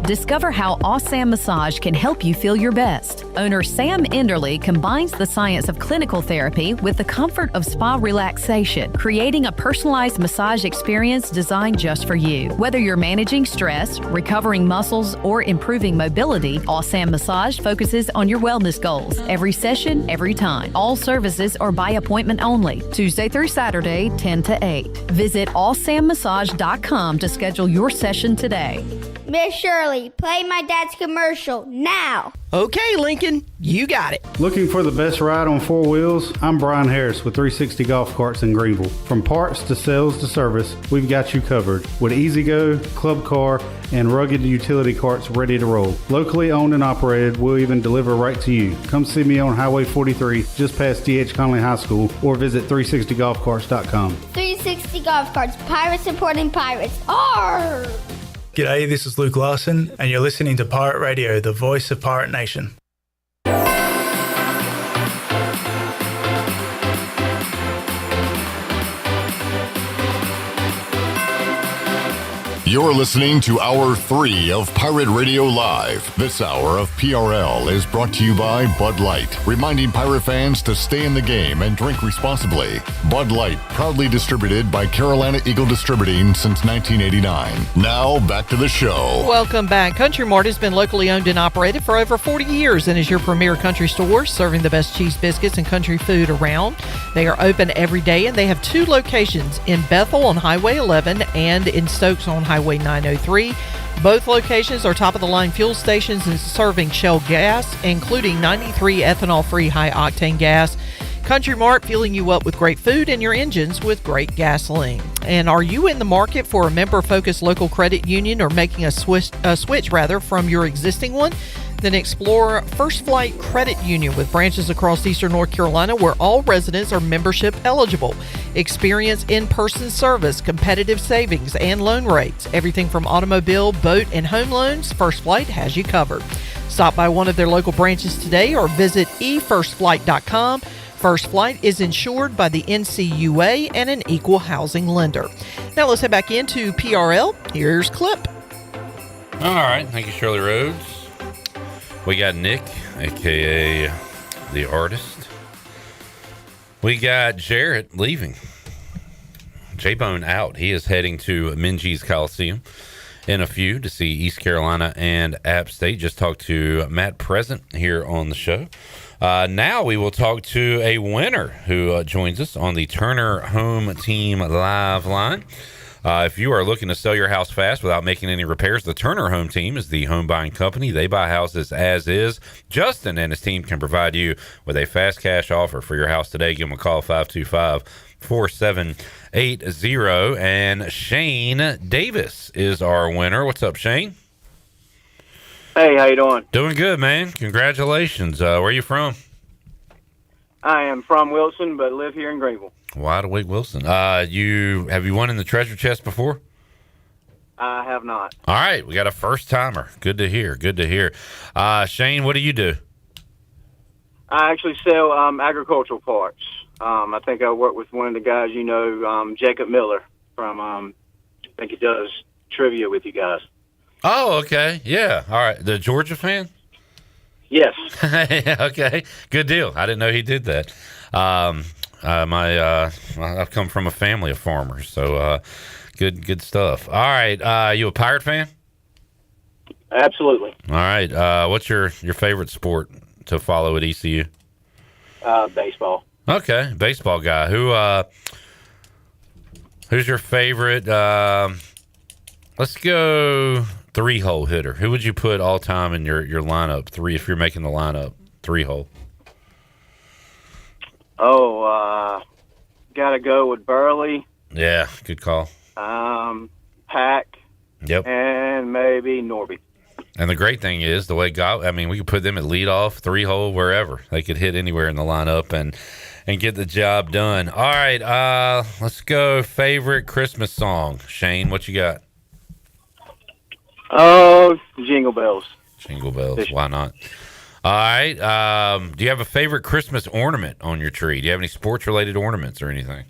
Discover how Awesome Massage can help you feel your best. Owner Sam Enderly combines the science of clinical therapy with the comfort of spa relaxation, creating a personalized massage experience designed just for you. Whether you're managing stress, recovering muscles, or improving mobility, Awesam Massage focuses on your wellness goals. Every session, every time. All services are by appointment only, Tuesday through Saturday, 10 to 8. Visit awsammassage.com to schedule your session today. Miss Shirley, play my dad's commercial now. Okay, Lincoln, you got it. Looking for the best ride on four wheels? I'm Brian Harris with 360 Golf Carts in Greenville. From parts to sales to service, we've got you covered with E-Z-Go, Club Car, and rugged utility carts ready to roll. Locally owned and operated, we'll even deliver right to you. Come see me on Highway 43, just past D.H. Conley High School, or visit 360golfcarts.com. 360 Golf Carts, pirates supporting pirates. Arr! G'day, this is Luke Larson, and you're listening to Pirate Radio, the voice of Pirate Nation. You're listening to Hour 3 of Pirate Radio Live. This hour of PRL is brought to you by Bud Light, reminding pirate fans to stay in the game and drink responsibly. Bud Light, proudly distributed by Carolina Eagle Distributing since 1989. Now, back to the show. Welcome back. Country Mart has been locally owned and operated for over 40 years and is your premier country store, serving the best cheese biscuits and country food around. They are open every day, and they have 2 locations in Bethel on Highway 11 and in Stokes on Highway 903. Both locations are top-of-the-line fuel stations and serving Shell gas, including 93 ethanol-free high-octane gas. Country Mart fueling you up with great food and your engines with great gasoline. And are you in the market for a member-focused local credit union or making a switch from your existing one? Then explore First Flight Credit Union with branches across eastern North Carolina where all residents are membership eligible. Experience in-person service, competitive savings, and loan rates. Everything from automobile, boat, and home loans, First Flight has you covered. Stop by one of their local branches today or visit efirstflight.com. First Flight is insured by the NCUA and an equal housing lender. Now let's head back into PRL. Here's Clip. All right. Thank you, Shirley Rhodes. We got Nick, a.k.a. the artist. We got Jarrett leaving. J-Bone out. He is heading to Minges Coliseum in a few to see East Carolina and App State. Just talked to Matt Present here on the show. Now we will talk to a winner who joins us on the Turner Home Team Live line. If you are looking to sell your house fast without making any repairs, the Turner Home Team is the home buying company. They buy houses as is. Justin and his team can provide you with a fast cash offer for your house today. Give them a call, 525-4780. And Shane Davis is our winner. What's up, Shane? Hey, how you doing? Doing good, man. Congratulations. Where are you from? I am from Wilson, but live here in Greenville. Wide Awake Wilson. Have you won in the treasure chest before? I have not. All right, we got a first timer. Good to hear. Good to hear. Shane, what do you do? I actually sell agricultural parts. I think I work with one of the guys you know, Jacob Miller from. I think he does trivia with you guys. Oh, okay. Yeah. All right. The Georgia fan? Yes. Okay. Good deal. I didn't know he did that. I've come from a family of farmers, so good stuff. All right. You a Pirate fan? Absolutely. All right. What's your favorite sport to follow at ECU? Baseball. Okay. Baseball guy. Who's your favorite? Let's go 3-hole hitter. Who would you put all time in your lineup? If you're making the lineup, 3-hole. Oh, gotta go with Burley. Yeah, good call. Pack. Yep. And maybe Norby. And the great thing is we could put them at leadoff, 3-hole, wherever. They could hit anywhere in the lineup and get the job done. All right, let's go favorite Christmas song. Shane, what you got? Oh, Jingle Bells. Jingle Bells, why not? All right, do you have a favorite Christmas ornament on your tree? Do you have any sports-related ornaments or anything?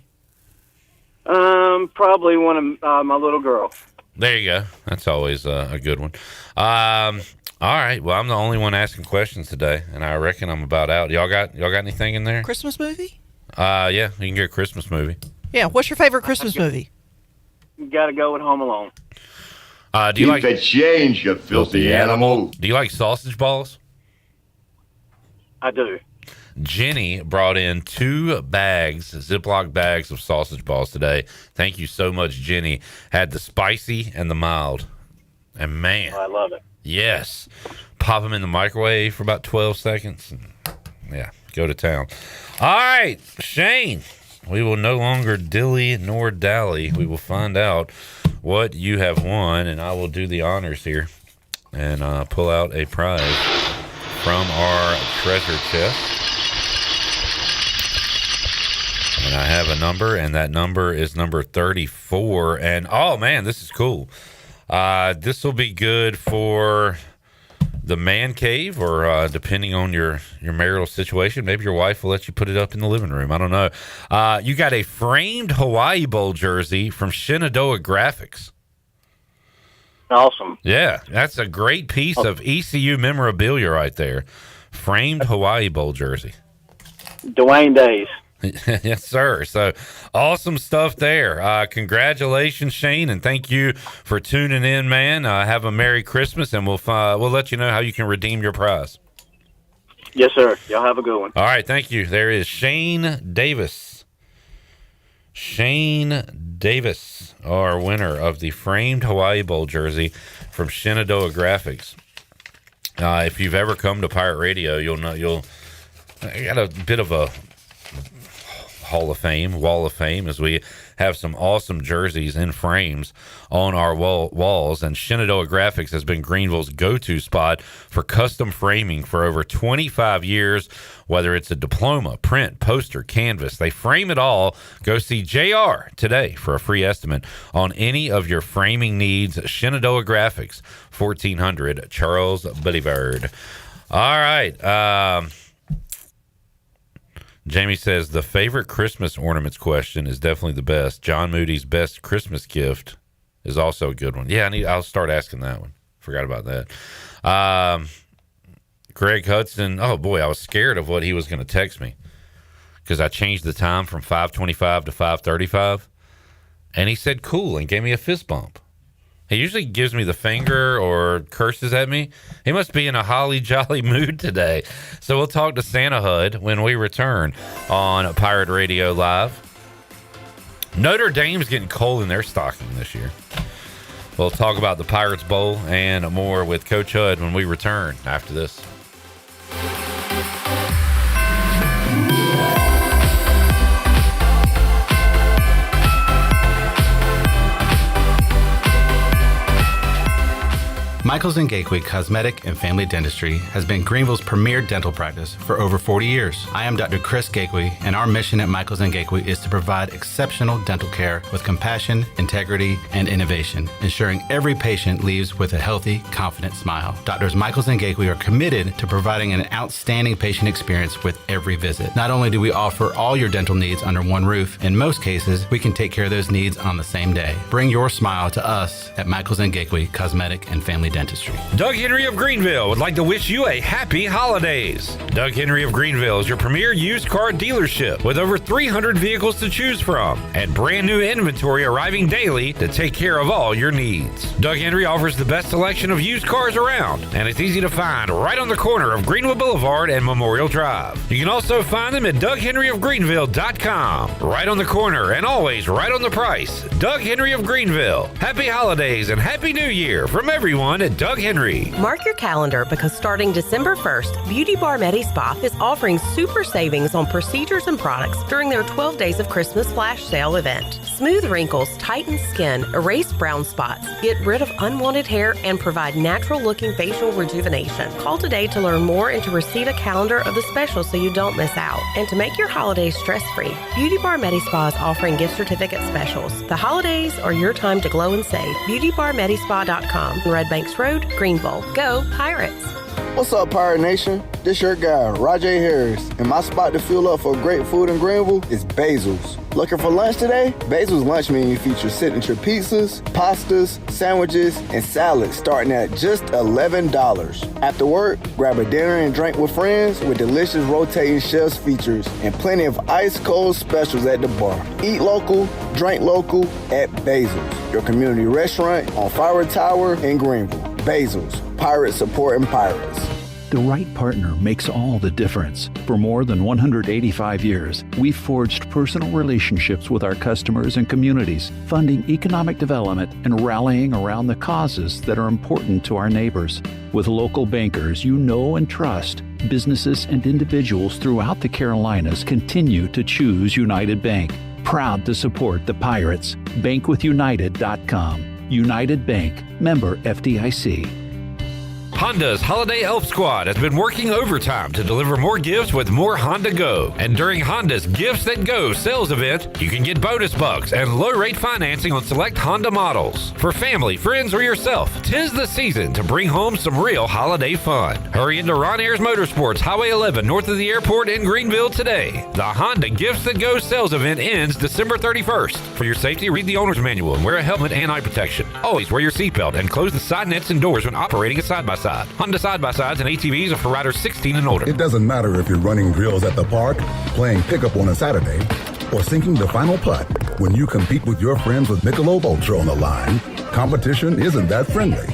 Probably one of my little girl. There you go. That's always a good one. All right. Well, I'm the only one asking questions today, and I reckon I'm about out. Y'all got anything in there? Christmas movie? Yeah, you can get a Christmas movie. Yeah. What's your favorite Christmas movie? You got to go with Home Alone. Do you like a change, you filthy animal? Do you like sausage balls? I do. Jenny brought in 2 bags, Ziploc bags of sausage balls today. Thank you so much, Jenny. Had the spicy and the mild. And man, I love it. Yes. Pop them in the microwave for about 12 seconds. And, yeah, go to town. All right, Shane, we will no longer dilly nor dally. We will find out what you have won, and I will do the honors here and pull out a prize from our treasure chest. And I have a number, and that number is number 34. And, oh, man, this is cool. This will be good for the man cave, or depending on your marital situation, maybe your wife will let you put it up in the living room. I don't know. You got a framed Hawaii Bowl jersey from Shenandoah Graphics. Awesome. Yeah, that's a great piece of ECU memorabilia right there. Framed Hawaii Bowl jersey. Dwayne Days. Yes, sir. So awesome stuff there. Congratulations, Shane, and thank you for tuning in, man. Have a Merry Christmas, and we'll let you know how you can redeem your prize. Yes, sir. Y'all have a good one. All right, thank you. There is Shane Davis. Shane Davis, our winner of the framed Hawaii Bowl jersey from Shenandoah Graphics. If you've ever come to Pirate Radio, you'll know I got a bit of a Hall of Fame, Wall of Fame, as we have some awesome jerseys in frames on our walls. And Shenandoah Graphics has been Greenville's go-to spot for custom framing for over 25 years. Whether it's a diploma, print, poster, canvas, they frame it all. Go see JR today for a free estimate on any of your framing needs. Shenandoah Graphics, 1400 Charles Boulevard. All right. Jamie says the favorite Christmas ornaments question is definitely the best. John Moody's best Christmas gift is also a good one. Yeah, I'll start asking that one. Forgot about that. Greg Hudson. Oh boy, I was scared of what he was going to text me because I changed the time from 5:25 to 5:35, and he said cool and gave me a fist bump. He usually gives me the finger or curses at me. He must be in a holly jolly mood today. So we'll talk to Santa Hud when we return on Pirate Radio Live. Notre Dame's getting coal in their stocking this year. We'll talk about the Pirates Bowl and more with Coach Hud when we return after this. Michaels & Gateway Cosmetic and Family Dentistry has been Greenville's premier dental practice for over 40 years. I am Dr. Chris Gateway, and our mission at Michaels & Gateway is to provide exceptional dental care with compassion, integrity, and innovation, ensuring every patient leaves with a healthy, confident smile. Doctors Michaels & Gateway are committed to providing an outstanding patient experience with every visit. Not only do we offer all your dental needs under one roof, in most cases, we can take care of those needs on the same day. Bring your smile to us at Michaels & Gateway Cosmetic and Family Dentistry. Doug Henry of Greenville would like to wish you a happy holidays. Doug Henry of Greenville is your premier used car dealership with over 300 vehicles to choose from and brand new inventory arriving daily to take care of all your needs. Doug Henry offers the best selection of used cars around, and it's easy to find right on the corner of Greenville Boulevard and Memorial Drive. You can also find them at DougHenryofGreenville.com. Right on the corner and always right on the price. Doug Henry of Greenville. Happy holidays and Happy New Year from everyone at Doug Henry. Mark your calendar because starting December 1st, Beauty Bar Medi Spa is offering super savings on procedures and products during their 12 Days of Christmas Flash Sale event. Smooth wrinkles, tighten skin, erase brown spots, get rid of unwanted hair, and provide natural-looking facial rejuvenation. Call today to learn more and to receive a calendar of the specials so you don't miss out. And to make your holidays stress-free, Beauty Bar Medi Spa is offering gift certificate specials. The holidays are your time to glow and save. BeautyBarMedispa.com, Red Banks Road, Greenville. Go Pirates! What's up, Pirate Nation? This your guy, Rajay Harris, and my spot to fuel up for great food in Greenville is Basil's. Looking for lunch today? Basil's lunch menu features signature pizzas, pastas, sandwiches, and salads starting at just $11. After work, grab a dinner and drink with friends with delicious rotating chefs features and plenty of ice-cold specials at the bar. Eat local, drink local at Basil's, your community restaurant on Fire Tower in Greenville. Basil's, pirates supporting pirates. The right partner makes all the difference. For more than 185 years, we've forged personal relationships with our customers and communities, funding economic development and rallying around the causes that are important to our neighbors. With local bankers you know and trust, businesses and individuals throughout the Carolinas continue to choose United Bank. Proud to support the Pirates. Bankwithunited.com. United Bank, member FDIC. Honda's Holiday Elf Squad has been working overtime to deliver more gifts with more Honda Go. And during Honda's Gifts That Go sales event, you can get bonus bucks and low-rate financing on select Honda models. For family, friends, or yourself, 'tis the season to bring home some real holiday fun. Hurry into Ron Ayers Motorsports, Highway 11, north of the airport in Greenville today. The Honda Gifts That Go sales event ends December 31st. For your safety, read the owner's manual and wear a helmet and eye protection. Always wear your seatbelt and close the side nets and doors when operating a side-by-side. Honda side-by-sides and ATVs are for riders 16 and older. It doesn't matter if you're running drills at the park, playing pickup on a Saturday, or sinking the final putt. When you compete with your friends with Michelob Ultra on the line, competition isn't that friendly.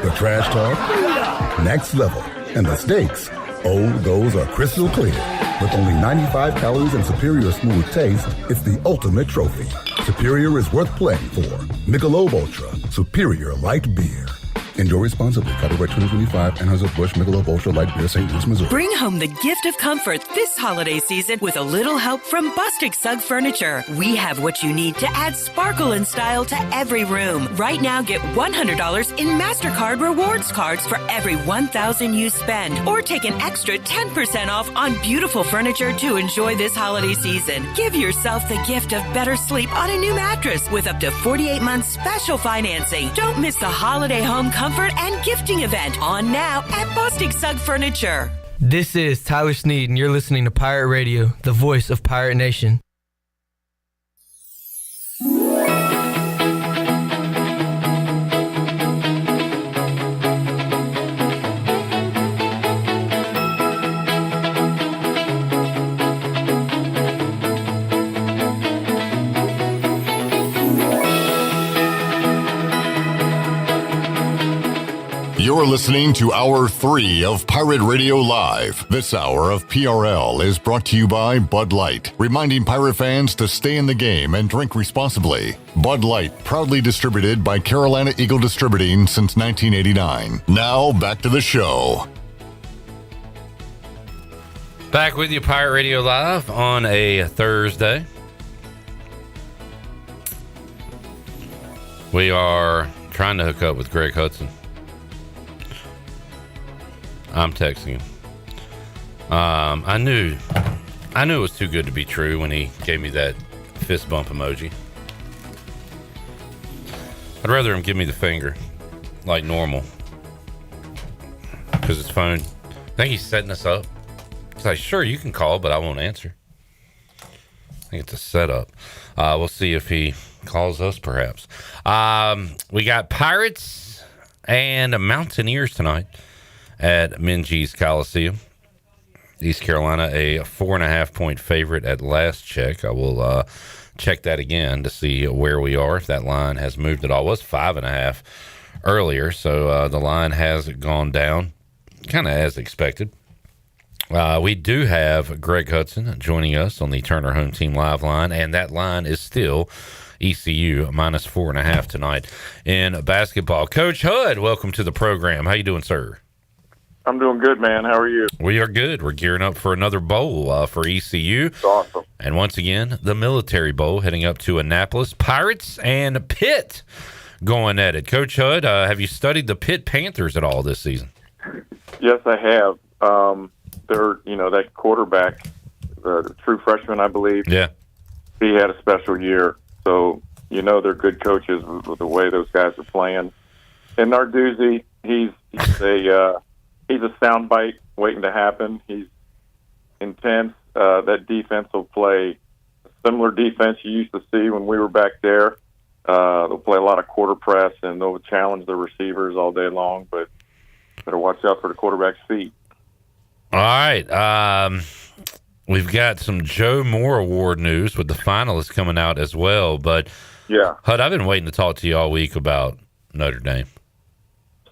The trash talk, next level, and the stakes, oh, those are crystal clear. With only 95 calories and superior smooth taste, it's the ultimate trophy. Superior is worth playing for. Michelob Ultra, superior light beer. Enjoy responsibly. Copyright 2025, Anheuser-Busch Michelob Ultra Light Beer, St. Louis, Missouri. Bring home the gift of comfort this holiday season with a little help from Bustic Sugg Furniture. We have what you need to add sparkle and style to every room. Right now, get $100 in MasterCard rewards cards for every $1,000 you spend. Or take an extra 10% off on beautiful furniture to enjoy this holiday season. Give yourself the gift of better sleep on a new mattress with up to 48 months special financing. Don't miss the holiday home comfort and gifting event on now at Bustic Sugg Furniture. This is Tyler Sneed, and you're listening to Pirate Radio, the voice of Pirate Nation. You're listening to Hour 3 of Pirate Radio Live. This hour of PRL is brought to you by Bud Light, reminding pirate fans to stay in the game and drink responsibly. Bud Light, proudly distributed by Carolina Eagle Distributing since 1989. Now, back to the show. Back with you, Pirate Radio Live on a Thursday. We are trying to hook up with Greg Hudson. I'm texting him. I knew it was too good to be true when he gave me that fist bump emoji. I'd rather him give me the finger like normal, because his phone, I think he's setting us up. It's like, sure, you can call, but I won't answer. I think it's a setup. We'll see if he calls us, perhaps. We got Pirates and Mountaineers tonight at Minges Coliseum. East Carolina, a 4.5 point favorite at last check. I will check that again to see where we are, if that line has moved at all. It was 5.5 earlier, so the line has gone down, kind of as expected. We do have Greg Hudson joining us on the Turner Home Team Live line, and that line is still ECU minus 4.5 tonight in basketball. Coach Hud, welcome to the program. How you doing, sir? I'm doing good, man. How are you? We are good. We're gearing up for another bowl for ECU. That's awesome. And once again, the Military Bowl heading up to Annapolis. Pirates and Pitt going at it. Coach Hud, have you studied the Pitt Panthers at all this season? Yes, I have. They're, that quarterback, the true freshman, I believe. Yeah. He had a special year. So, they're good coaches with the way those guys are playing. And Narduzzi, he's he's a soundbite waiting to happen. He's intense. That defense will play similar defense you used to see when we were back there. They'll play a lot of quarter press, and they'll challenge the receivers all day long, but better watch out for the quarterback's feet. All right. We've got some Joe Moore Award news with the finalists coming out as well. But, yeah, Hud, I've been waiting to talk to you all week about Notre Dame.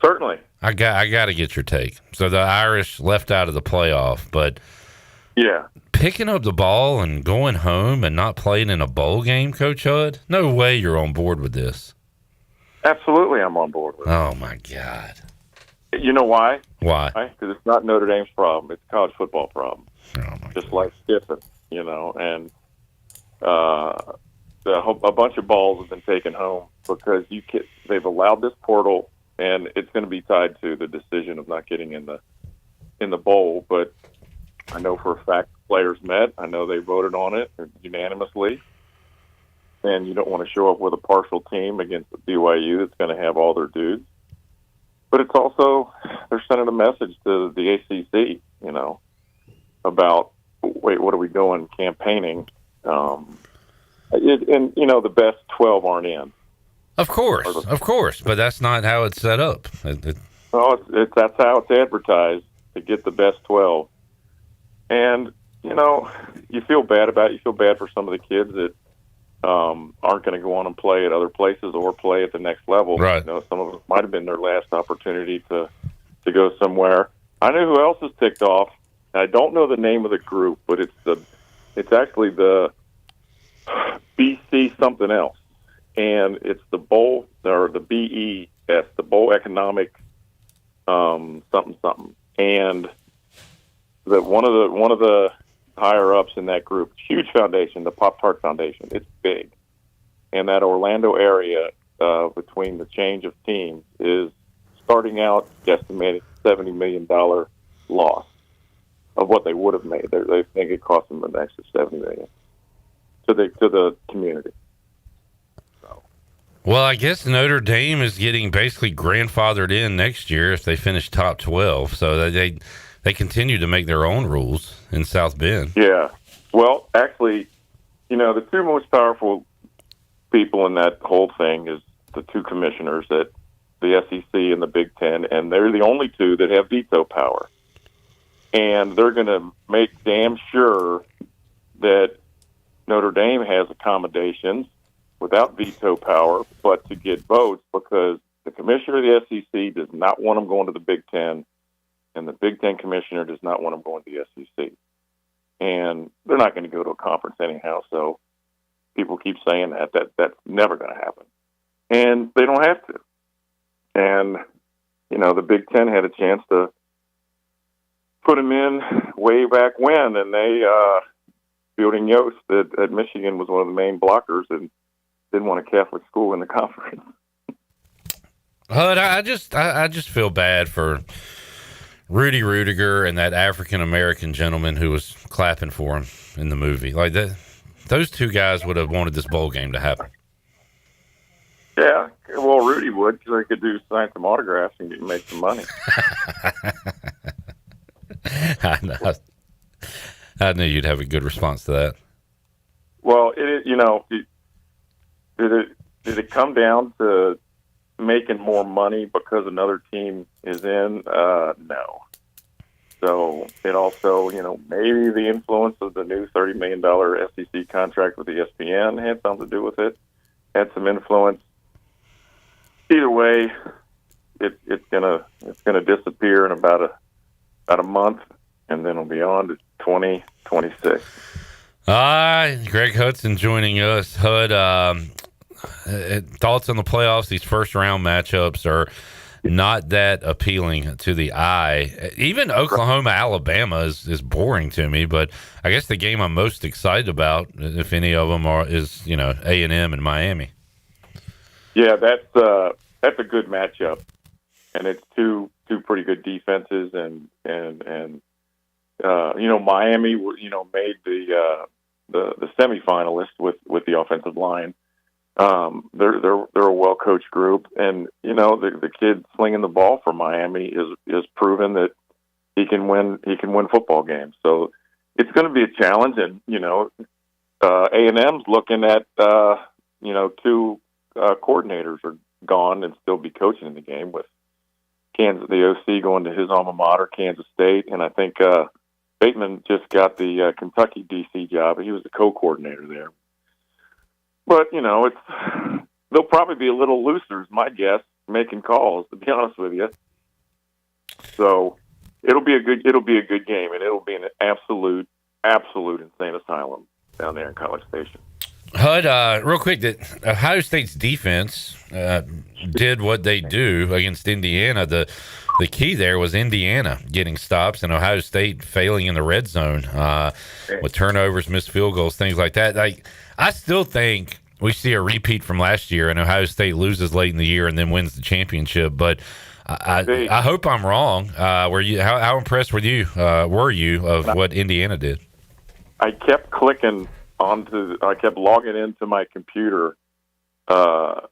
Certainly. I got to get your take. So the Irish left out of the playoff, but yeah, picking up the ball and going home and not playing in a bowl game, Coach Hud, no way you're on board with this. Absolutely, I'm on board with it. Oh, my God. You know why? Why? Because it's not Notre Dame's problem. It's a college football problem. Just like Stiffen, and a bunch of balls have been taken home because they've allowed this portal, and it's going to be tied to the decision of not getting in the bowl. But I know for a fact players met. I know they voted on it unanimously, and you don't want to show up with a partial team against BYU that's going to have all their dudes. But it's also they're sending a message to the ACC, about, wait, what are we doing campaigning? The best 12 aren't in. Of course, but that's not how it's set up. That's how it's advertised, to get the best 12. And, you feel bad about it. You feel bad for some of the kids that aren't going to go on and play at other places or play at the next level. Right. Some of it might have been their last opportunity to go somewhere. I know who else is ticked off. I don't know the name of the group, but it's actually the BC something else, and it's the Bowl, or the BES, the Bowl Economic something, and one of the higher ups in that group, huge foundation, the Pop-Tart Foundation. It's big, and that Orlando area between the change of teams is starting out estimated $70 million loss of what they would have made. They think it cost them an extra $70 million to the community. Well, I guess Notre Dame is getting basically grandfathered in next year if they finish top 12. So they continue to make their own rules in South Bend. Yeah. Well, actually, the two most powerful people in that whole thing is the two commissioners at the SEC and the Big Ten, and they're the only two that have veto power. And they're going to make damn sure that Notre Dame has accommodations without veto power, but to get votes, because the commissioner of the SEC does not want them going to the Big Ten, and the Big Ten commissioner does not want them going to the SEC. And they're not going to go to a conference anyhow, so people keep saying that's never going to happen. And they don't have to. And, the Big Ten had a chance to put them in way back when, and they, Fielding Yost at Michigan was one of the main blockers and didn't want a Catholic school in the conference. Hud, I just feel bad for Rudy Rudiger and that African-American gentleman who was clapping for him in the movie. Like that, those two guys would have wanted this bowl game to happen. Yeah, well, Rudy would, because they could sign some autographs and make some money. I know. I knew you'd have a good response to that. Well, did it come down to making more money because another team is in? No. So it also, maybe the influence of the new $30 million SEC contract with ESPN had something to do with it. Had some influence. Either way, it's gonna disappear in about a month, and then it'll be on to 2026. Greg Hudson joining us. Hud, thoughts on the playoffs? These first round matchups are not that appealing to the eye. Even Oklahoma, Alabama is boring to me, but I guess the game I'm most excited about, if any of them is A&M and Miami. Yeah, that's a good matchup, and it's two pretty good defenses, and Miami made the semifinalist with the offensive line. They're a well coached group, and the kid slinging the ball for Miami is proven that he can win football games. So it's going to be a challenge. And A&M's looking at two coordinators are gone and still be coaching in the game, with the OC going to his alma mater, Kansas State, and I think Bateman just got the Kentucky DC job. He was the co-coordinator there. But they'll probably be a little looser, is my guess, making calls, to be honest with you. So it'll be a good game, and it'll be an absolute insane asylum down there in College Station. HUD, real quick, that Ohio State's defense did what they do against Indiana. The key there was Indiana getting stops and Ohio State failing in the red zone with turnovers, missed field goals, things like that. I still think we see a repeat from last year, and Ohio State loses late in the year and then wins the championship. But I hope I'm wrong. How impressed were you of what Indiana did? I kept clicking I kept logging into my computer for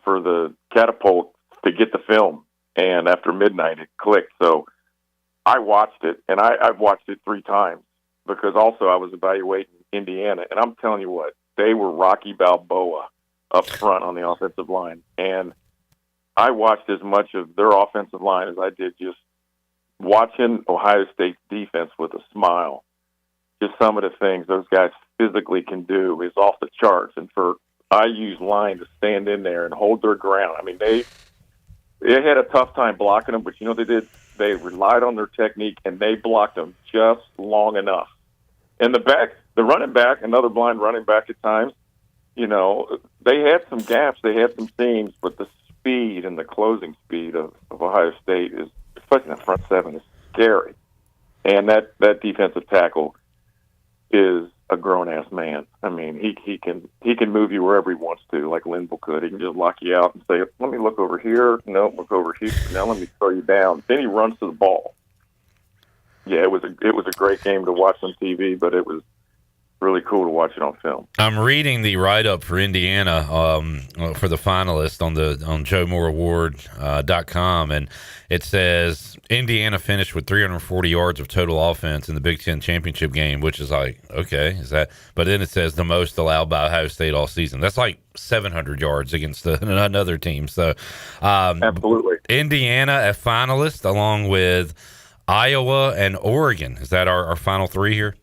the catapult to get the film, and after midnight it clicked. So I watched it, and I've watched it 3 times because also I was evaluating Indiana, and I'm telling you what, they were Rocky Balboa up front on the offensive line, and I watched as much of their offensive line as I did just watching Ohio State's defense with a smile. Just some of the things those guys physically can do is off the charts. And for IU's line to stand in there and hold their ground, I mean, they had a tough time blocking them, but they did. They relied on their technique, and they blocked them just long enough. And the running back, another blind running back at times, they had some gaps, they had some seams, but the speed and the closing speed of Ohio State is, especially in the front seven, is scary. And that defensive tackle is a grown-ass man. I mean, he can move you wherever he wants to, like Linville could. He can just lock you out and say, let me look over here. No, look over here. Now let me throw you down. Then he runs to the ball. Yeah, it was a great game to watch on TV, but it was really cool to watch it on film. I'm reading the write-up for Indiana for the finalists on JoeMooreAward.com, and it says Indiana finished with 340 yards of total offense in the Big Ten championship game, which is like, okay, is that? But then it says the most allowed by Ohio State all season. That's like 700 yards against another team. So, absolutely, Indiana a finalist along with Iowa and Oregon. Is that our final 3 here?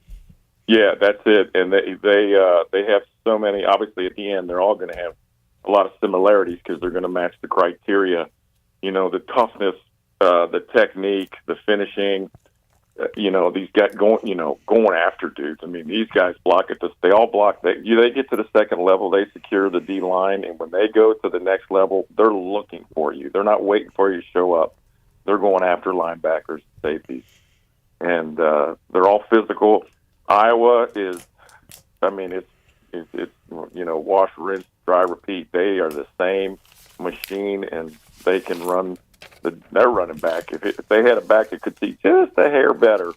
Yeah, that's it. And they have so many. Obviously, at the end, they're all going to have a lot of similarities because they're going to match the criteria. The toughness, the technique, the finishing. These guys going after dudes. I mean, these guys block at this. They all block. They get to the second level. They secure the D line, and when they go to the next level, they're looking for you. They're not waiting for you to show up. They're going after linebackers, safeties, and they're all physical. Iowa is, it's wash, rinse, dry, repeat. They are the same machine, and they can run their running back. If they had a back that could see just a hair better,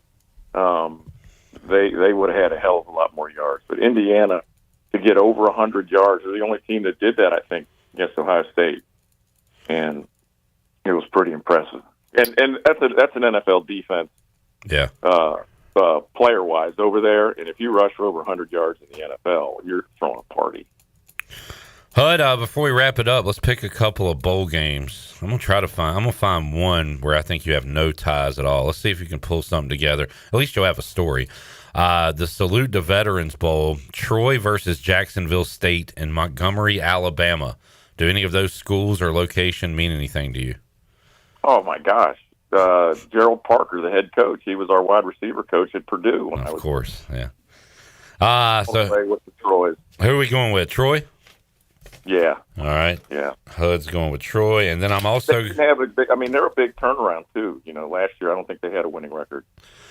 they would have had a hell of a lot more yards. But Indiana, to get over 100 yards, they're the only team that did that, I think, against Ohio State, and it was pretty impressive. And that's an NFL defense. Yeah. Player-wise over there, and if you rush for over 100 yards in the NFL, you're throwing a party. HUD, before we wrap it up, let's pick a couple of bowl games. I'm gonna find one where I think you have no ties at all. Let's see if you can pull something together. At least you'll have a story. The Salute to Veterans Bowl, Troy versus Jacksonville State in Montgomery, Alabama. Do any of those schools or location mean anything to you? Oh my gosh. Gerald Parker, the head coach. He was our wide receiver coach at Purdue. Of course, yeah. So with the Troys. Who are we going with? Troy? Yeah. All right. Yeah. HUD's going with Troy, and then I'm also. They're a big turnaround too. Last year I don't think they had a winning record.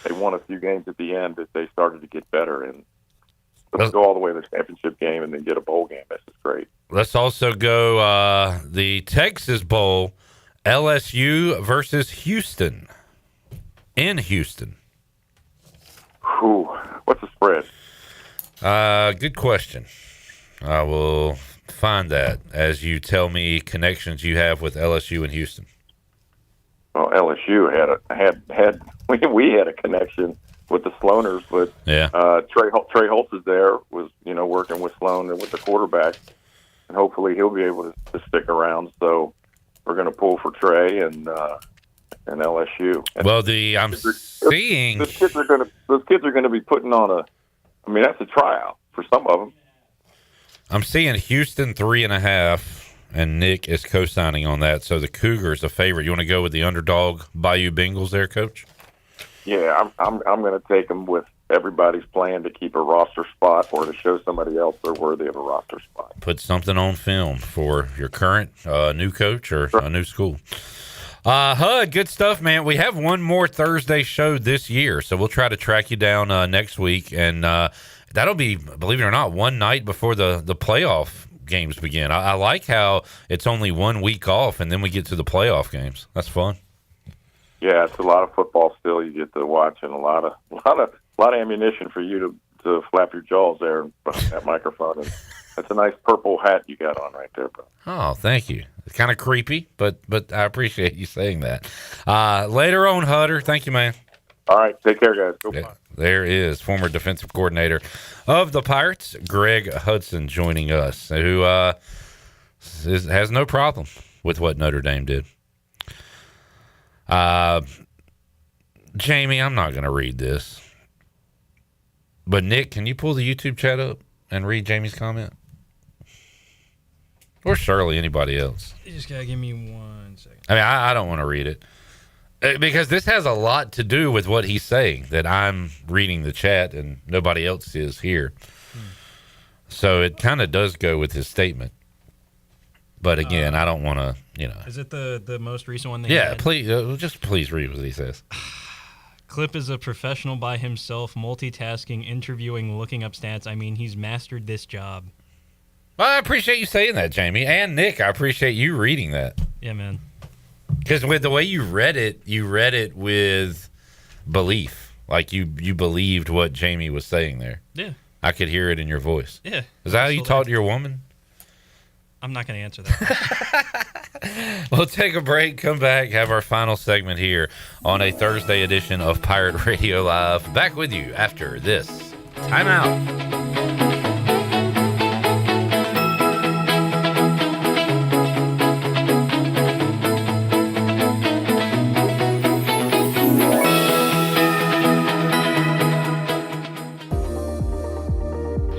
They won a few games at the end that they started to get better, and let's go all the way to the championship game and then get a bowl game. This is great. Let's also go the Texas Bowl. LSU versus Houston in Houston. What's the spread? Good question. I will find that as you tell me connections you have with LSU and Houston. well, LSU had we had a connection with the Sloaners, but Trey Holtz is there, was working with Sloan and with the quarterback, and hopefully he'll be able to stick around. So we're going to pull for Trey and LSU. And well, I'm seeing those kids are going to be putting on that's a tryout for some of them. I'm seeing Houston 3.5, and Nick is co-signing on that. So the Cougars a favorite. You want to go with the underdog Bayou Bengals there, Coach? Yeah, I'm going to take them with everybody's plan to keep a roster spot or to show somebody else they're worthy of a roster spot. Put something on film for your current new coach or a new school. Hud, good stuff, man. We have one more Thursday show this year, so we'll try to track you down next week, and that'll be, believe it or not, one night before the playoff games begin. I like how it's only 1 week off, and then we get to the playoff games. That's fun. Yeah, it's a lot of football still you get to watch, and a lot of ammunition for you to flap your jaws there behind that microphone. And that's a nice purple hat you got on right there, bro. Oh, thank you. It's kind of creepy, but I appreciate you saying that. Later on, Hutter. Thank you, man. All right, take care, guys. Go Pirates. There is former defensive coordinator of the Pirates, Greg Hudson, joining us, who has no problem with what Notre Dame did. Jamie, I'm not going to read this, but Nick, can you pull the YouTube chat up and read Jamie's comment? Or Shirley, anybody else? You just got to give me 1 second. I mean, I don't want to read it because this has a lot to do with what he's saying, that I'm reading the chat and nobody else is here. So it kind of does go with his statement. But again, I don't want to, Is it the most recent one? Please, please read what he says. Clip is a professional by himself, multitasking, interviewing, looking up stats. I mean, he's mastered this job. Well, I appreciate you saying that, Jamie. And Nick, I appreciate you reading that. Yeah, man. Because with the way you read it with belief. Like you believed what Jamie was saying there. Yeah. I could hear it in your voice. Yeah. Is that how you talk to your woman? I'm not going to answer that. We'll take a break, come back, have our final segment here on a Thursday edition of Pirate Radio Live. Back with you after this timeout.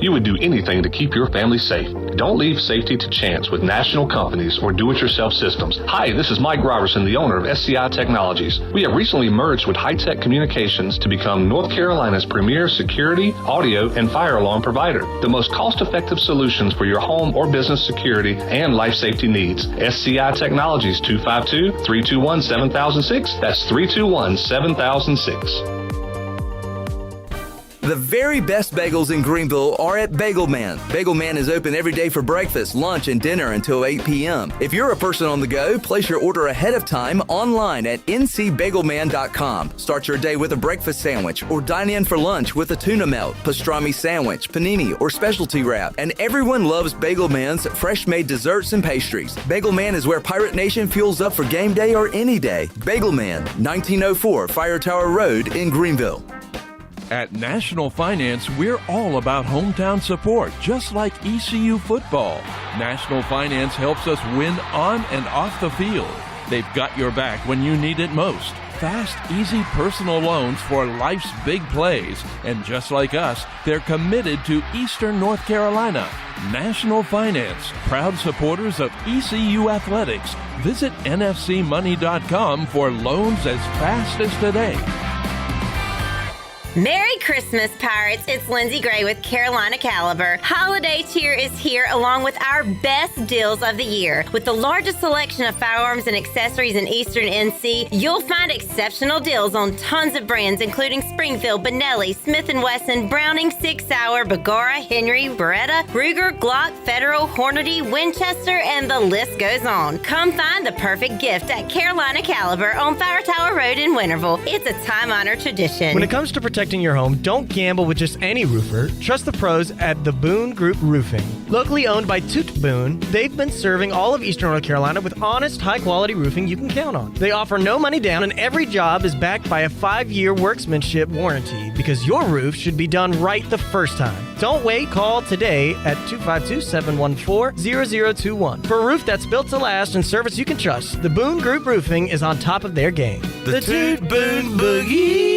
You would do anything to keep your family safe. Don't leave safety to chance with national companies or do-it-yourself systems. Hi, this is Mike Robertson, the owner of SCI Technologies. We have recently merged with High-Tech Communications to become North Carolina's premier security, audio, and fire alarm provider. The most cost-effective solutions for your home or business security and life safety needs. SCI Technologies, 252-321-7006. That's 321-7006. The very best bagels in Greenville are at Bagel Man. Bagel Man is open every day for breakfast, lunch, and dinner until 8 p.m. If you're a person on the go, place your order ahead of time online at ncbagelman.com. Start your day with a breakfast sandwich or dine in for lunch with a tuna melt, pastrami sandwich, panini, or specialty wrap. And everyone loves Bagel Man's fresh-made desserts and pastries. Bagel Man is where Pirate Nation fuels up for game day or any day. Bagel Man, 1904 Fire Tower Road in Greenville. At National Finance, we're all about hometown support, just like ECU football. National Finance helps us win on and off the field. They've got your back when you need it most. Fast, easy personal loans for life's big plays. And just like us, they're committed to Eastern North Carolina. National Finance, proud supporters of ECU athletics. Visit nfcmoney.com for loans as fast as today. Merry Christmas, Pirates. It's Lindsay Gray with Carolina Caliber. Holiday cheer is here along with our best deals of the year. With the largest selection of firearms and accessories in Eastern NC, you'll find exceptional deals on tons of brands including Springfield, Benelli, Smith & Wesson, Browning, Sig Sauer, Bergara, Henry, Beretta, Ruger, Glock, Federal, Hornady, Winchester, and the list goes on. Come find the perfect gift at Carolina Caliber on Fire Tower Road in Winterville. It's a time-honored tradition. When it comes to protecting protecting your home, don't gamble with just any roofer. Trust the pros at the Boone Group Roofing. Locally owned by Toot Boone, they've been serving all of Eastern North Carolina with honest, high-quality roofing you can count on. They offer no money down, and every job is backed by a 5-year workmanship warranty because your roof should be done right the first time. Don't wait. Call today at 252-714-0021 for a roof that's built to last and service you can trust. The Boone Group Roofing is on top of their game. The Toot Boone Boogie.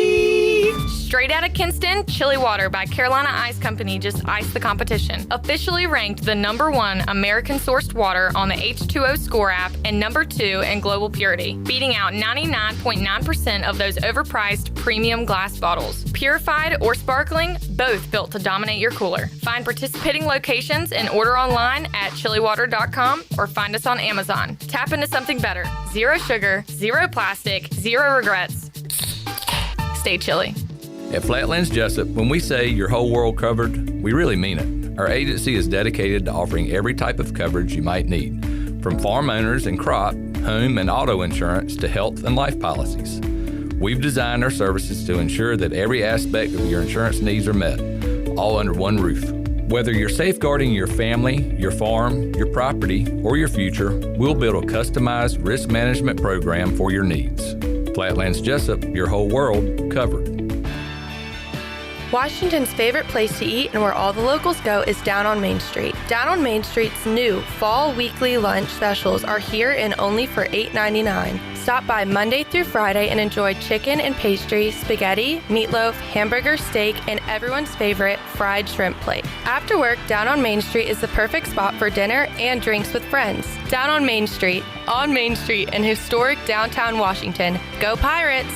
Straight out of Kinston, Chili Water by Carolina Ice Company just iced the competition. Officially ranked the #1 American-sourced water on the H2O Score app and #2 in global purity, beating out 99.9% of those overpriced premium glass bottles. Purified or sparkling, both built to dominate your cooler. Find participating locations and order online at chiliwater.com or find us on Amazon. Tap into something better. Zero sugar, zero plastic, zero regrets. Stay chilly. At Flatlands Jessup, when we say your whole world covered, we really mean it. Our agency is dedicated to offering every type of coverage you might need, from farm owners and crop, home and auto insurance to health and life policies. We've designed our services to ensure that every aspect of your insurance needs are met, all under one roof. Whether you're safeguarding your family, your farm, your property, or your future, we'll build a customized risk management program for your needs. Flatlands Jessup, your whole world covered. Washington's favorite place to eat and where all the locals go is down on Main Street. Down on Main Street's new fall weekly lunch specials are here and only for $8.99. Stop by Monday through Friday and enjoy chicken and pastry, spaghetti, meatloaf, hamburger, steak, and everyone's favorite fried shrimp plate. After work, Down on Main Street is the perfect spot for dinner and drinks with friends. Down on Main Street in historic downtown Washington. Go Pirates!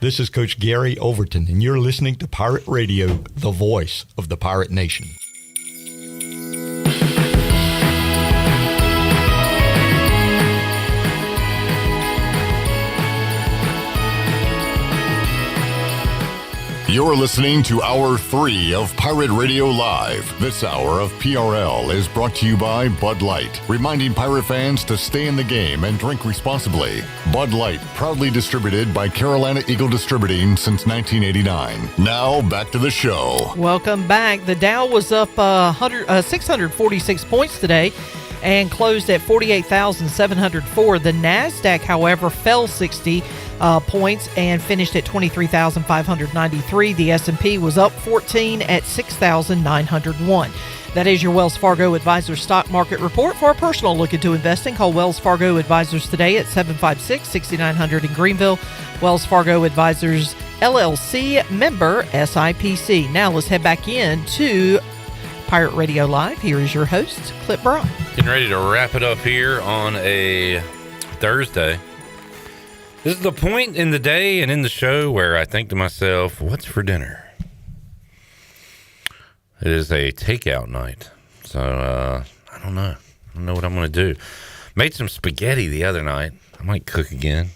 This is Coach Gary Overton, and you're listening to Pirate Radio, the voice of the Pirate Nation. You're listening to Hour 3 of Pirate Radio Live. This hour of PRL is brought to you by Bud Light, reminding pirate fans to stay in the game and drink responsibly. Bud Light, proudly distributed by Carolina Eagle Distributing since 1989. Now, back to the show. Welcome back. The Dow was up 646 points today and closed at 48,704. The NASDAQ, however, fell 60 points and finished at 23,593. The S&P was up 14 at 6,901. That is your Wells Fargo Advisors Stock Market Report. For a personal look into investing, call Wells Fargo Advisors today at 756-6900 in Greenville. Wells Fargo Advisors, LLC, member SIPC. Now let's head back into Pirate Radio Live. Here is your host, Clip Brown. Getting ready to wrap it up here on a Thursday. This is the point in the day and in the show where I think to myself, what's for dinner? It is a takeout night. So, I don't know. I don't know what I'm going to do. Made some spaghetti the other night. I might cook again.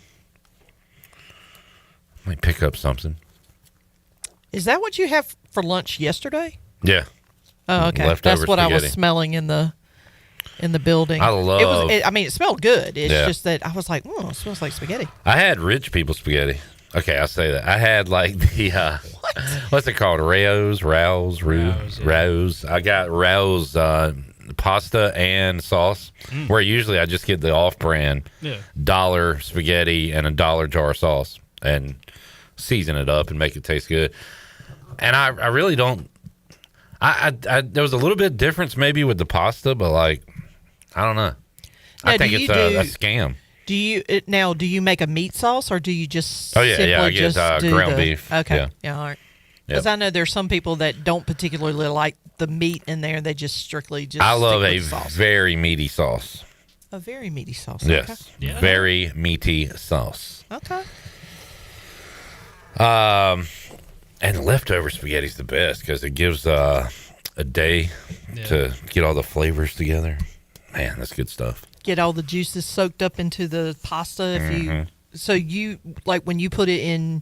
Might pick up something. Is that what you have for lunch yesterday? Yeah. Oh, okay. Leftover That's what spaghetti. I was smelling in the building. I love. It smelled good. It's Yeah. just that I was like, oh, it smells like spaghetti. I had rich people spaghetti. Okay, I'll say that. I had like the what's it called? Rouse. I got Rouse pasta and sauce. Where usually I just get the off-brand $1 spaghetti and a $1 jar of sauce and season it up and make it taste good. And I really don't. I there was a little bit of difference maybe with the pasta, but like I don't know. I think it's a scam. Do you make a meat sauce or do you just I get just do ground beef. Okay, all right. Because I know there's some people that don't particularly like the meat in there; they just strictly just. I love stick a with sauce. very meaty sauce. A very meaty sauce. Yes, Okay. Yeah. very meaty sauce. Okay. And leftover spaghetti's the best because it gives a day to get all the flavors together. Man, that's good stuff. Get all the juices soaked up into the pasta. So you like when you put it in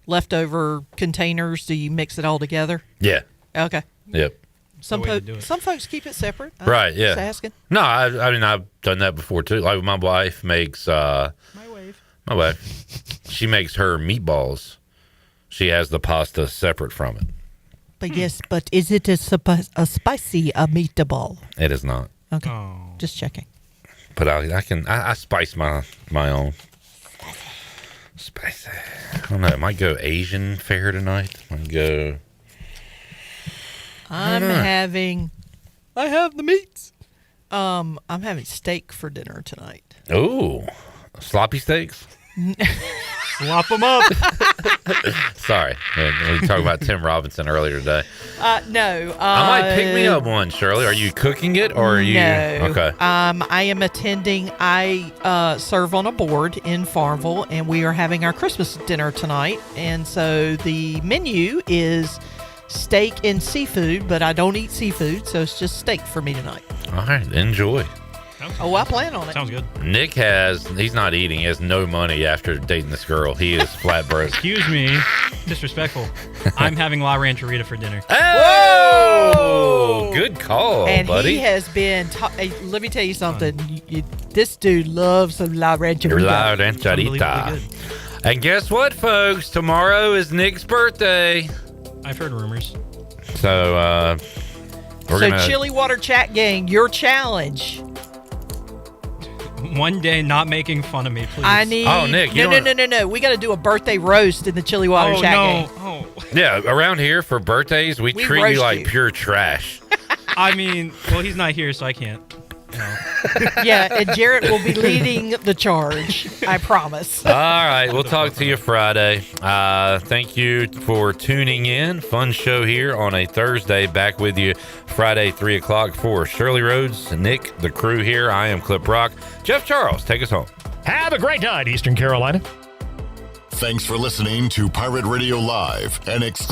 leftover containers, do you mix it all together? Yeah. Okay. Yep. Some folks keep it separate. Right. Yeah. Just asking. No, I mean I've done that before too. Like my wife makes my wife. She makes her meatballs. She has the pasta separate from it. But yes, but is it a spicy meatball? It is not. Okay, just checking. But I spice my own. Spicy. I don't know. I might go Asian fare tonight. I have the meats. I'm having steak for dinner tonight. Ooh, sloppy steaks. Slop them up. Sorry, we talked about Tim Robinson earlier today. No. I might pick me up one, Shirley. Are you cooking it or are you? No. Okay. I am attending. I serve on a board in Farmville, and we are having our Christmas dinner tonight. And so the menu is steak and seafood, but I don't eat seafood, so it's just steak for me tonight. All right, enjoy. Oh, I plan on it. Sounds good. Nick he's not eating. He has no money after dating this girl. He is flat broke. Excuse me. Disrespectful. I'm having La Rancherita for dinner. Oh, good call, And buddy. he has been. Let me tell you something. This dude loves some La Rancherita. La Rancherita. And guess what, folks? Tomorrow is Nick's birthday. I've heard rumors. So, we're gonna... Chili Water Chat Gang, your challenge. One day not making fun of me, please. I need. Oh, Nick, No. We got to do a birthday roast in the Chili Water Chat Gang. Oh. Yeah, around here for birthdays, we treat you like you. pure trash. I mean, well, he's not here, so I can't. No. Yeah, and Jarrett will be leading the charge. I promise. All right, we'll talk to you Friday. Thank you for tuning in. Fun show here on a Thursday. Back with you Friday, 3 o'clock for Shirley Rhodes, Nick, the crew here. I am Clip Rock. Jeff Charles, take us home. Have a great night, Eastern Carolina. Thanks for listening to Pirate Radio Live, an exclusive